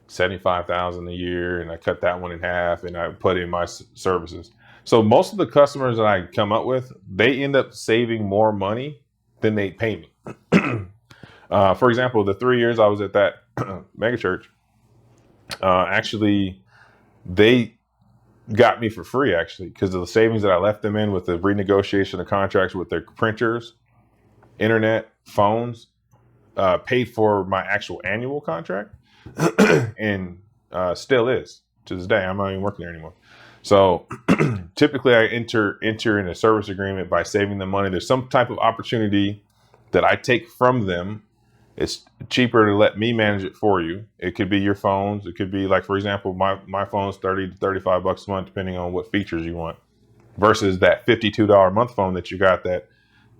$75,000 a year, and I cut that one in half, and I put in my services. So most of the customers that I come up with, they end up saving more money than they pay me. For example, the 3 years I was at that mega church, actually, they got me for free, actually, because of the savings that I left them in with the renegotiation of contracts with their printers, internet, phones, paid for my actual annual contract, and still is to this day. I'm not even working there anymore. So typically I enter in a service agreement by saving them money. There's some type of opportunity that I take from them. It's cheaper to let me manage it for you. It could be your phones. It could be like, for example, my phone's $30 to $35 a month, depending on what features you want, versus that $52 a month phone that you got that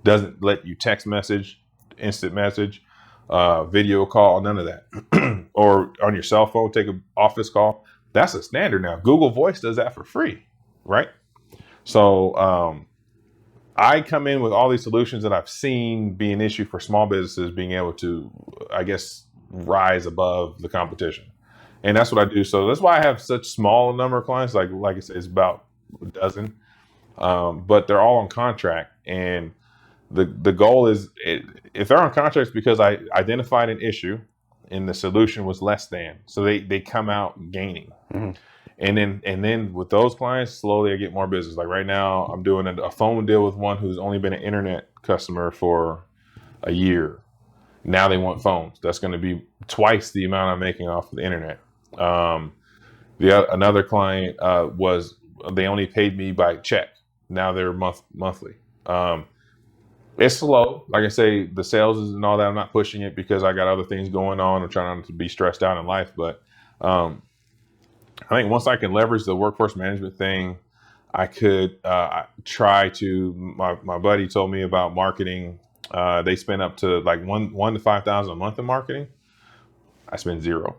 doesn't let you text message, instant message, video call, none of that. Or on your cell phone, take an office call. That's a standard now. Google Voice does that for free, right? So I come in with all these solutions that I've seen be an issue for small businesses being able to, I guess, rise above the competition. And that's what I do. So that's why I have such small number of clients. Like I said, it's about a dozen, but they're all on contract. And the goal is if they're on contracts because I identified an issue and the solution was less than, so they come out gaining. Mm-hmm. And then with those clients, slowly I get more business. Like right now, I'm doing a phone deal with one who's only been an internet customer for a year. Now they want phones. That's going to be twice the amount I'm making off of the internet. Another client was they only paid me by check. Now they're monthly. It's slow. Like I say, the sales and all that. I'm not pushing it because I got other things going on. I'm trying not to be stressed out in life, but I think once I can leverage the workforce management thing, I could try to. My buddy told me about marketing. They spend up to like one to 5,000 a month in marketing. I spend zero.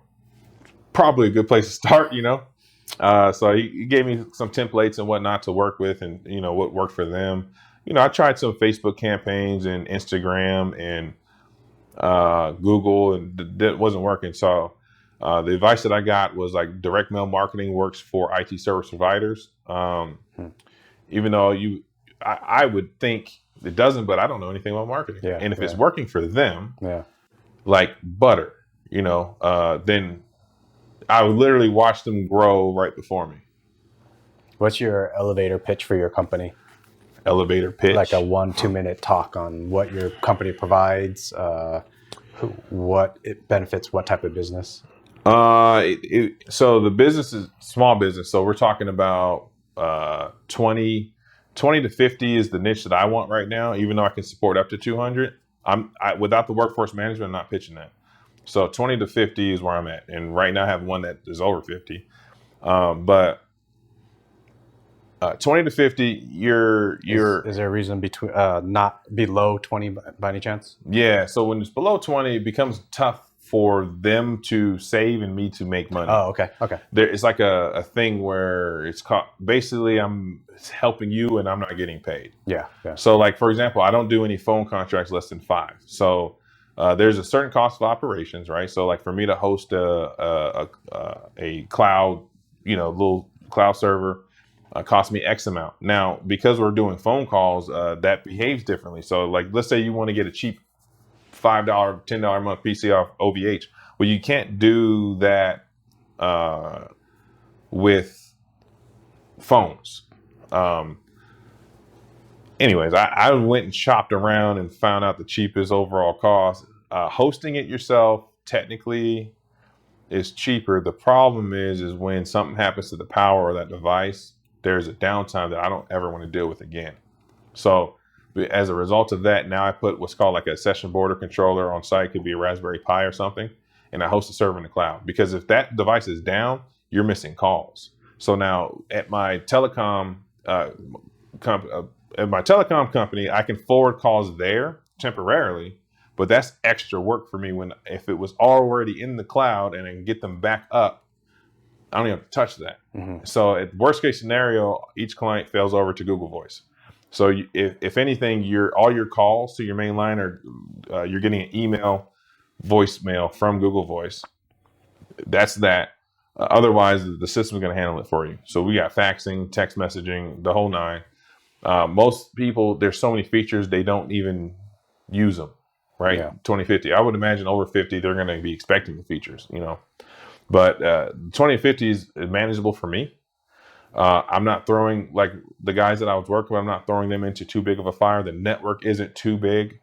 Probably a good place to start, you know. So he gave me some templates and whatnot to work with, and you know what worked for them. You know, I tried some Facebook campaigns and Instagram and Google, and that wasn't working. So the advice that I got was like direct mail marketing works for IT service providers. Even though I would think it doesn't, but I don't know anything about marketing. Yeah, and if it's working for them, yeah, like butter, you know, then I would literally watch them grow right before me. What's your elevator pitch for your company? Elevator pitch? Like a 1-2 minute talk on what your company provides, what it benefits, what type of business? So the business is small business. So we're talking about 20 to 50 is the niche that I want right now, even though I can support up to 200. Without the workforce management, I'm not pitching that. So 20 to 50 is where I'm at. And right now I have one that is over 50. But 20 to 50, Is there a reason between not below 20 by any chance? Yeah. So when it's below 20, it becomes tough for them to save and me to make money. Oh, okay. It's like a thing where it's called, basically I'm helping you and I'm not getting paid. Yeah. So like, for example, I don't do any phone contracts less than 5. So there's a certain cost of operations, right? So like for me to host a cloud, you know, little cloud server, cost me X amount. Now, because we're doing phone calls, that behaves differently. So like, let's say you want to get a cheap $5, $10 a month PC off OVH. Well, you can't do that with phones. Anyways, I went and shopped around and found out the cheapest overall cost. Hosting it yourself technically is cheaper. The problem is when something happens to the power of that device, there's a downtime that I don't ever want to deal with again. So as a result of that, now I put what's called like a session border controller on site, could be a Raspberry Pi or something, and I host a server in the cloud. Because if that device is down, you're missing calls. So now at my telecom company, I can forward calls there temporarily, but that's extra work for me if it was already in the cloud and I can get them back up, I don't even have to touch that. Mm-hmm. So at worst case scenario, each client fails over to Google Voice. So if anything, all your calls to your main line are you're getting an email, voicemail from Google Voice. That's that. Otherwise, the system's going to handle it for you. So we got faxing, text messaging, the whole nine. Most people, there's so many features, they don't even use them, right? Yeah. 2050. I would imagine over 50, they're going to be expecting the features, you know. But 2050 is manageable for me. I'm not throwing, like the guys that I was working with, I'm not throwing them into too big of a fire. The network isn't too big.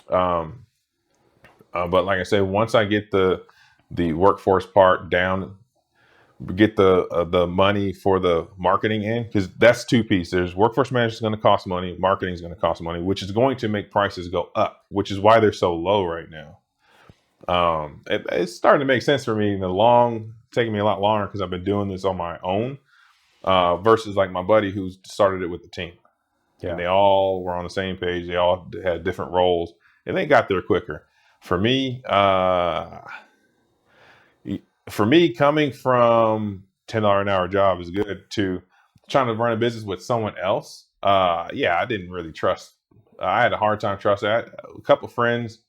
But like I said, once I get the workforce part down, get the money for the marketing in, because that's two pieces. There's workforce management is going to cost money, marketing is going to cost money, which is going to make prices go up, which is why they're so low right now. It's starting to make sense for me taking me a lot longer because I've been doing this on my own. Versus like my buddy who started it with the team. Yeah. And they all were on the same page. They all had different roles and they got there quicker. For me, coming from $10 an hour job is good to trying to run a business with someone else. I didn't really trust. I had a hard time trusting. I had a couple of friends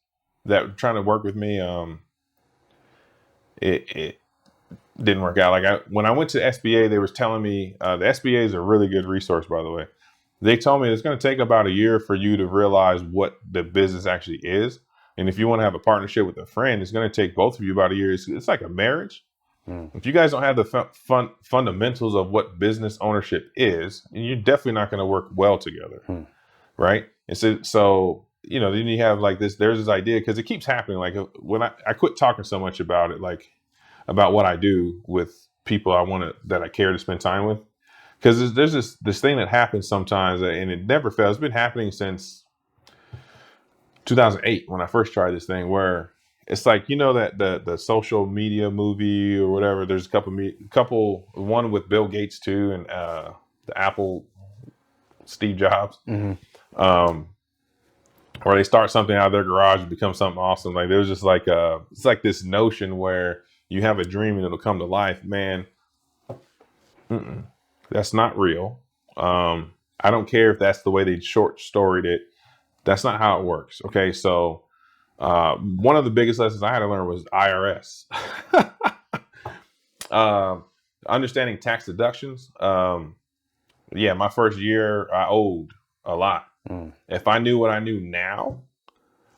that were trying to work with me. It didn't work out. Like when I went to SBA, they was telling me the SBA is a really good resource, by the way. They told me it's going to take about a year for you to realize what the business actually is. And if you want to have a partnership with a friend, it's going to take both of you about a year. It's like a marriage. If you guys don't have the fundamentals of what business ownership is, you're definitely not going to work well together. Right. And so, then you have like there's this idea, because it keeps happening. Like when I quit talking so much about it, like about what I do with people that I care to spend time with. Because there's this thing that happens sometimes, and it never fails. It's been happening since 2008 when I first tried this thing, where it's like, that the social media movie or whatever. There's a couple, one with Bill Gates too, and the Apple Steve Jobs, where they start something out of their garage and become something awesome. Like there's just like it's like this notion where you have a dream and it'll come to life. Man, that's not real. I don't care if that's the way they short storied it. That's not how it works. Okay, so one of the biggest lessons I had to learn was IRS. Understanding tax deductions. My first year I owed a lot. If I knew what I knew now,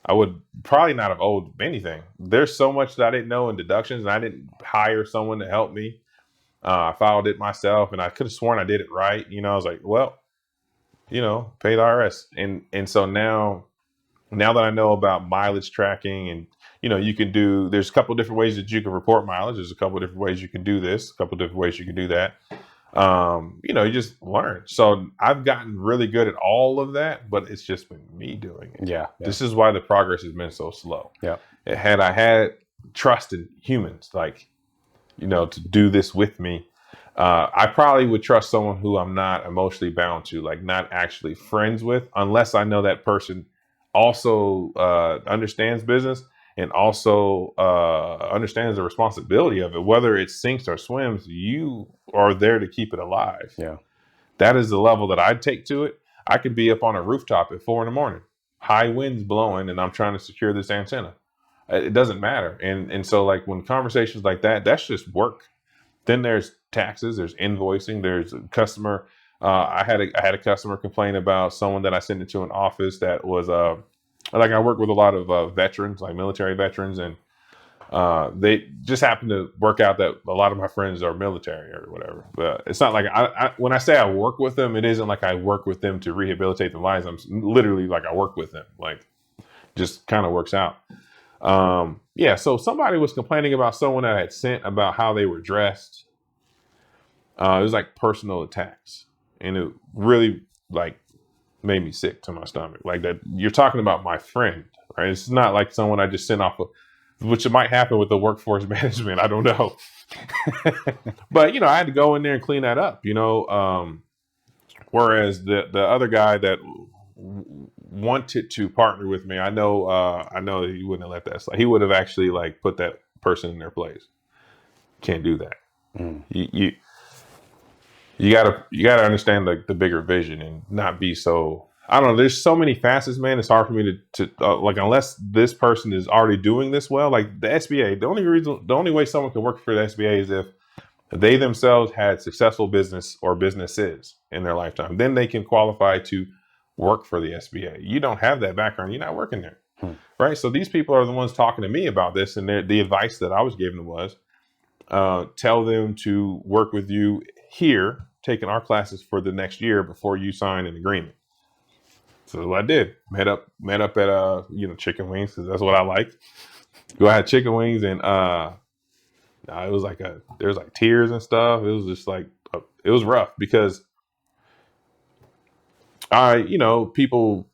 I would probably not have owed anything. There's so much that I didn't know in deductions, and I didn't hire someone to help me. I filed it myself, and I could have sworn I did it right. I was like, well, pay the IRS. And so now that I know about mileage tracking, and, you can there's a couple of different ways that you can report mileage. There's a couple of different ways you can do this, a couple of different ways you can do that. You just learn. So I've gotten really good at all of that, but it's just been me doing it. Yeah. This is why the progress has been so slow. Yeah. Had I had trust in humans, like, to do this with me, I probably would trust someone who I'm not emotionally bound to, like not actually friends with, unless I know that person also understands business and also understands the responsibility of it. Whether it sinks or swims, you are there to keep it alive. Yeah. That is the level that I'd take to it. I could be up on a rooftop at 4 a.m, high winds blowing, and I'm trying to secure this antenna. It doesn't matter. And so like when conversations like that, that's just work. Then there's taxes, there's invoicing, there's a customer. I had a customer complain about someone that I sent into an office that was like I work with a lot of veterans, like military veterans, and they just happen to work out that a lot of my friends are military or whatever. But it's not like when I say I work with them, it isn't like I work with them to rehabilitate their lives. I'm literally like I work with them, like just kind of works out. So somebody was complaining about someone that I had sent about how they were dressed. It was like personal attacks, and it really like made me sick to my stomach. Like that, you're talking about my friend, right? It's not like someone I just sent off, which it might happen with the workforce management. I don't know, but I had to go in there and clean that up. Whereas the other guy that wanted to partner with me, I know that he wouldn't have let that slide. He would have actually like put that person in their place. Can't do that. You gotta understand the bigger vision and not be so. I don't know. There's so many facets, man. It's hard for me to like, unless this person is already doing this well, like the SBA. The only way someone can work for the SBA is if they themselves had successful business or businesses in their lifetime. Then they can qualify to work for the SBA. You don't have that background, you're not working there. Right? So these people are the ones talking to me about this, and the advice that I was giving was tell them to work with you here, taking our classes for the next year before you sign an agreement. So what I did, met up at chicken wings, because that's what I like. Go ahead, chicken wings, and it was like there was like tears and stuff. It was just like it was rough, because people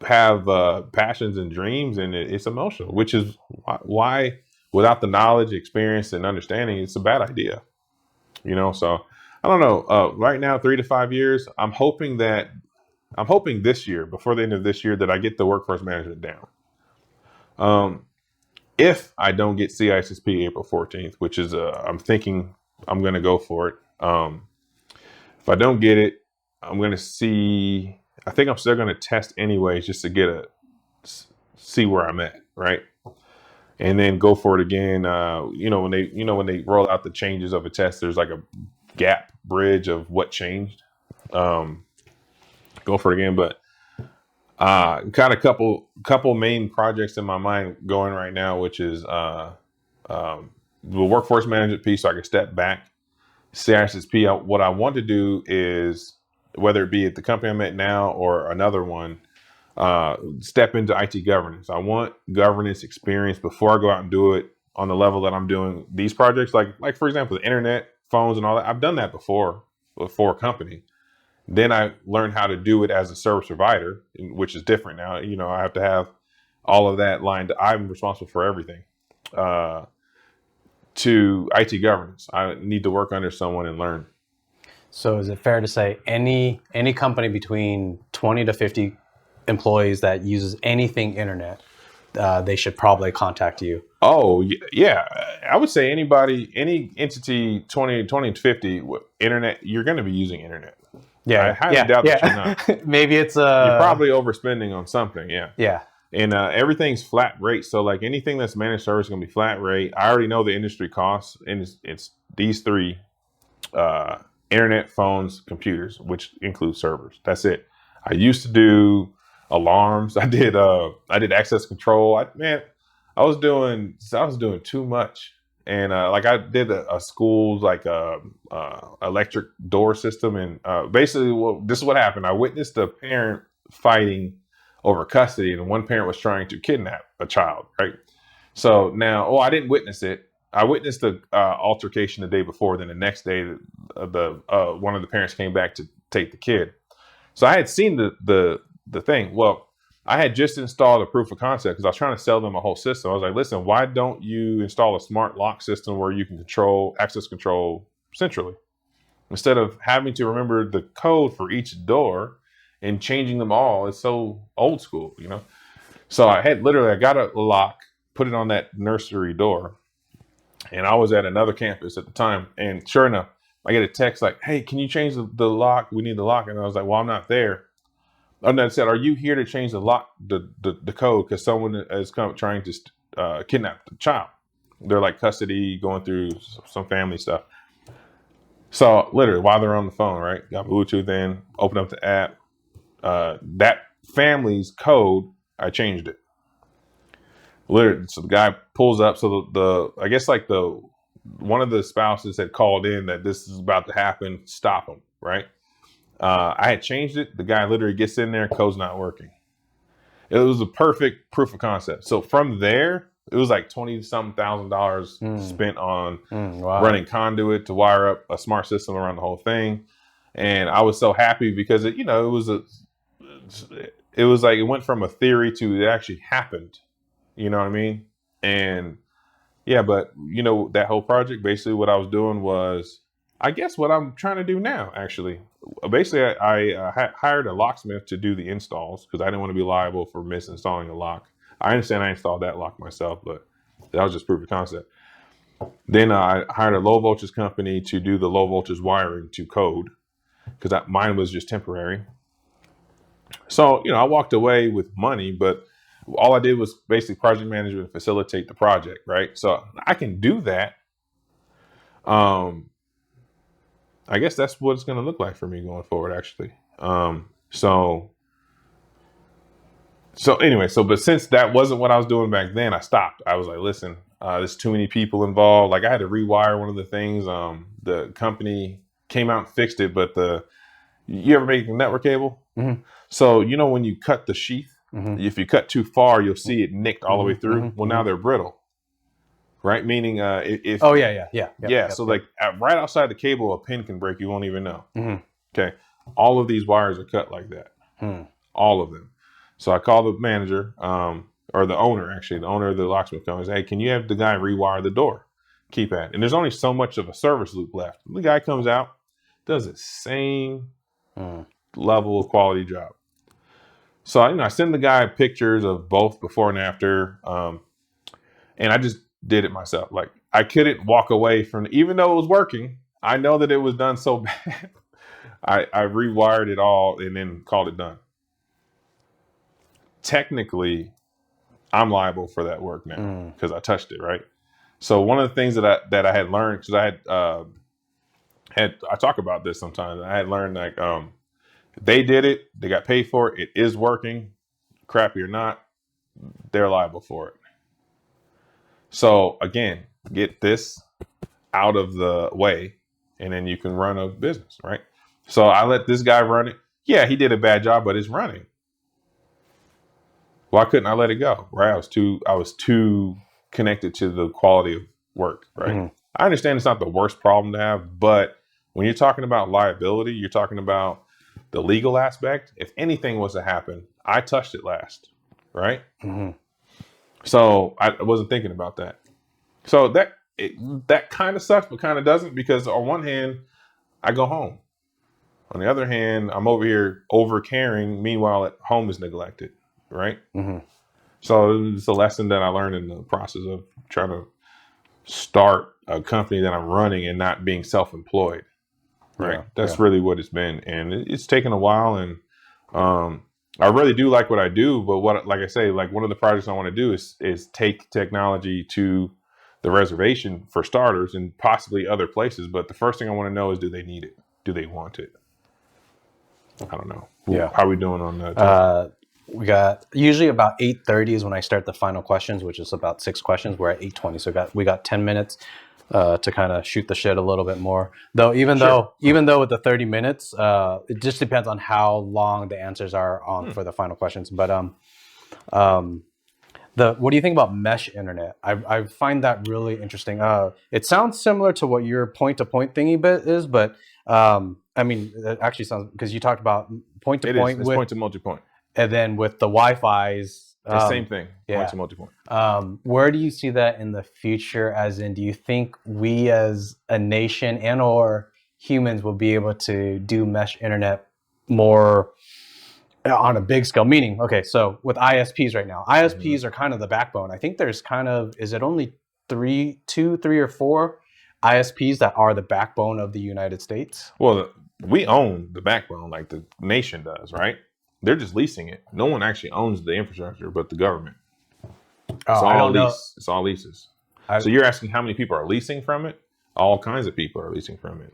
have passions and dreams, and it's emotional, which is why without the knowledge, experience, and understanding, it's a bad idea. So I don't know. Right now, 3 to 5 years, I'm hoping this year, before the end of this year, that I get the workforce management down. If I don't get CISSP April 14th, which is I'm thinking I'm going to go for it. If I don't get it, I'm going to see. I think I'm still going to test anyways, just to see where I'm at, right? And then go for it again. When they roll out the changes of a test, there's like a gap bridge of what changed. go for it again. But got a couple main projects in my mind going right now, which is the workforce management piece, so I can step back. CISSP, what I want to do is, whether it be at the company I'm at now or another one, step into IT governance. I want governance experience before I go out and do it on the level that I'm doing these projects. Like for example, the internet, phones, and all that. I've done that before for a company. Then I learned how to do it as a service provider, which is different now. You know, I have to have all of that lined. I'm responsible for everything. To IT governance, I need to work under someone and learn. So is it fair to say any company between 20 to 50 employees that uses anything internet, they should probably contact you? Oh, yeah. I would say anybody, any entity 20 to 50, internet, you're going to be using internet. Yeah. I highly doubt that you're not. Maybe it's You're probably overspending on something. Yeah. Yeah. And everything's flat rate. So like anything that's managed service is going to be flat rate. I already know the industry costs, and it's these three: internet, phones, computers, which includes servers. That's it. I used to do alarms. I did access control. I was doing too much. And like I did a school's like electric door system, and basically, this is what happened. I witnessed a parent fighting over custody, and one parent was trying to kidnap a child. Right. So now, I didn't witness it. I witnessed the altercation the day before. Then the next day, one of the parents came back to take the kid. So I had seen the thing. Well, I had just installed a proof of concept because I was trying to sell them a whole system. I was like, listen, why don't you install a smart lock system where you can access control centrally, instead of having to remember the code for each door and changing them all? It's so old school, you know? So I got a lock, put it on that nursery door. And I was at another campus at the time. And sure enough, I get a text like, hey, can you change the lock? We need the lock. And I was like, well, I'm not there. And then I said, are you here to change the lock, the code? Because someone is trying to kidnap the child. They're like custody, going through some family stuff. So literally while they're on the phone, right? Got Bluetooth in, open up the app. That family's code, I changed it. Literally, so the guy pulls up. So I guess like one of the spouses had called in that this is about to happen. Stop him, right? I had changed it. The guy literally gets in there, code's not working. It was a perfect proof of concept. So from there, it was like $20-something thousand spent on running conduit to wire up a smart system around the whole thing. And I was so happy because it was like it went from a theory to it actually happened. You know what I mean? And yeah, but that whole project, basically what I was doing was, I guess what I'm trying to do now, actually. Basically, I hired a locksmith to do the installs because I didn't want to be liable for misinstalling a lock. I understand I installed that lock myself, but that was just proof of concept. Then I hired a low voltage company to do the low voltage wiring to code because mine was just temporary. So, I walked away with money, but all I did was basically project management and facilitate the project, right? So I can do that. I guess that's what it's going to look like for me going forward, actually. So anyway, but since that wasn't what I was doing back then, I stopped. I was like, listen, there's too many people involved. Like I had to rewire one of the things. The company came out and fixed it, but you ever make a network cable? Mm-hmm. So, when you cut the sheath, if you cut too far, you'll see it nicked all the way through. Well, now they're brittle. Right, meaning if so like right outside the cable, a pin can break. You won't even know. Okay, all of these wires are cut like that, all of them. So I call the manager, or the owner, actually, the owner of the locksmith company. Hey, can you have the guy rewire the door keypad? And there's only so much of a service loop left. The guy comes out, does the same level of quality job. So I send the guy pictures of both before and after, and I just did it myself. Like I couldn't walk away from it, even though it was working. I know that it was done so bad. I rewired it all and then called it done. Technically, I'm liable for that work now because I touched it, right? So one of the things that I had learned, because I talk about this sometimes. I had learned like They did it. They got paid for it. It is working. Crappy or not, they're liable for it. So again, get this out of the way, and then you can run a business, right? So I let this guy run it. Yeah, he did a bad job, but it's running. Why couldn't I let it go? Right? I was too connected to the quality of work, right? Mhm. I understand it's not the worst problem to have, but when you're talking about liability, you're talking about the legal aspect. If anything was to happen, I touched it last, right? Mhm. So I wasn't thinking about that. So that kind of sucks, but kind of doesn't, because on one hand, I go home. On the other hand, I'm over here over caring. Meanwhile, at home is neglected, right? Mhm. So it's a lesson that I learned in the process of trying to start a company that I'm running and not being self-employed, right? Yeah, That's yeah. really what it's been, and it's taken a while. And I really do like what I do, but like I say, like one of the projects I want to do is take technology to the reservation for starters, and possibly other places. But the first thing I want to know is, do they need it? Do they want it? I don't know. Yeah. How are we doing on that? We got usually about 8:30 is when I start the final questions, which is about 6 questions. We're at 8:20, so we got 10 minutes to kind of shoot the shit a little bit more. Though even Sure. though with the 30 minutes, it just depends on how long the answers are on for the final questions. But what do you think about mesh internet? I find that really interesting. It sounds similar to what your point-to-point thingy bit is, but I mean, it actually sounds, because you talked about point to It is. point It's with, point to multi-point. and then with the Wi-Fi's. The same thing. Yeah. Point to multi-point. Where do you see that in the future? As in, do you think we as a nation and or humans will be able to do mesh internet more on a big scale? Meaning, okay, so with ISPs right now, ISPs are kind of the backbone. I think there's kind of, is it only two, three or four ISPs that are the backbone of the United States? Well, we own the backbone, like the nation does, right? They're just leasing it. No one actually owns the infrastructure but the government. It's Oh, I all don't know. lease. It's all leases. So you're asking how many people are leasing from it? All kinds of people are leasing from it.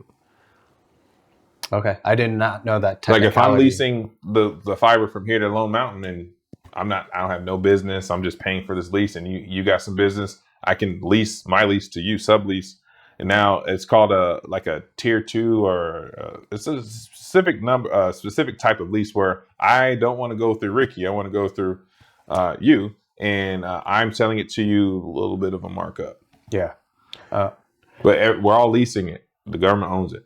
Okay, I did not know that Like if I'm technicality. leasing the fiber from here to Lone Mountain, and I don't have no business, I'm just paying for this lease, and you got some business, I can lease my lease to you, sublease. And now it's called a tier 2, or it's a specific type of lease where I don't want to go through Ricky. I want to go through you, and I'm selling it to you a little bit of a markup. Yeah. But we're all leasing it. The government owns it.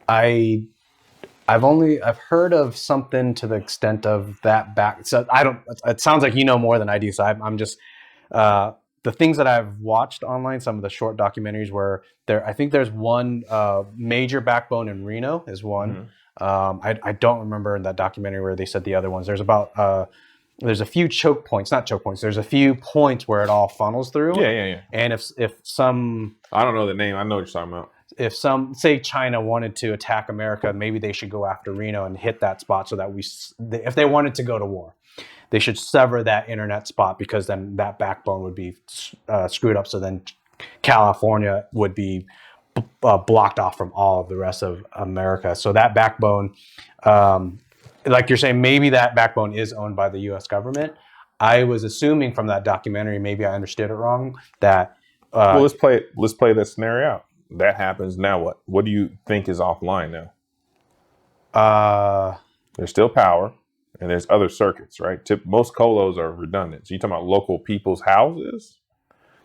I've heard of something to the extent of that back. So I don't. It sounds like you know more than I do. So I'm just the things that I've watched online. Some of the short documentaries where there. I think there's one major backbone in Reno is one. I don't remember in that documentary where they said the other ones. There's a few choke points, not choke points. There's a few points where it all funnels through. Yeah. And if some, I don't know the name. I know what you're talking about. if some, say China wanted to attack America, maybe they should go after Reno and hit that spot so that if they wanted to go to war, they should sever that internet spot, because then that backbone would be screwed up. So then California would be blocked off from all of the rest of America. So that backbone, like you're saying, maybe that backbone is owned by the U.S. government. I was assuming from that documentary, maybe I understood it wrong, that well, let's play that scenario out. That happens. Now what? What do you think is offline now? There's still power, and there's other circuits, right? Most colos are redundant. So you're talking about local people's houses?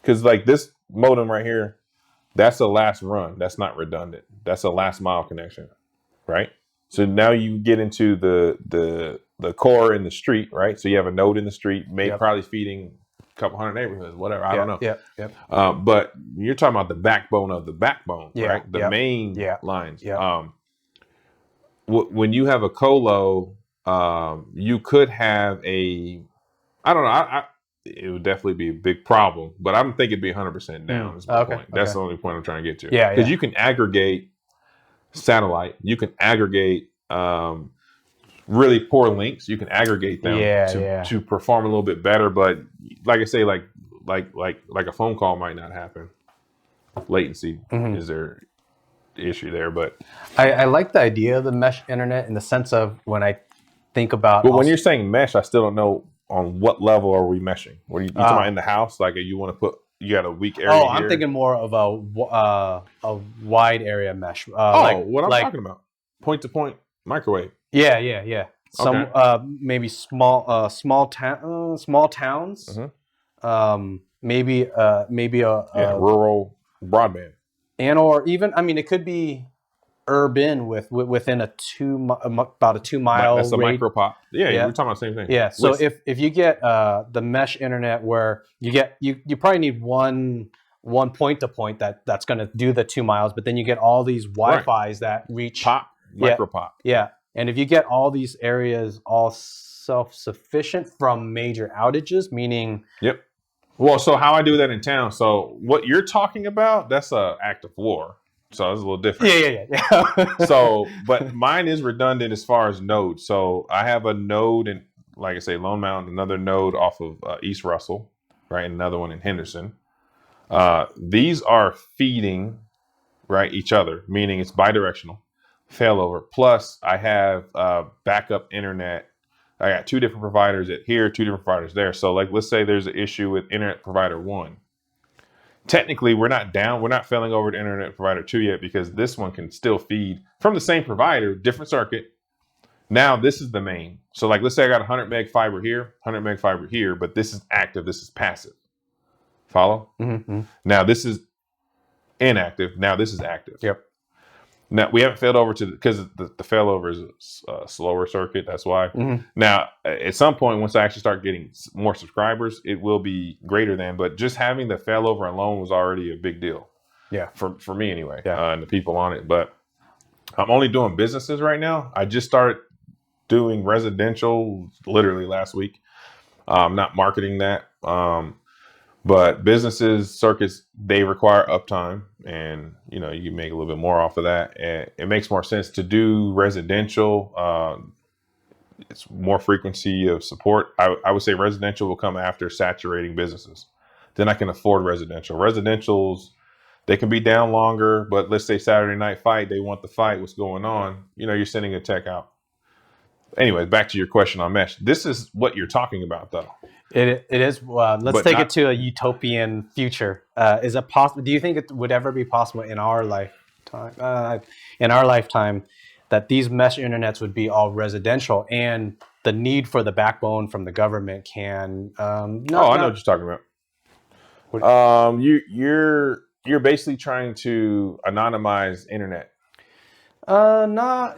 Because like this modem right here, that's a last run. That's not redundant. That's a last mile connection, right? So now you get into the core in the street, right? So you have a node in the street, probably feeding a couple hundred neighborhoods, whatever. I don't know. Yep. But you're talking about the backbone of the backbone, right? The main lines. When you have a colo, you could have I don't know. It would definitely be a big problem, but I don't think it'd be 100% down. Is my point. That's the only point I'm trying to get to. Because you can aggregate satellite, you can aggregate really poor links, you can aggregate them to perform a little bit better. But like I say, like a phone call might not happen. Latency is there. issue there. But I like the idea of the mesh internet in the sense of when I think about. when you're saying mesh, I still don't know on what level are we meshing. What are you talking about in the house? Like you want to put, you got a weak area here? I'm thinking more of a wide area mesh. What I'm talking about, point to point microwave. Yeah. Some maybe small towns. Mm-hmm. Maybe rural broadband, and or even, I mean, it could be urban within about a 2 mile. That's a micro pop. Yeah, Yeah. we're talking about the same thing. Yeah. So if you get the mesh internet where you probably need one point to point that's going to do the 2 miles, but then you get all these Wi-Fi's that reach micro pop. Yeah. And if you get all these areas all self-sufficient from major outages, meaning. Yep. Well, so how I do that in town. So what you're talking about, that's an act of war. So it's a little different. Yeah. So, but mine is redundant as far as nodes. So I have a node in, like I say, Lone Mountain, another node off of East Russell, right? And another one in Henderson. These are feeding, right, each other, meaning it's bidirectional failover. Plus I have backup internet. I got 2 different providers at here, 2 different providers there. So like, let's say there's an issue with internet provider 1. Technically, we're not failing over to internet provider 2 yet, because this one can still feed from the same provider, different circuit. Now this is the main. So like, let's say I got 100 meg fiber here, 100 meg fiber here, but this is active, this is passive. Follow? Mm-hmm. Now this is inactive. Now this is active. Yep. Now we haven't failed over because the failover is a slower circuit. That's why. Mm-hmm. Now at some point, once I actually start getting more subscribers, it will be greater than. But just having the failover alone was already a big deal. Yeah. For me anyway. Yeah. And the people on it. But I'm only doing businesses right now. I just started doing residential literally last week. I'm not marketing that. But businesses, circuits, they require uptime, and you make a little bit more off of that. And it makes more sense to do residential. It's more frequency of support. I would say residential will come after saturating businesses. Then I can afford residential. Residentials, they can be down longer, but let's say Saturday night fight, they want the fight. What's going on? You're sending a tech out. Anyway, back to your question on mesh. This is what you're talking about, though. It is. Let's take it to a utopian future. Is it possible? Do you think it would ever be possible in our lifetime? That these mesh internets would be all residential, and the need for the backbone from the government can. I know what you're talking about. You're basically trying to anonymize internet. No.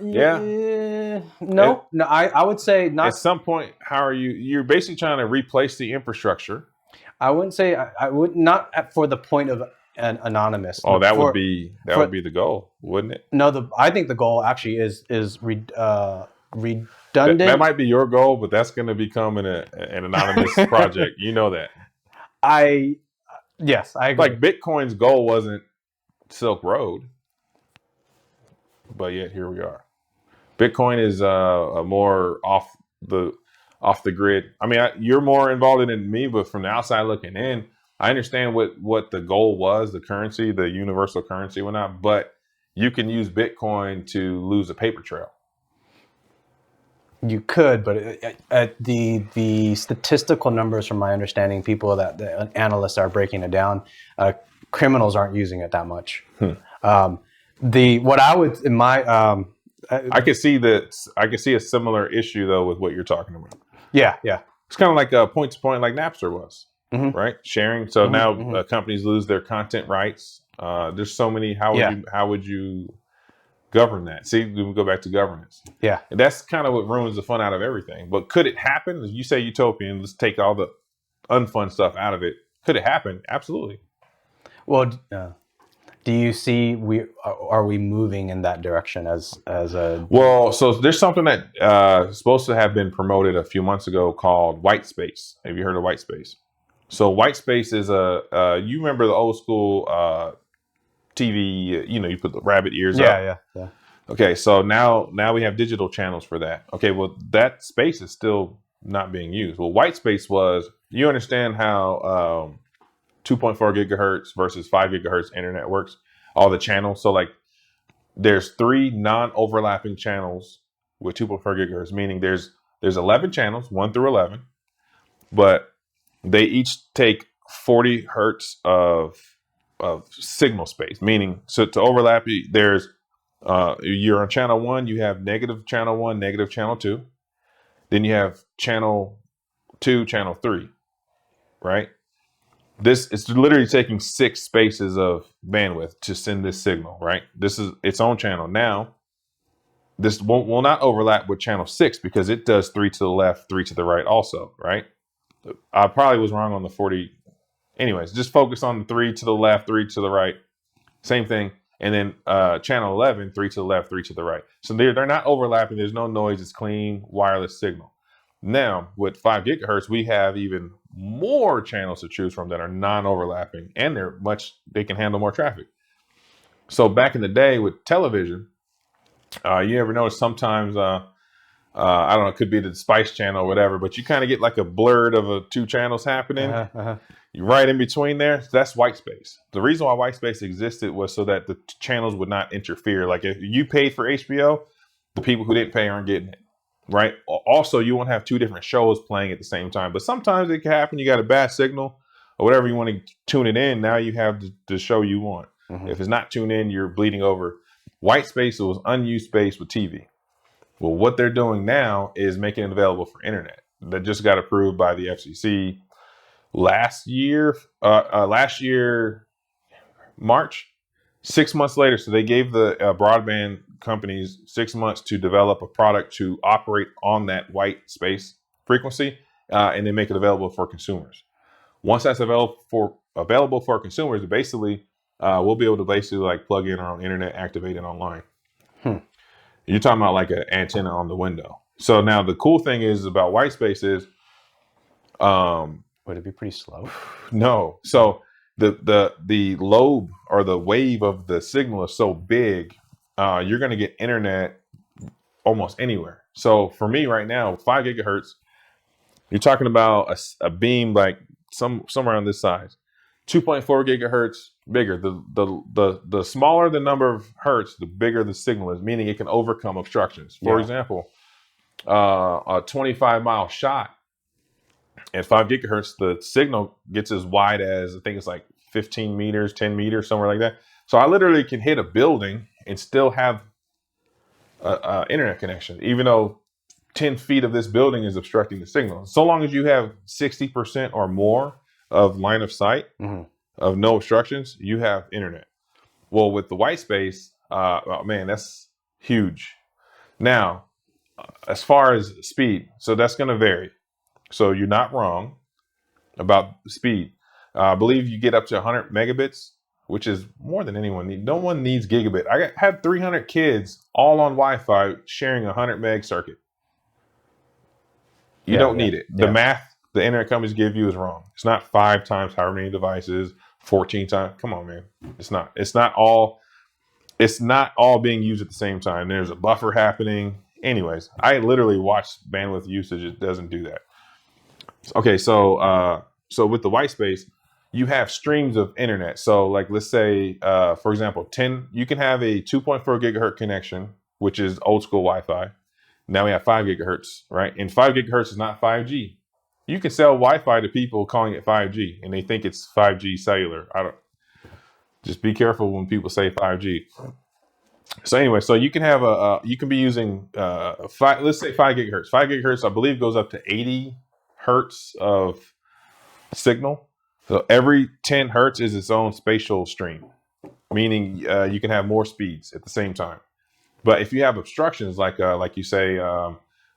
I would say not. At some point, how are you? You're basically trying to replace the infrastructure. I wouldn't say. I would not for the point of an anonymous. Oh, that would be the goal, wouldn't it? No, I think the goal actually is redundant. That might be your goal, but that's going to become an anonymous project. You know that. Yes, I agree. Like Bitcoin's goal wasn't Silk Road. But yet here we are. Bitcoin is a more off the grid. I mean, you're more involved in it than me, but from the outside looking in, I understand what the goal was, the currency, the universal currency, whatnot. But you can use Bitcoin to lose a paper trail. You could, but the statistical numbers, from my understanding, people that the analysts are breaking it down, criminals aren't using it that much. What I would in my I could see that. I could see a similar issue though with what you're talking about. Yeah. It's kind of like a point to point, like Napster was, mm-hmm. right? Sharing. So now mm-hmm. Companies lose their content rights. There's so many. How would you govern that? See, we go back to governance. Yeah, and that's kind of what ruins the fun out of everything. But could it happen? You say utopian. Let's take all the unfun stuff out of it. Could it happen? Absolutely. Well. Do you see are we moving in that direction as a? Well, so there's something that is supposed to have been promoted a few months ago called white space. Have you heard of white space? So white space is you remember the old school TV? You put the rabbit ears up. Yeah. Okay, so now we have digital channels for that. Okay, well that space is still not being used. Well, white space was, you understand how 2.4 gigahertz versus 5 gigahertz internet works, all the channels. So like there's 3 non-overlapping channels with 2.4 gigahertz, meaning there's 11 channels, 1 through 11, but they each take 40 hertz of signal space. Meaning, so to overlap, there's you're on channel 1, you have negative channel 1, negative channel 2. Then you have channel 2, channel 3, right? This is literally taking 6 spaces of bandwidth to send this signal, right? This is its own channel. Now, this will not overlap with channel 6 because it does 3 to the left, 3 to the right also, right? I probably was wrong on the 40. Anyways, just focus on the 3 to the left, 3 to the right. Same thing. And then channel 11, 3 to the left, 3 to the right. So they're not overlapping. There's no noise. It's clean wireless signal. Now, with 5 gigahertz, we have even more channels to choose from that are non-overlapping, and they can handle more traffic. So back in the day with television, you ever notice sometimes, I don't know, it could be the Spice Channel or whatever, but you kind of get like a blurred of 2 channels happening. You're right in between there. That's white space. The reason why white space existed was so that the channels would not interfere. Like if you paid for HBO, the people who didn't pay aren't getting it, right? Also, you won't have 2 different shows playing at the same time. But sometimes it can happen. You got a bad signal or whatever you want to tune it in. Now you have the show you want. If it's not tuned in, you're bleeding over. White space was unused space with TV. Well, what they're doing now is making it available for internet. That just got approved by the FCC last year, March. 6 months later, so they gave the broadband companies 6 months to develop a product to operate on that white space frequency, and then make it available for consumers. Once that's available for consumers, basically we'll be able to basically like plug in our own internet, activate it online. You're talking about like an antenna on the window. So now the cool thing is about white space is, would it be pretty slow? No. So the lobe or the wave of the signal is so big, you're going to get internet almost anywhere. So for me right now, 5 gigahertz, you're talking about a beam like somewhere on this size, 2.4 gigahertz bigger. The smaller the number of hertz, the bigger the signal is, meaning it can overcome obstructions. For example, a 25-mile shot at 5 gigahertz, the signal gets as wide as, I think it's like 15 meters, 10 meters, somewhere like that. So I literally can hit a building and still have a internet connection, even though 10 feet of this building is obstructing the signal. So long as you have 60% or more of line of sight of no obstructions, you have internet. Well, with the white space, oh man, that's huge. Now, as far as speed, so that's going to vary. So you're not wrong about the speed. I believe you get up to 100 megabits, which is more than anyone needs. No one needs gigabit. I had 300 kids all on Wi-Fi sharing a 100 meg circuit. You don't need it. The math the internet companies give you is wrong. It's not 5 times however many devices, 14 times. Come on, man. It's not. It's not all being used at the same time. There's a buffer happening. Anyways, I literally watch bandwidth usage. It doesn't do that. Okay, so with the white space, you have streams of internet. So like, let's say, for example, you can have a 2.4 gigahertz connection, which is old school Wi-Fi. Now we have 5 gigahertz, right? And 5 gigahertz is not 5G. You can sell Wi-Fi to people calling it 5G, and they think it's 5G cellular. Just be careful when people say 5G. So anyway, so you can have you can be using let's say 5 gigahertz. 5 gigahertz, I believe, goes up to 80 hertz of signal. So every 10 hertz is its own spatial stream, meaning you can have more speeds at the same time. But if you have obstructions, like you say,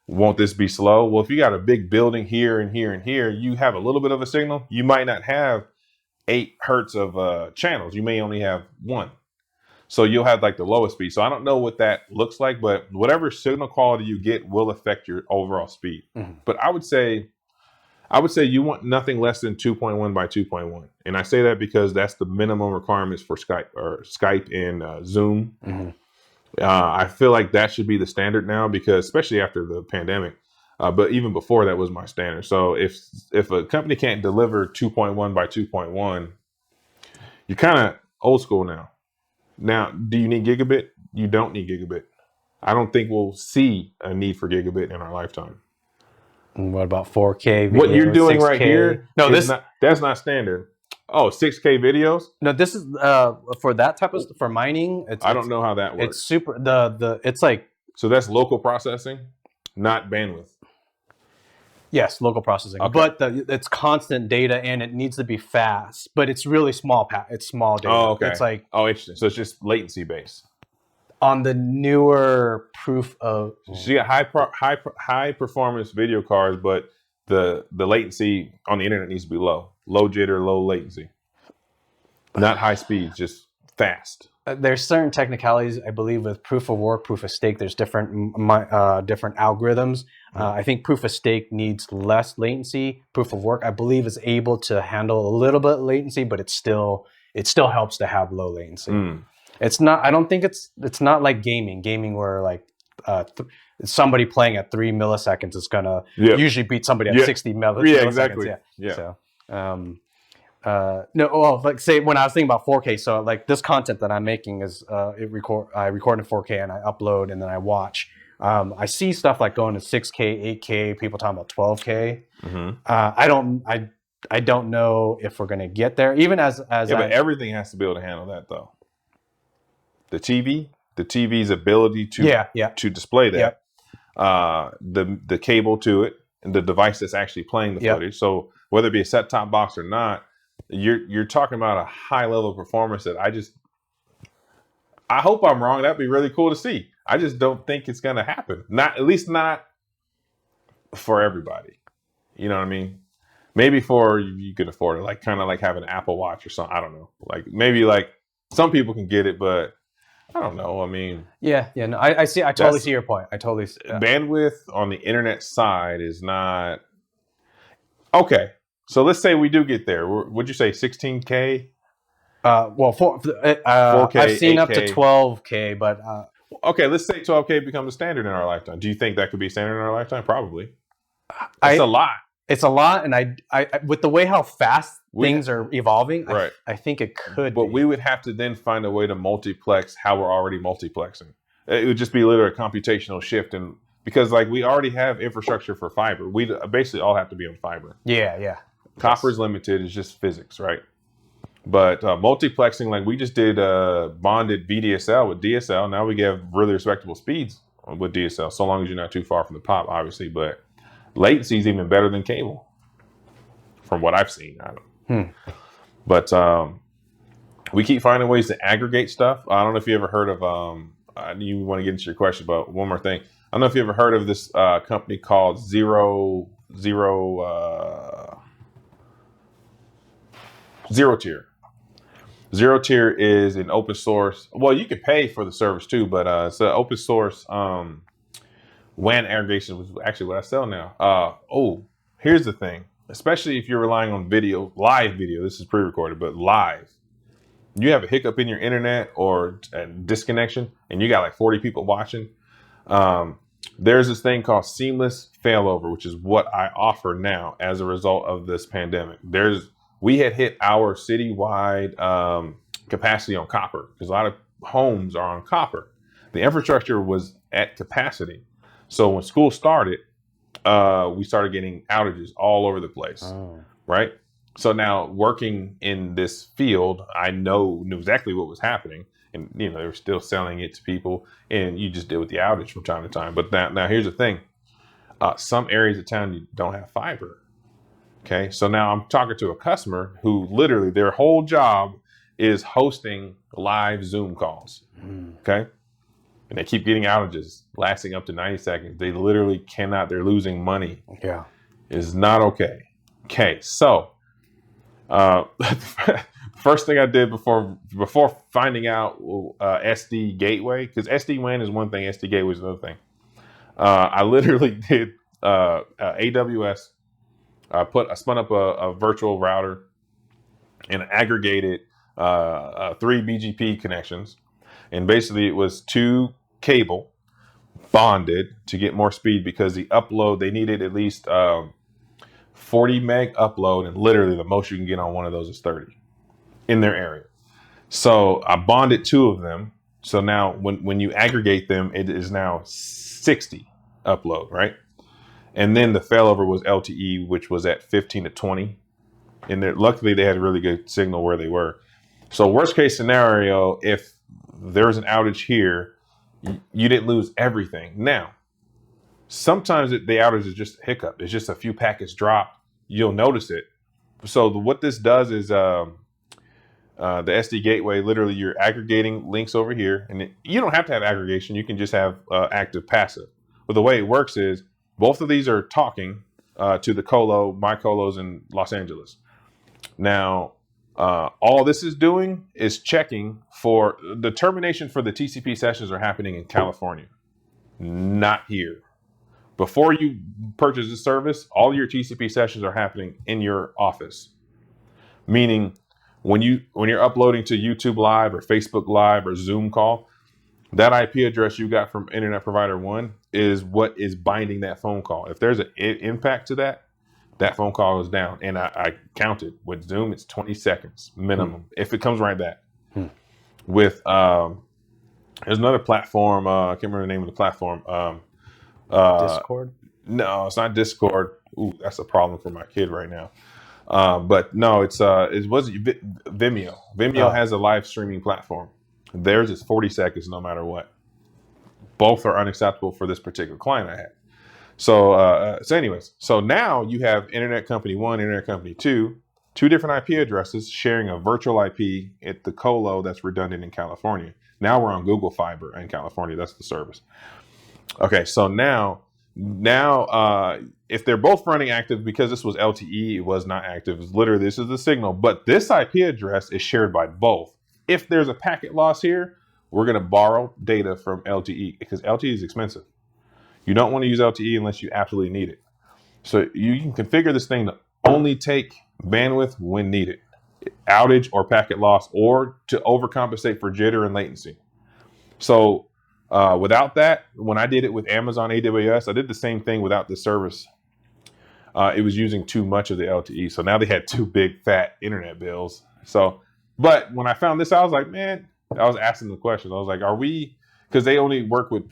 won't this be slow? Well, if you got a big building here and here and here, you have a little bit of a signal. You might not have 8 hertz of channels. You may only have 1. So you'll have like the lowest speed. So I don't know what that looks like, but whatever signal quality you get will affect your overall speed. But I would say you want nothing less than 2.1 by 2.1. And I say that because that's the minimum requirements for Skype and Zoom. I feel like that should be the standard now, because especially after the pandemic, but even before that was my standard. So if a company can't deliver 2.1 by 2.1, you're kind of old school now. Now, do you need gigabit? you don't need gigabit. I don't think we'll see a need for gigabit in our lifetime. And what about 4K video? What you're doing 6K? right here, No, that's not standard. Oh, 6K videos? No, this is for that type of for mining. I don't know how that works. It's super it's like, so that's local processing, not bandwidth. yes, local processing, Okay. but it's constant data and it needs to be fast. But it's really small. It's small data. Oh, okay. It's like, oh, interesting. So it's just latency based. on the newer proof of. So you got high performance video cards, but the latency on the internet needs to be low jitter, low latency, not high speed, just fast. There's certain technicalities, I believe, with proof of work, proof of stake. There's different algorithms. I think proof of stake needs less latency. Proof of work, I believe, is able to handle a little bit of latency, but it still helps to have low latency. It's not. I don't think it's not like gaming. Gaming where like somebody playing at 3 milliseconds is gonna usually beat somebody at 60 milliseconds. Yeah, exactly. Yeah. So. No, well, like say when I was thinking about 4K, so like this content that I'm making is I record in 4K and I upload and then I watch. I see stuff like going to 6K, 8K, people talking about 12K. I don't know if we're gonna get there. Even as but everything has to be able to handle that though. The TV's ability to display that, the cable to it, and the device that's actually playing the footage. So whether it be a set-top box or not, you're talking about a high level of performance that I hope I'm wrong. That'd be really cool to see. I just don't think it's gonna happen. At least not for everybody. You know what I mean? Maybe for you can afford it, like kind of like have an Apple Watch or something. I don't know. Like maybe like some people can get it, but I don't know. I mean, no, I see. I totally see your point. Bandwidth on the internet side is not okay. So let's say we do get there. Would you say 16K? 4K. I've seen 8K. Up to 12K, but okay. Let's say 12K becomes a standard in our lifetime. Do you think that could be standard in our lifetime? Probably. It's a lot. It's a lot, and I with the way how fast things are evolving, right. I think it could. But we would have to then find a way to multiplex how we're already multiplexing. It would just be literally a computational shift, and because like we already have infrastructure for fiber, we basically all have to be on fiber. Yeah. Copper is limited; it's just physics, right? But multiplexing, like we just did bonded VDSL with DSL. Now we get really respectable speeds with DSL, so long as you're not too far from the pop, obviously, but. Latency is even better than cable, from what I've seen. I don't. But we keep finding ways to aggregate stuff. I don't know if you ever heard of. You want to get into your question, but one more thing. I don't know if you ever heard of this company called Zero Tier. Zero Tier is an open source. Well, you can pay for the service too, but it's an open source. WAN aggregation was actually what I sell now. Here's the thing. Especially if you're relying on live video, this is pre-recorded, but live. You have a hiccup in your internet or a disconnection and you got like 40 people watching. There's this thing called seamless failover, which is what I offer now as a result of this pandemic. We had hit our citywide capacity on copper because a lot of homes are on copper. The infrastructure was at capacity. So when school started, we started getting outages all over the place, right? So now working in this field, I knew exactly what was happening. And, they were still selling it to people and you just deal with the outage from time to time. But now here's the thing. Some areas of town, you don't have fiber. Okay. So now I'm talking to a customer who literally their whole job is hosting live Zoom calls. Okay. And they keep getting outages lasting up to 90 seconds. They literally cannot. They're losing money. Yeah. It's not okay. Okay. So first thing I did before finding out SD gateway, because SD WAN is one thing, SD gateway is another thing. I literally did AWS. I spun up a virtual router and aggregated 3 BGP connections. And basically it was 2 cable bonded to get more speed because the upload, they needed at least 40 meg upload. And literally the most you can get on one of those is 30 in their area. So I bonded 2 of them So now when you aggregate them, it is now 60 upload, right? And then the failover was LTE, which was at 15 to 20. And luckily they had a really good signal where they were. So worst case scenario, if there's an outage here, you didn't lose everything. Now, sometimes the outage is just a hiccup. It's just a few packets dropped. You'll notice it. So what this does is the SD gateway, literally you're aggregating links over here. And you don't have to have aggregation. You can just have active passive. But the way it works is both of these are talking to the colo, my colos in Los Angeles. Now, all this is doing is checking for the termination for the TCP sessions are happening in California, not here. Before you purchase the service, all your TCP sessions are happening in your office. Meaning when you're uploading to YouTube Live or Facebook Live or Zoom call, that IP address you got from Internet Provider 1 is what is binding that phone call. If there's an impact to that phone call is down. And I counted with Zoom, it's 20 seconds minimum if it comes right back. With there's another platform, I can't remember the name of the platform. Discord? No, it's not Discord. Ooh, that's a problem for my kid right now. But no, it was Vimeo. Vimeo has a live streaming platform. Theirs is 40 seconds no matter what. Both are unacceptable for this particular client I had. So anyways, so now you have Internet Company 1, Internet Company 2, two different IP addresses sharing a virtual IP at the colo that's redundant in California. Now we're on Google Fiber in California. That's the service. Okay, so now if they're both running active, because this was LTE, it was not active. It was literally, this is the signal, but this IP address is shared by both. If there's a packet loss here, we're going to borrow data from LTE because LTE is expensive. You don't want to use LTE unless you absolutely need it. So you can configure this thing to only take bandwidth when needed, outage or packet loss, or to overcompensate for jitter and latency. So without that, when I did it with Amazon AWS, I did the same thing without the service. It was using too much of the LTE. So now they had two big fat internet bills. So, but when I found this, I was like, man, I was asking the question. I was like, because they only work with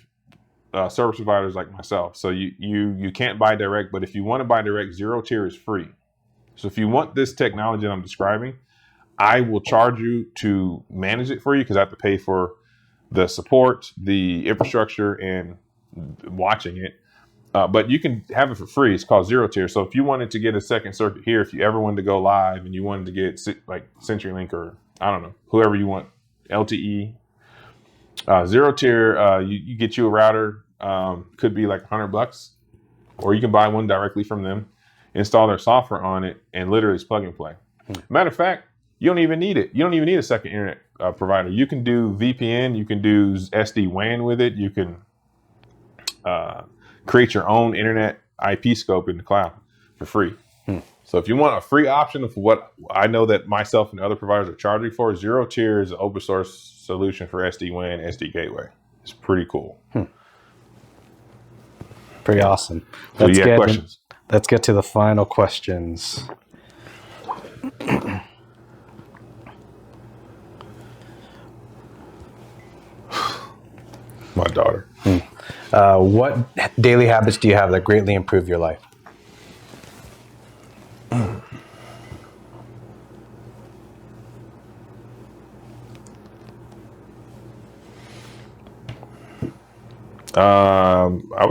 service providers like myself. So you can't buy direct, but if you want to buy direct, zero tier is free. So if you want this technology that I'm describing, I will charge you to manage it for you because I have to pay for the support, the infrastructure, and watching it. But you can have it for free. It's called zero tier. So if you wanted to get a second circuit here, if you ever wanted to go live and you wanted to get like CenturyLink or I don't know, whoever you want, LTE, zero tier, you get you a router, could be like $100, or you can buy one directly from them, install their software on it, and literally it's plug and play. Matter of fact, you don't even need it. You don't even need a second internet provider. You can do VPN, you can do SD-WAN with it, you can create your own internet IP scope in the cloud for free. So if you want a free option of what I know that myself and other providers are charging for, zero tier is an open source solution for SD-WAN, SD gateway. It's pretty cool. Pretty awesome. So you have questions? Let's get to the final questions. My daughter. What daily habits do you have that greatly improve your life? I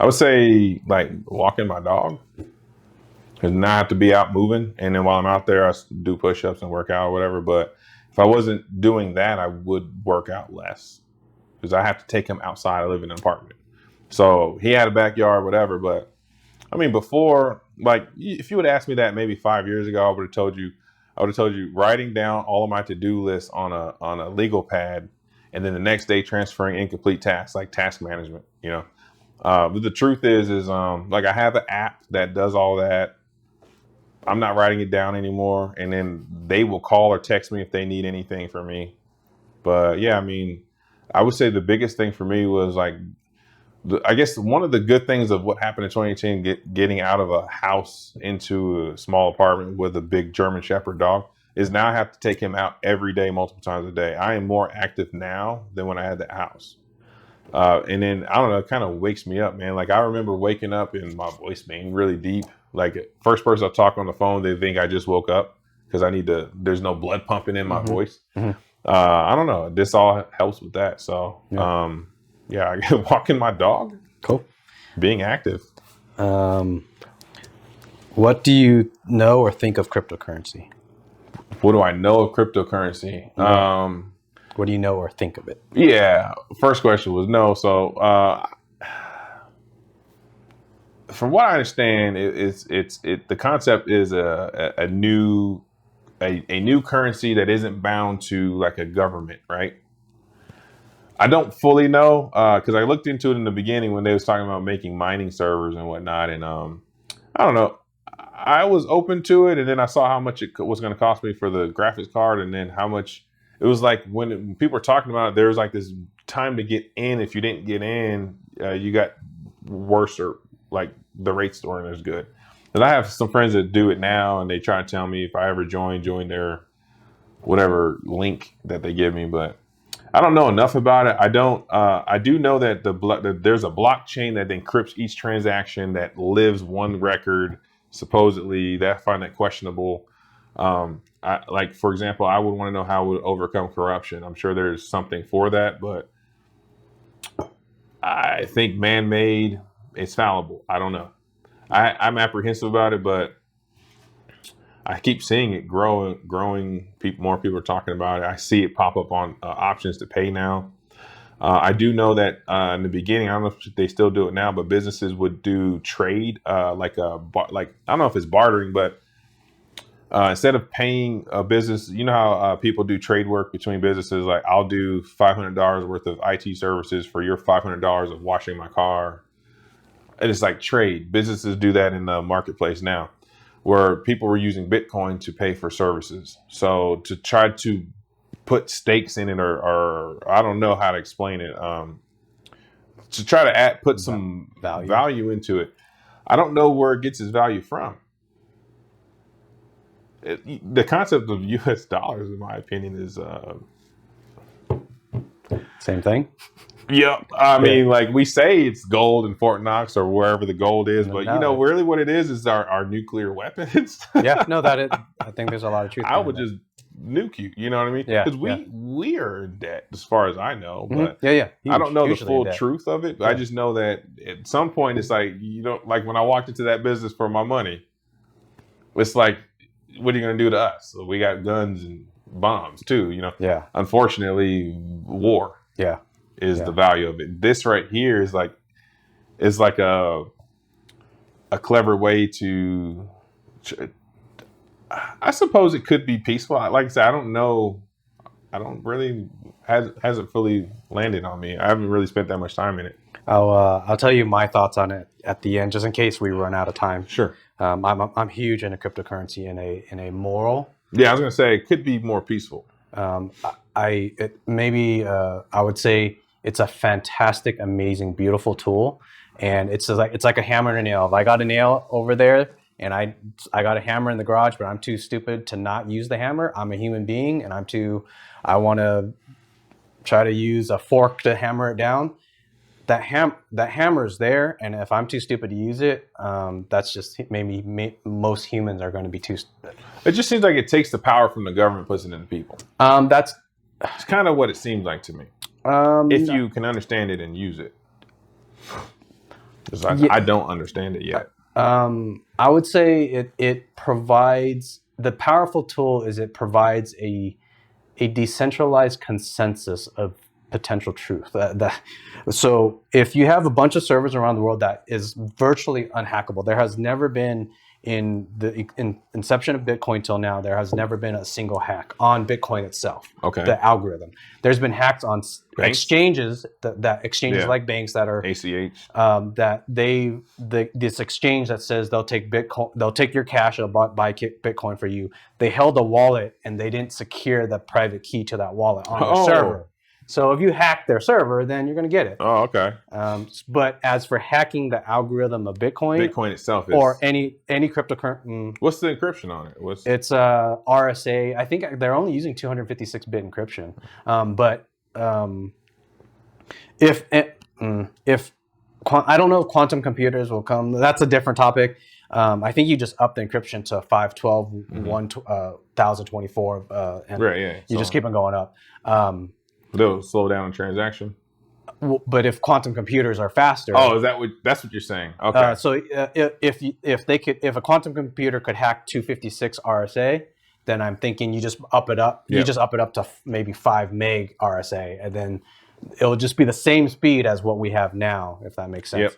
would say like walking my dog, because now I have to be out moving, and then while I'm out there, I do push-ups and work out or whatever. But if I wasn't doing that, I would work out less because I have to take him outside. I live in an apartment, so he had a backyard, whatever. But I mean, before, like, if you would ask me that maybe 5 years ago, I would have told you writing down all of my to-do lists on a legal pad, and then the next day transferring incomplete tasks, like task management, you know. But the truth is like I have an app that does all that. I'm not writing it down anymore. And then they will call or text me if they need anything from me. But yeah, I mean, I would say the biggest thing for me was like, I guess one of the good things of what happened in 2018, getting out of a house into a small apartment with a big German Shepherd dog. is now I have to take him out every day, multiple times a day. I am more active now than when I had the house. And then I don't know, it kind of wakes me up, man. Like I remember waking up and my voice being really deep. Like first person I talk on the phone, they think I just woke up because there's no blood pumping in my voice. I don't know. This all helps with that. So I get walking my dog. Cool. Being active. What do you know or think of cryptocurrency? What do I know of cryptocurrency? What do you know or think of it? Yeah. First question was no. So from what I understand, the concept is a new currency that isn't bound to like a government, right? I don't fully know because I looked into it in the beginning when they was talking about making mining servers and whatnot, and I don't know. I was open to it, and then I saw how much it was going to cost me for the graphics card, and then how much it was like when people were talking about it. There was like this time to get in. If you didn't get in, you got worse, or like the rates weren't as good. And I have some friends that do it now, and they try to tell me if I ever join their whatever link that they give me, but I don't know enough about it. I don't. I do know that there's a blockchain that encrypts each transaction that lives one record. Supposedly, that I find that questionable. Like for example, I would want to know how it would overcome corruption. I'm sure there's something for that, but I think man-made, it's fallible. I don't know. I'm apprehensive about it, but I keep seeing it growing. More people are talking about it. I see it pop up on options to pay now. I do know that in the beginning, I don't know if they still do it now, but businesses would do trade, like I don't know if it's bartering, but instead of paying a business, you know how people do trade work between businesses, like I'll do $500 worth of IT services for your $500 of washing my car. And it's like trade. Businesses do that in the marketplace now, where people were using Bitcoin to pay for services. So to try to put stakes in it, or I don't know how to explain it, to try to put some value into it. I don't know where it gets its value from. The concept of US dollars, in my opinion, is same thing. Yeah, I mean, like we say it's gold in Fort Knox or wherever the gold is, but you know, really what it is our nuclear weapons. Yeah, no, I think there's a lot of truth. I would just nuke you. You know what I mean? Yeah, because we are in debt as far as I know, but Huge, I don't know the full truth of it. But I just know that at some point it's like, you don't, like when I walked into that business for my money, it's like, what are you going to do to us? So we got guns and bombs too, you know? Yeah. Unfortunately, war is the value of it. This right here is like a clever way to, I suppose it could be peaceful. Like I said, I don't know. I don't really, hasn't fully landed on me. I haven't really spent that much time in it. I'll tell you my thoughts on it at the end, just in case we run out of time. Sure. I'm huge into cryptocurrency in a moral. Yeah, I was gonna say it could be more peaceful. I would say it's a fantastic, amazing, beautiful tool, and it's like a hammer and a nail. If I got a nail over there and I got a hammer in the garage, but I'm too stupid to not use the hammer. I'm a human being, and I want to try to use a fork to hammer it down. That hammer's there, and if I'm too stupid to use it, that's just maybe most humans are going to be too stupid. It just seems like it takes the power from the government, puts it in the people. It's kind of what it seems like to me. If you can understand it and use it, I don't understand it yet. I would say it provides, the powerful tool is it provides a decentralized consensus of potential truth. So if you have a bunch of servers around the world that is virtually unhackable, there has never been, in the inception of Bitcoin till now, there has never been a single hack on Bitcoin itself. Okay. The algorithm. There's been hacks on exchanges, that exchanges like banks that are ACH. This exchange that says they'll take Bitcoin, they'll take your cash, they'll buy Bitcoin for you. They held a wallet and they didn't secure the private key to that wallet on their server. So if you hack their server, then you're going to get it. Oh, okay. But as for hacking the algorithm of Bitcoin itself is, or any cryptocurrency, what's the encryption on it? It's RSA. I think they're only using 256-bit encryption. But if I don't know if quantum computers will come. That's a different topic. I think you just up the encryption to 512 1024, and right? Yeah. you just keep on going up. They'll slow down the transaction. But if quantum computers are faster, that's what you're saying? Okay. So if a quantum computer could hack 256 RSA, then I'm thinking you just up it up. You just up it up to maybe 5 meg RSA, and then it'll just be the same speed as what we have now, if that makes sense. Yep.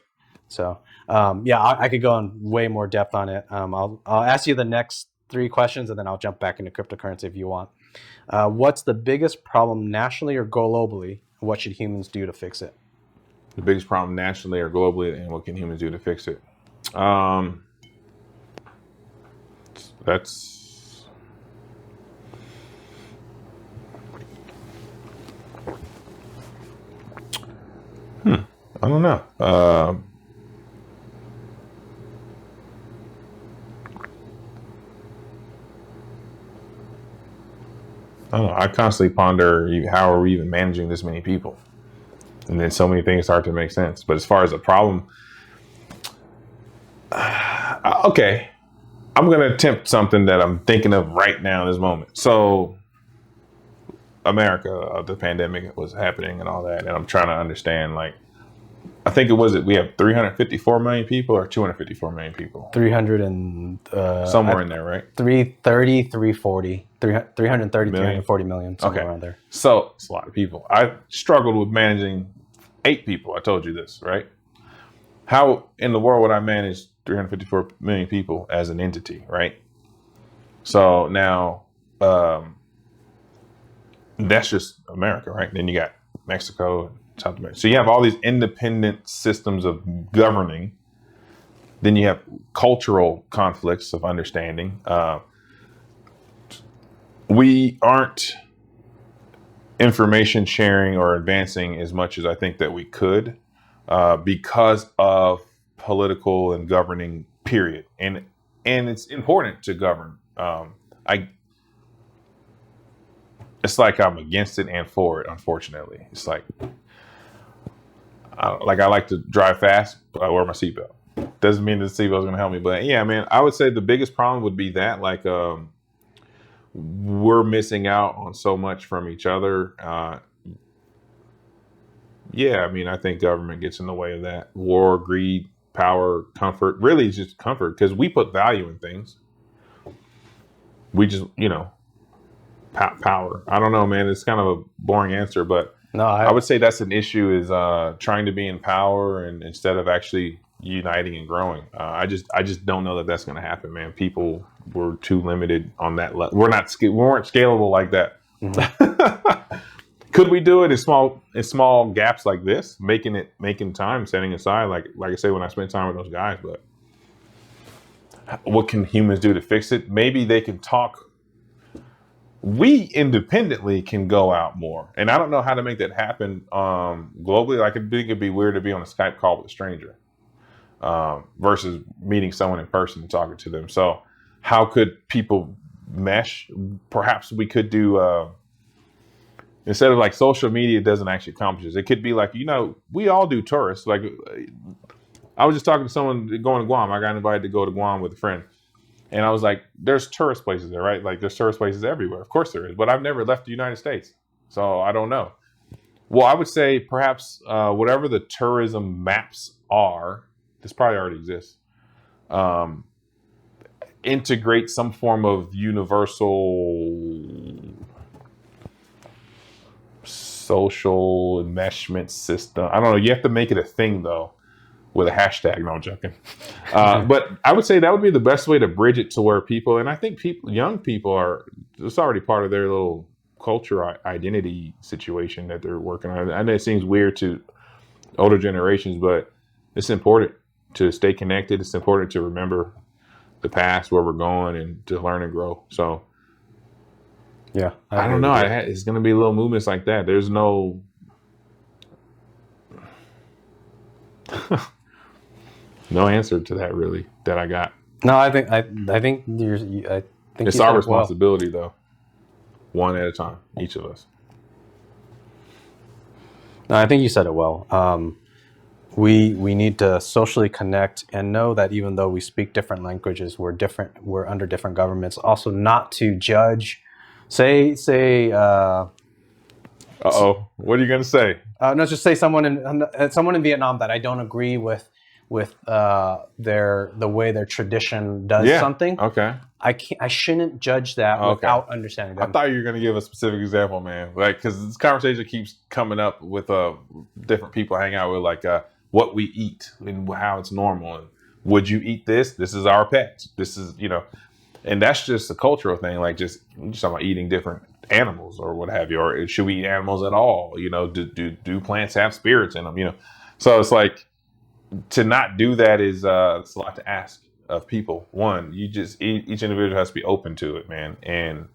So I could go in way more depth on it. I'll ask you the next 3 questions, and then I'll jump back into cryptocurrency if you want. What's the biggest problem nationally or globally? What should humans do to fix it? The biggest problem nationally or globally, and what can humans do to fix it? That's I don't know. I don't know. I constantly ponder how are we even managing this many people? And then so many things start to make sense. But as far as a problem, okay, I'm going to attempt something that I'm thinking of right now in this moment. So America, the pandemic was happening and all that. And I'm trying to understand, like, I think we have 354 million people or 254 million people? 300 and... somewhere in there, right? 330, 340. 330, million? 340 million, somewhere around there. So it's a lot of people. I struggled with managing 8 people. I told you this, right? How in the world would I manage 354 million people as an entity, right? So now that's just America, right? Then you got Mexico, South America. So you have all these independent systems of governing. Then you have cultural conflicts of understanding. We aren't information sharing or advancing as much as I think that we could because of political and governing period. And it's important to govern. It's like I'm against it and for it, unfortunately. It's like I like to drive fast, but I wear my seatbelt. Doesn't mean the seatbelt is going to help me. But yeah, man, I would say the biggest problem would be that, like, we're missing out on so much from each other. Yeah, I mean, I think government gets in the way of that. War, greed, power, comfort. Really, it's just comfort because we put value in things. We just, power. I don't know, man. It's kind of a boring answer, but no, I would say that's an issue is trying to be in power and instead of actually uniting and growing. I just don't know that that's going to happen, man. People were too limited on that level. We weren't scalable like that. Mm-hmm. Could we do it in small gaps like this, making time, setting aside, like I say, when I spend time with those guys, but what can humans do to fix it? Maybe they can talk. We independently can go out more. And I don't know how to make that happen globally. I think it'd be weird to be on a Skype call with a stranger versus meeting someone in person and talking to them. So how could people mesh? Perhaps we could do, instead of like social media doesn't actually accomplish this. It could be like, we all do tourists. Like I was just talking to someone going to Guam. I got invited to go to Guam with a friend. And I was like, there's tourist places there, right? Like there's tourist places everywhere. Of course there is, but I've never left the United States. So I don't know. Well, I would say perhaps whatever the tourism maps are, this probably already exists, integrate some form of universal social enmeshment system. I don't know. You have to make it a thing though. With a hashtag, no, I'm joking. But I would say that would be the best way to bridge it to where people, and I think young people it's already part of their little culture identity situation that they're working on. I know it seems weird to older generations, but it's important to stay connected. It's important to remember the past, where we're going, and to learn and grow. So Yeah, I don't know. It's going to be little movements like that. There's no no answer to that really that I got. No, I think you're. I think It's you our said it well. responsibility though, one at a time, each of us. No, I think you said it well. We need to socially connect and know that even though we speak different languages, we're different. We're under different governments. Also, not to judge. Say. What are you gonna say? No, just say someone in Vietnam that I don't agree with the way their tradition does something. Okay. I shouldn't judge that without understanding them. I thought you were going to give a specific example, man. Like, because this conversation keeps coming up with different people hang out with, like what we eat and how it's normal. And would you eat this? This is our pet. This is, and that's just a cultural thing. Like, just talking about eating different animals or what have you, or should we eat animals at all? Do plants have spirits in them? So it's like to not do that is it's a lot to ask of people. One, each individual has to be open to it, man.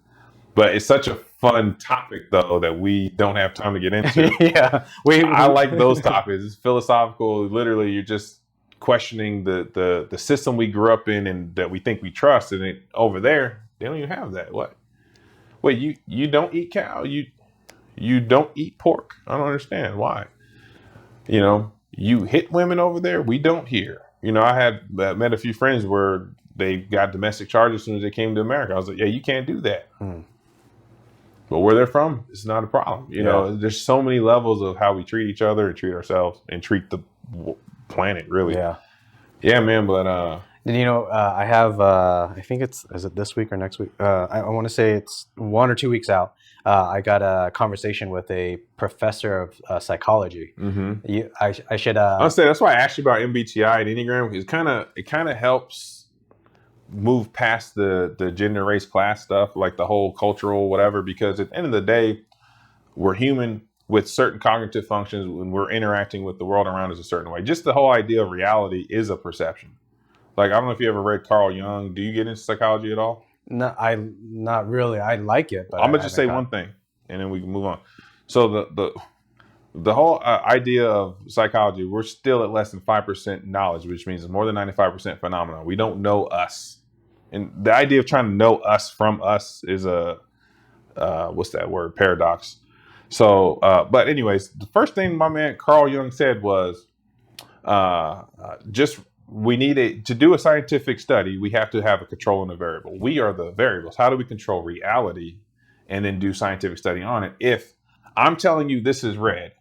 But it's such a fun topic though that we don't have time to get into. Yeah, I like those topics. It's philosophical. Literally, you're just questioning the system we grew up in and that we think we trust. And over there, they don't even have that. What? Wait, you don't eat cow? You don't eat pork? I don't understand why. You hit women over there. We don't here. I met a few friends where they got domestic charges as soon as they came to America. I was like, yeah, you can't do that. But where they're from, it's not a problem. There's so many levels of how we treat each other and treat ourselves and treat the planet, really. Yeah, man. But I have. I think is it this week or next week? I want to say it's 1 or 2 weeks out. I got a conversation with a professor of psychology. Mm-hmm. I should. I'll say that's why I asked you about MBTI and Enneagram. It kind of helps move past the gender, race, class stuff, like the whole cultural whatever. Because at the end of the day, we're human with certain cognitive functions when we're interacting with the world around us a certain way. Just the whole idea of reality is a perception. Like, I don't know if you ever read Carl Jung. Do you get into psychology at all? No, not really. I like it, but I'm gonna just say one thing, and then we can move on. So the whole idea of psychology, we're still at less than 5% knowledge, which means it's more than 95% phenomenon. We don't know us, and the idea of trying to know us from us is a what's that word? Paradox. So, but anyways, the first thing my man Carl Jung said was we need to do a scientific study. We have to have a control and a variable. We are the variables. How do we control reality and then do scientific study on it? If I'm telling you this is red.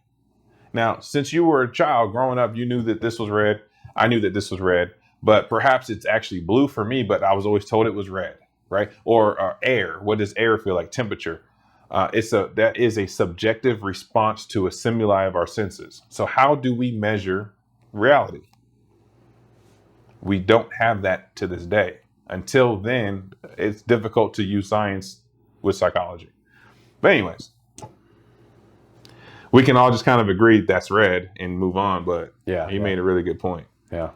Now, since you were a child growing up, you knew that this was red. I knew that this was red, but perhaps it's actually blue for me, but I was always told it was red, right? Or air. What does air feel like? Temperature. That is a subjective response to a stimuli of our senses. So how do we measure reality? We don't have that to this day. Until then, it's difficult to use science with psychology. But anyways, we can all just kind of agree that's red and move on. But he made a really good point. Yeah.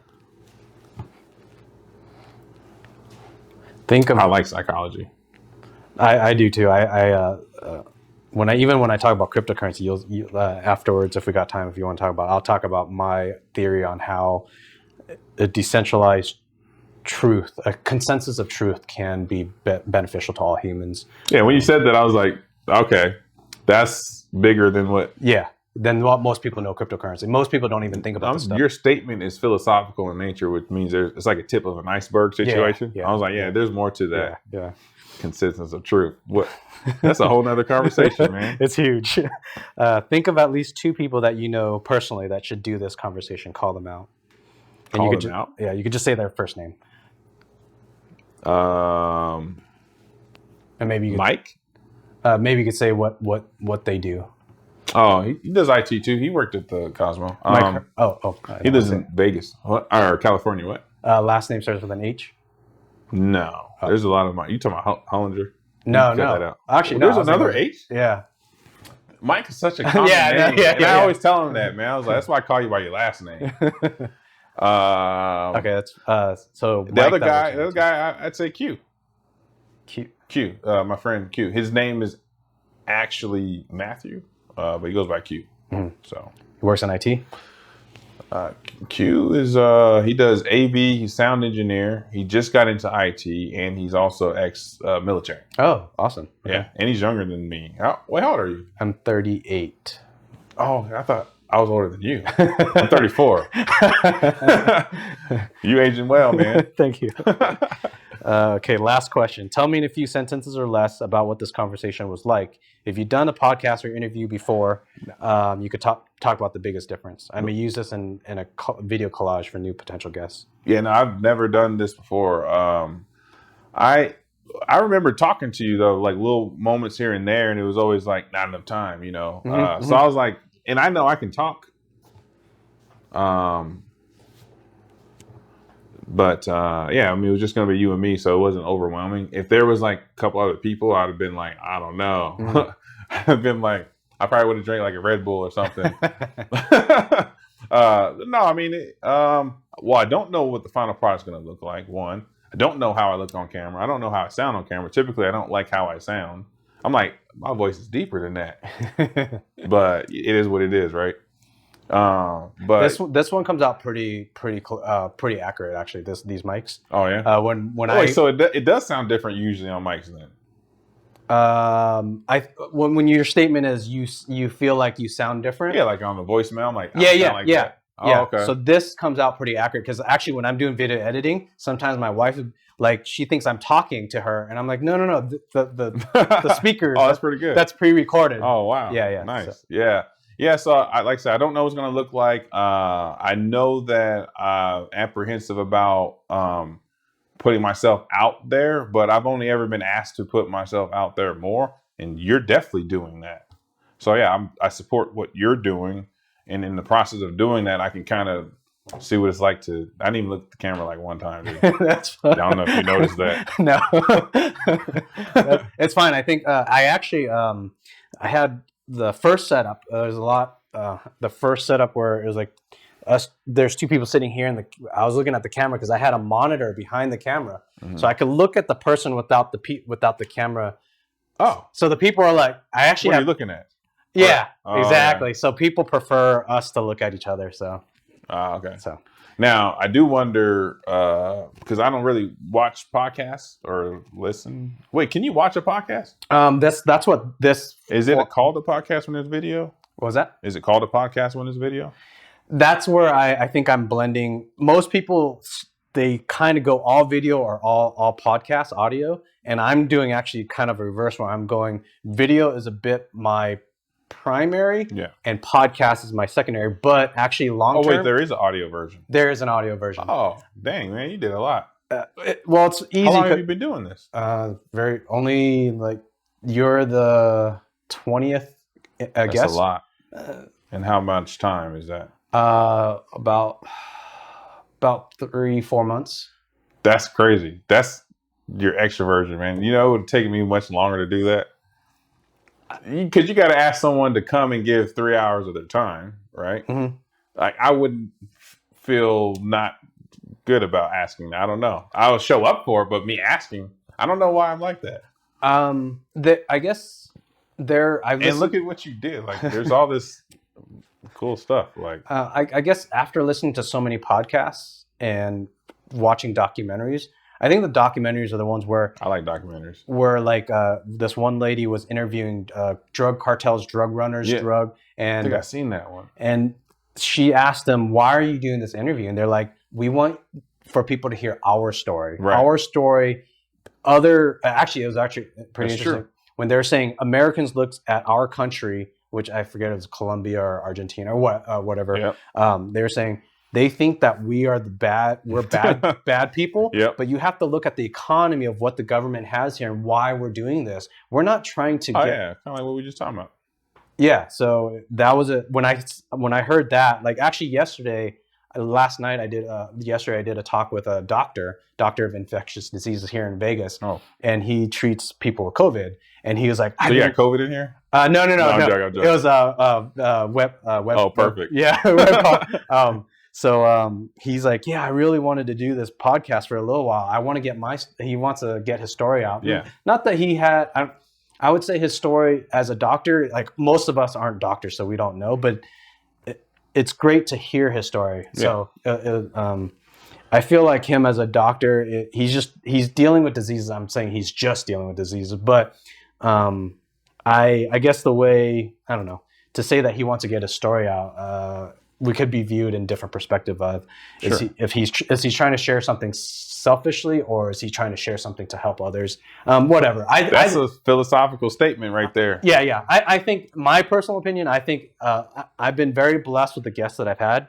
I like psychology. I do too. When I talk about cryptocurrency, you'll afterwards, if we got time, if you want to talk about, I'll talk about my theory on how a decentralized truth, a consensus of truth, can be beneficial to all humans. Yeah, when you said that, I was like, okay, that's bigger than what. Yeah, than what most people know cryptocurrency. Most people don't even think about this stuff. Your statement is philosophical in nature, which means it's like a tip of an iceberg situation. I was like, there's more to that. Yeah. Consensus of truth. What? That's a whole nother conversation, man. It's huge. Think of at least 2 people that you know personally that should do this conversation. Call them out. Call them out? Yeah, you could just say their first name. And maybe you could, Mike? Maybe you could say what they do. Oh, he does IT too. He worked at the Cosmo. He lives in Vegas. What? Or California, what? Last name starts with an H? No. There's a lot of Mike. You talking about Hollinger? No. That out. Actually, there's another H? Yeah. Mike is such a common name. I always tell him that, man. I was like, that's why I call you by your last name. Okay, that's so the other guy, I'd say Q. Q. My friend Q. His name is actually Matthew, but he goes by Q. Mm-hmm. So he works in IT. Q is he does AV. He's sound engineer. He just got into IT, and he's also ex military. Oh, awesome. Okay. Yeah, and he's younger than me. How old are you? I'm 38. Oh, I thought I was older than you. I'm 34. You aging well, man. Thank you. Okay, last question. Tell me in a few sentences or less about what this conversation was like. If you've done a podcast or interview before, you could talk about the biggest difference. I may use this in a video collage for new potential guests. Yeah, no, I've never done this before. I remember talking to you though, like little moments here and there, and it was always like not enough time, you know. Mm-hmm. So I was like, and I know I can talk. But yeah, I mean, it was just gonna be you and me, so it wasn't overwhelming. If there was like a couple other people, I'd have been like, I don't know. Mm-hmm. I'd have been like, I probably would have drank like a Red Bull or something. No, I mean, well, I don't know what the final product's gonna look like. One, I don't know how I look on camera. I don't know how I sound on camera. Typically, I don't like how I sound. I'm like, my voice is deeper than that. But it is what it is, right? But this one comes out pretty accurate actually. These mics. Oh yeah. So it does sound different usually on mics then. When your statement is you feel like you sound different. Yeah, like on the voicemail, I'm like yeah. That. Oh, yeah. Okay. So this comes out pretty accurate because actually when I'm doing video editing, sometimes my wife like she thinks I'm talking to her, and I'm like, no, the speakers. Oh, that's pretty good. That's pre-recorded. Oh wow. Yeah. Nice. So. Yeah. Yeah, so like I said, I don't know what it's going to look like. I know that I'm apprehensive about putting myself out there, but I've only ever been asked to put myself out there more, and you're definitely doing that. So yeah, I support what you're doing, and in the process of doing that, I can kind of see what it's like to. I didn't even look at the camera like one time. That's fine. I don't know if you noticed that. No, it's fine. I think I actually I had. The first setup, there's a lot. The first setup where it was like us. There's two people sitting here, and I was looking at the camera because I had a monitor behind the camera, so I could look at the person without the camera. Oh, so the people are like, I actually. What are you looking at? Yeah, exactly. Yeah. So people prefer us to look at each other. So. Okay. So. Now I do wonder because I don't really watch podcasts or listen. Wait, can you watch a podcast? That's what this is. It called a podcast when there's video? What was that? Is it called a podcast when there's video? That's where I think I'm blending. Most people they kind of go all video or all podcast audio, and I'm doing actually kind of a reverse where I'm going video is a bit my primary, and podcast is my secondary, but actually long term. Oh wait, there is an audio version. There is an audio version. Oh dang, man, you did a lot. Well, it's easy. How long have you been doing this? Only like you're the 20th guest. That's a lot. And how much time is that? About 3-4 months. That's crazy. That's your extra version, man. You know, it would take me much longer to do that. Because you got to ask someone to come and give 3 hours of their time, right? Mm-hmm. Like I wouldn't feel not good about asking. I don't know. I'll show up for it, but me asking, I don't know why I'm like that. I guess and look at what you did. Like there's all this cool stuff. Like I guess after listening to so many podcasts and watching documentaries. I think the documentaries are the ones where I like documentaries. Where like this one lady was interviewing drug cartels, drug runners, and I think I've seen that one. And she asked them, "Why are you doing this interview?" And they're like, "We want for people to hear our story, our story." Actually, it was actually pretty interesting when they were saying Americans looked at our country, which I forget if it was Colombia or Argentina or whatever. Yep. They were saying. They think that we're bad people, but you have to look at the economy of what the government has here and why we're doing this. We're not trying to kind of like what we were just talking about. Yeah, so that was when I heard that, like actually last night I did a talk with a doctor of infectious diseases here in Vegas, and he treats people with COVID, and he was like, "So you got COVID in here?" No. I'm joking. It was web. Oh, perfect. Yeah, web call. So he's like, yeah, I really wanted to do this podcast for a little while. I want to get he wants to get his story out. Yeah. Not that he had, I would say his story as a doctor, like most of us aren't doctors, so we don't know, but it's great to hear his story. Yeah. So I feel like him as a doctor, he's dealing with diseases. I'm saying he's just dealing with diseases, but I guess the way, I don't know, to say that he wants to get his story out, we could be viewed in different perspective of is he trying to share something selfishly, or is he trying to share something to help others? Whatever. That's a philosophical statement right there. Yeah. I think, my personal opinion, I think I've been very blessed with the guests that I've had.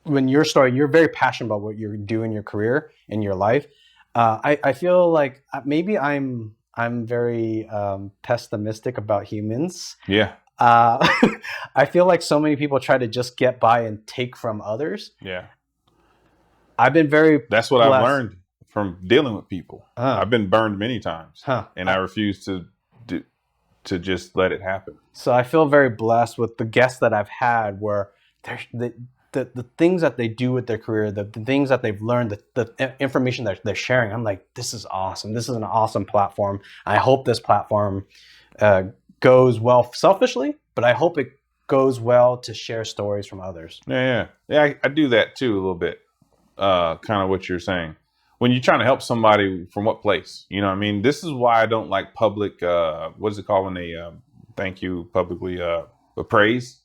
When your story, you're very passionate about what you do in your career, in your life. I feel like maybe I'm very pessimistic about humans. Yeah. I feel like so many people try to just get by and take from others. Yeah. I've been very That's what blessed. I've learned from dealing with people. I've been burned many times, and I refuse to just let it happen. So I feel very blessed with the guests that I've had, where the things that they do with their career, the things that they've learned, the information that they're sharing. I'm like, this is awesome. This is an awesome platform. I hope this platform goes well selfishly, but I hope it goes well to share stories from others. Yeah. I do that too a little bit. Kind of what you're saying. When you're trying to help somebody, from what place? You know what I mean? This is why I don't like public, what is it called when they thank you publicly, praise?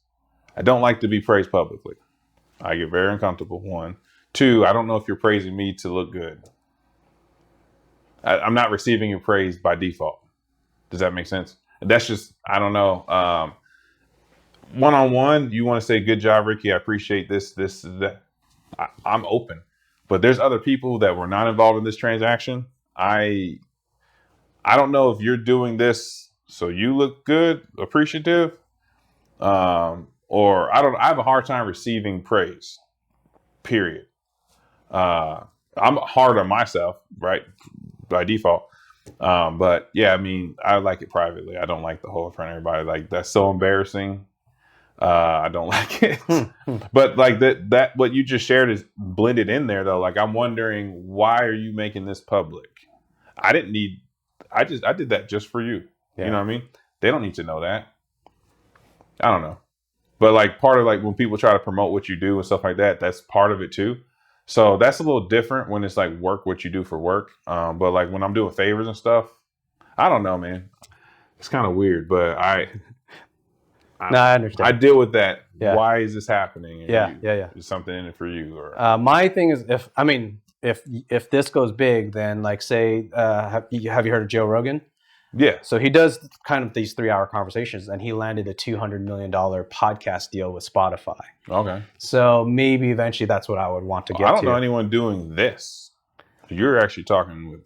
I don't like to be praised publicly. I get very uncomfortable, one. Two, I don't know if you're praising me to look good. I'm not receiving your praise by default. Does that make sense? That's just, I don't know. One-on-one, you want to say, good job, Ricky. I appreciate this, that. I'm open. But there's other people that were not involved in this transaction. I don't know if you're doing this so you look good, appreciative, or I have a hard time receiving praise, period. I'm hard on myself, right, by default. But yeah, I mean, I like it privately. I don't like the whole in front of everybody. Like, that's so embarrassing. I don't like it. But like that what you just shared is blended in there though. Like, I'm wondering, why are you making this public? I did that just for you. Yeah. You know what I mean? They don't need to know that. I don't know. But like, part of like when people try to promote what you do and stuff like that, that's part of it too. So that's a little different when it's like work, what you do for work. But like when I'm doing favors and stuff, I don't know, man. It's kind of weird, but I understand. I deal with that. Yeah. Why is this happening? Yeah. Is something in it for you? Or my thing is, if this goes big, then like, say, have you heard of Joe Rogan? Yeah. So he does kind of these 3-hour conversations, and he landed a $200 million podcast deal with Spotify. Okay. So maybe eventually that's what I would want to get to. I don't know anyone doing this. You're actually talking with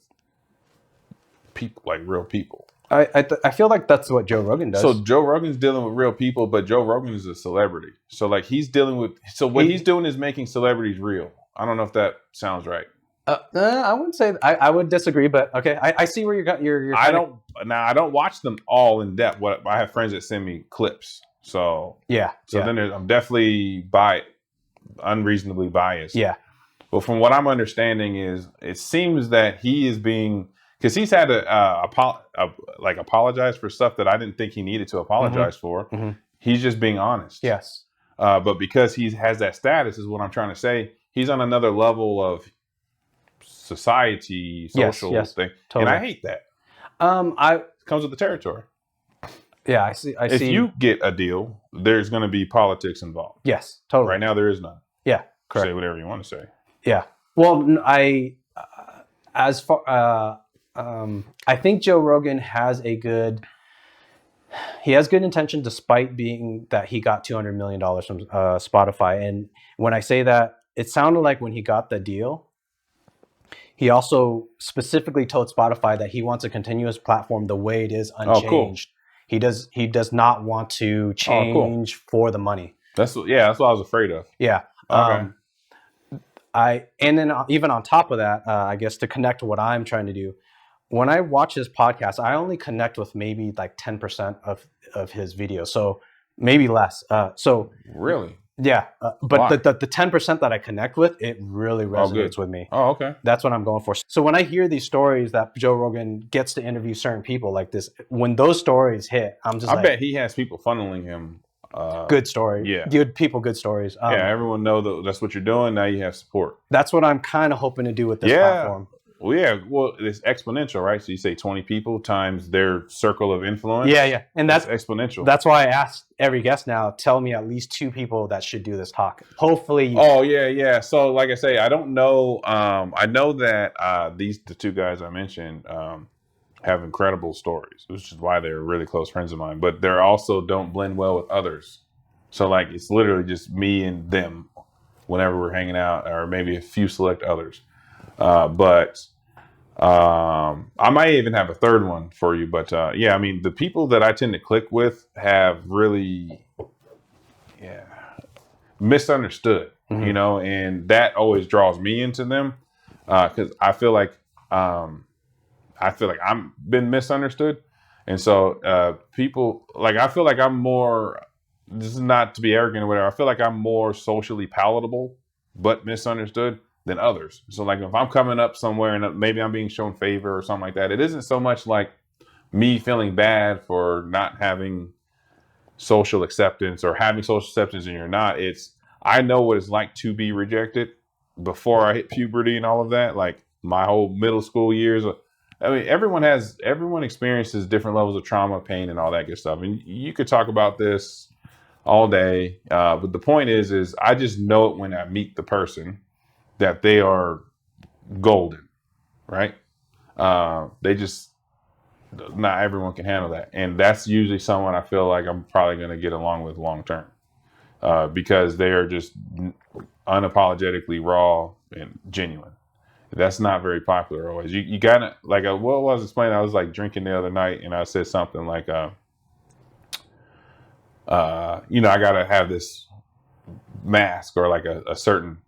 people, like real people. I feel like that's what Joe Rogan does. So Joe Rogan's dealing with real people, but Joe Rogan is a celebrity. So like, he's dealing with, so what he's doing is making celebrities real. I don't know if that sounds right. I wouldn't say I would disagree, but okay. I see where you're I don't watch them all in depth. I have friends that send me clips. So then I'm definitely unreasonably biased. Yeah. But from what I'm understanding is, it seems that he is being, because he's had to apologize for stuff that I didn't think he needed to apologize for. Mm-hmm. He's just being honest. Yes. But because he has that status, is what I'm trying to say. He's on another level of society, social thing, totally. And I hate that. It comes with the territory. Yeah, I see. If you get a deal, there's going to be politics involved. Yes, totally. Right now, there is none. Yeah, correct. Say whatever you want to say. Yeah. Well, I think Joe Rogan has good intention, despite being that he got $200 million from Spotify. And when I say that, it sounded like when he got the deal, he also specifically told Spotify that he wants to continue his platform the way it is, unchanged. Oh, cool. He does not want to change for the money. That's what I was afraid of. Yeah. Okay. And then even on top of that, I guess to connect to what I'm trying to do, when I watch his podcast, I only connect with maybe like 10% of his videos. So maybe less. So really? Yeah, but the 10% that I connect with, it really resonates with me. Oh, okay. That's what I'm going for. So when I hear these stories that Joe Rogan gets to interview certain people like this, when those stories hit, I'm just I bet he has people funneling him. Good story. Yeah. Good people, good stories. Yeah, everyone know that that's what you're doing. Now you have support. That's what I'm kind of hoping to do with this platform. Well, yeah. Well, it's exponential, right? So you say 20 people times their circle of influence. Yeah. And that's exponential. That's why I asked every guest now, tell me at least 2 people that should do this talk. Hopefully you yeah. So like I say, I don't know. I know that the 2 guys I mentioned have incredible stories, which is why they're really close friends of mine. But they're also don't blend well with others. So like it's literally just me and them whenever we're hanging out, or maybe a few select others. But I might even have a third one for you. But yeah, I mean, the people that I tend to click with have really misunderstood, you know, and that always draws me into them because I feel like I'm been misunderstood. And so people like, I feel like I'm more, this is not to be arrogant or whatever, I feel like I'm more socially palatable but misunderstood than others. So like if I'm coming up somewhere and maybe I'm being shown favor or something like that, it isn't so much like me feeling bad for not having social acceptance or having social acceptance and you're not. It's, I know what it's like to be rejected before I hit puberty and all of that. Like my whole middle school years. I mean, everyone experiences different levels of trauma, pain, and all that good stuff. And you could talk about this all day. But the point is I just know it when I meet the person that they are golden, right? They just, not everyone can handle that. And that's usually someone I feel like I'm probably going to get along with long term because they are just unapologetically raw and genuine. That's not very popular always. You gotta, like, what was explaining? I was like drinking the other night and I said something like, you know, I gotta have this mask or like a certain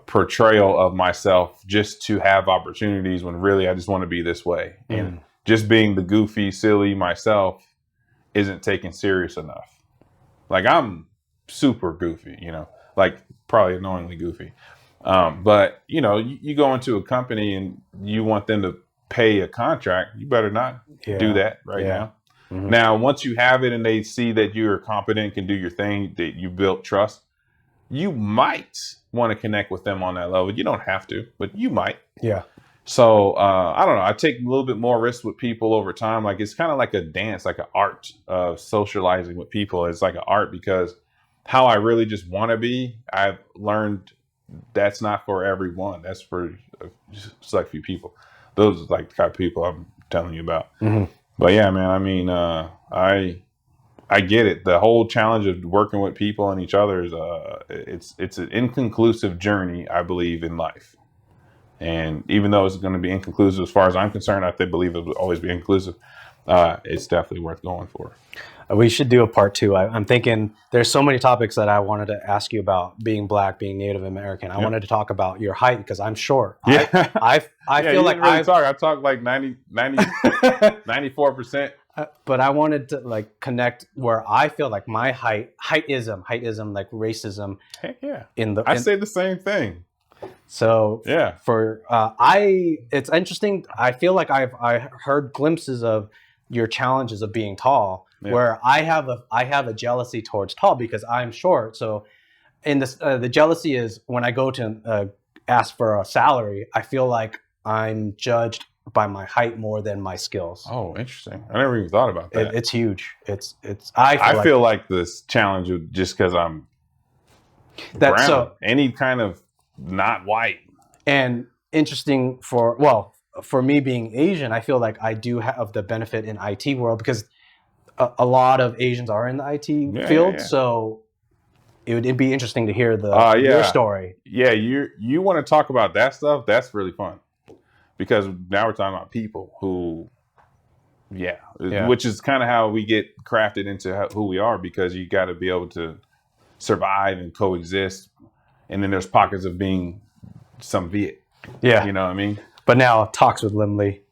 portrayal of myself just to have opportunities when really I just want to be this way. And just being the goofy, silly myself isn't taken serious enough. Like I'm super goofy, you know, like probably annoyingly goofy. But you know, you go into a company and you want them to pay a contract, you better not do that right now. Now, once you have it and they see that you're competent, can do your thing, that you built trust, you might want to connect with them on that level. You don't have to, but you might. Yeah. So I don't know. I take a little bit more risk with people over time. Like it's kind of like a dance, like an art of socializing with people. It's like an art because how I really just want to be, I've learned that's not for everyone. That's for just like a few people. Those are like the kind of people I'm telling you about. But yeah, man, I mean, I get it. The whole challenge of working with people and each other is it's an inconclusive journey, I believe, in life. And even though it's going to be inconclusive as far as I'm concerned, I believe it will always be inclusive. It's definitely worth going for. We should do a part 2. I'm thinking there's so many topics that I wanted to ask you about being Black, being Native American. I wanted to talk about your height because I'm short. Yeah. I feel like I talk like 94%. But I wanted to like connect where I feel like my heightism, like racism. Heck yeah. I say the same thing. So yeah, it's interesting. I feel like I heard glimpses of your challenges of being tall, where I have a jealousy towards tall because I'm short. So in this, the jealousy is when I go to ask for a salary, I feel like I'm judged by my height more than my skills. Oh, interesting. I never even thought about that. It's huge. I feel like this challenge of just because I'm brown, so any kind of not white. And interesting for me being Asian, I feel like I do have the benefit in IT world because a lot of Asians are in the IT field. Yeah. So it'd be interesting to hear your story. Yeah, you want to talk about that stuff? That's really fun. Because now we're talking about people who, which is kind of how we get crafted into who we are, because you got to be able to survive and coexist. And then there's pockets of being some Viet. Yeah. You know what I mean? but now talks with Lim Lee.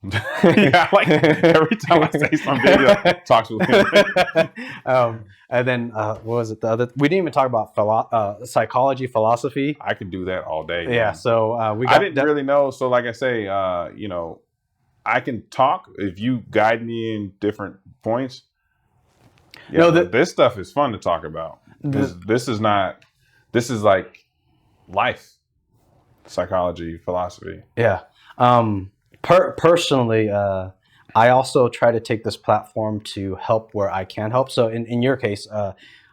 Yeah, like every time I say something, talks with him. And then what was it? The other we didn't even talk about psychology, philosophy. I could do that all day. Yeah, Man. so I didn't really know. So, like I say, you know, I can talk if you guide me in different points. Yeah, no, this stuff is fun to talk about. This is not. This is like life, psychology, philosophy. Yeah. Personally, I also try to take this platform to help where I can help. So in your case,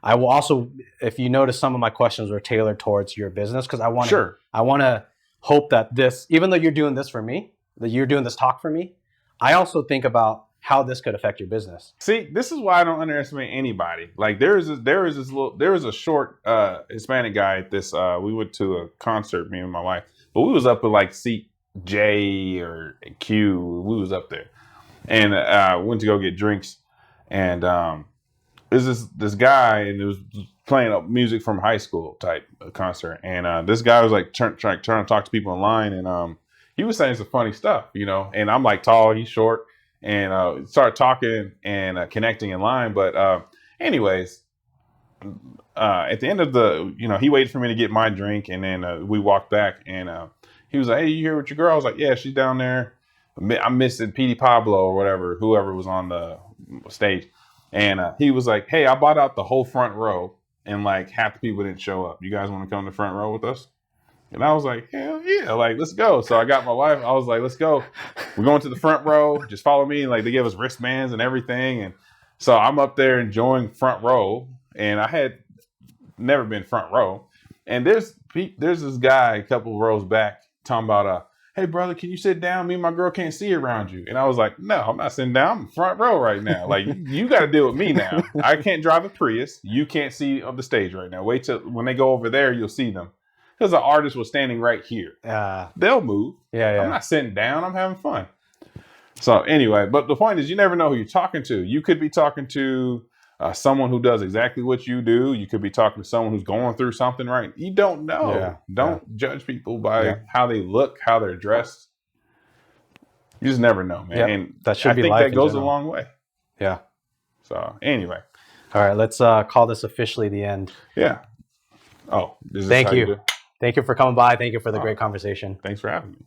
I will also, if you notice, some of my questions were tailored towards your business because I want to hope that this, even though you're doing this for me, that you're doing this talk for me, I also think about how this could affect your business. See, this is why I don't underestimate anybody. Like there was a short Hispanic guy at this. We went to a concert, me and my wife, but we was up at like seat J or Q. We was up there, and went to go get drinks, and there's this guy, and it was playing music from high school type concert, and this guy was like trying to talk to people online, and he was saying some funny stuff, you know, and I'm like tall, he's short. And started talking and connecting in line. But anyways, at the end of the, you know, he waited for me to get my drink. And then we walked back and he was like, hey, you here with your girl? I was like, yeah, she's down there. I'm missing Petey Pablo or whatever, whoever was on the stage. And he was like, hey, I bought out the whole front row and like half the people didn't show up. You guys want to come to the front row with us? And I was like, hell yeah, like, let's go. So I got my wife. I was like, let's go. We're going to the front row. Just follow me. And like, they gave us wristbands and everything. And so I'm up there enjoying front row. And I had never been front row. And there's this guy a couple rows back talking about, hey, brother, can you sit down? Me and my girl can't see around you. And I was like, no, I'm not sitting down. I'm front row right now. Like, you got to deal with me now. I can't drive a Prius. You can't see on the stage right now. Wait till when they go over there, you'll see them. Because the artist was standing right here. They'll move. Yeah. I'm not sitting down. I'm having fun. So anyway, but the point is you never know who you're talking to. You could be talking to someone who does exactly what you do. You could be talking to someone who's going through something right. You don't know. Yeah. Don't judge people by how they look, how they're dressed. You just never know, man. Yeah. And that should be life. I think that goes a long way. Yeah. So anyway. All right, let's call this officially the end. Yeah. Oh, Thank you. Thank you for coming by. Thank you for the great conversation. Thanks for having me.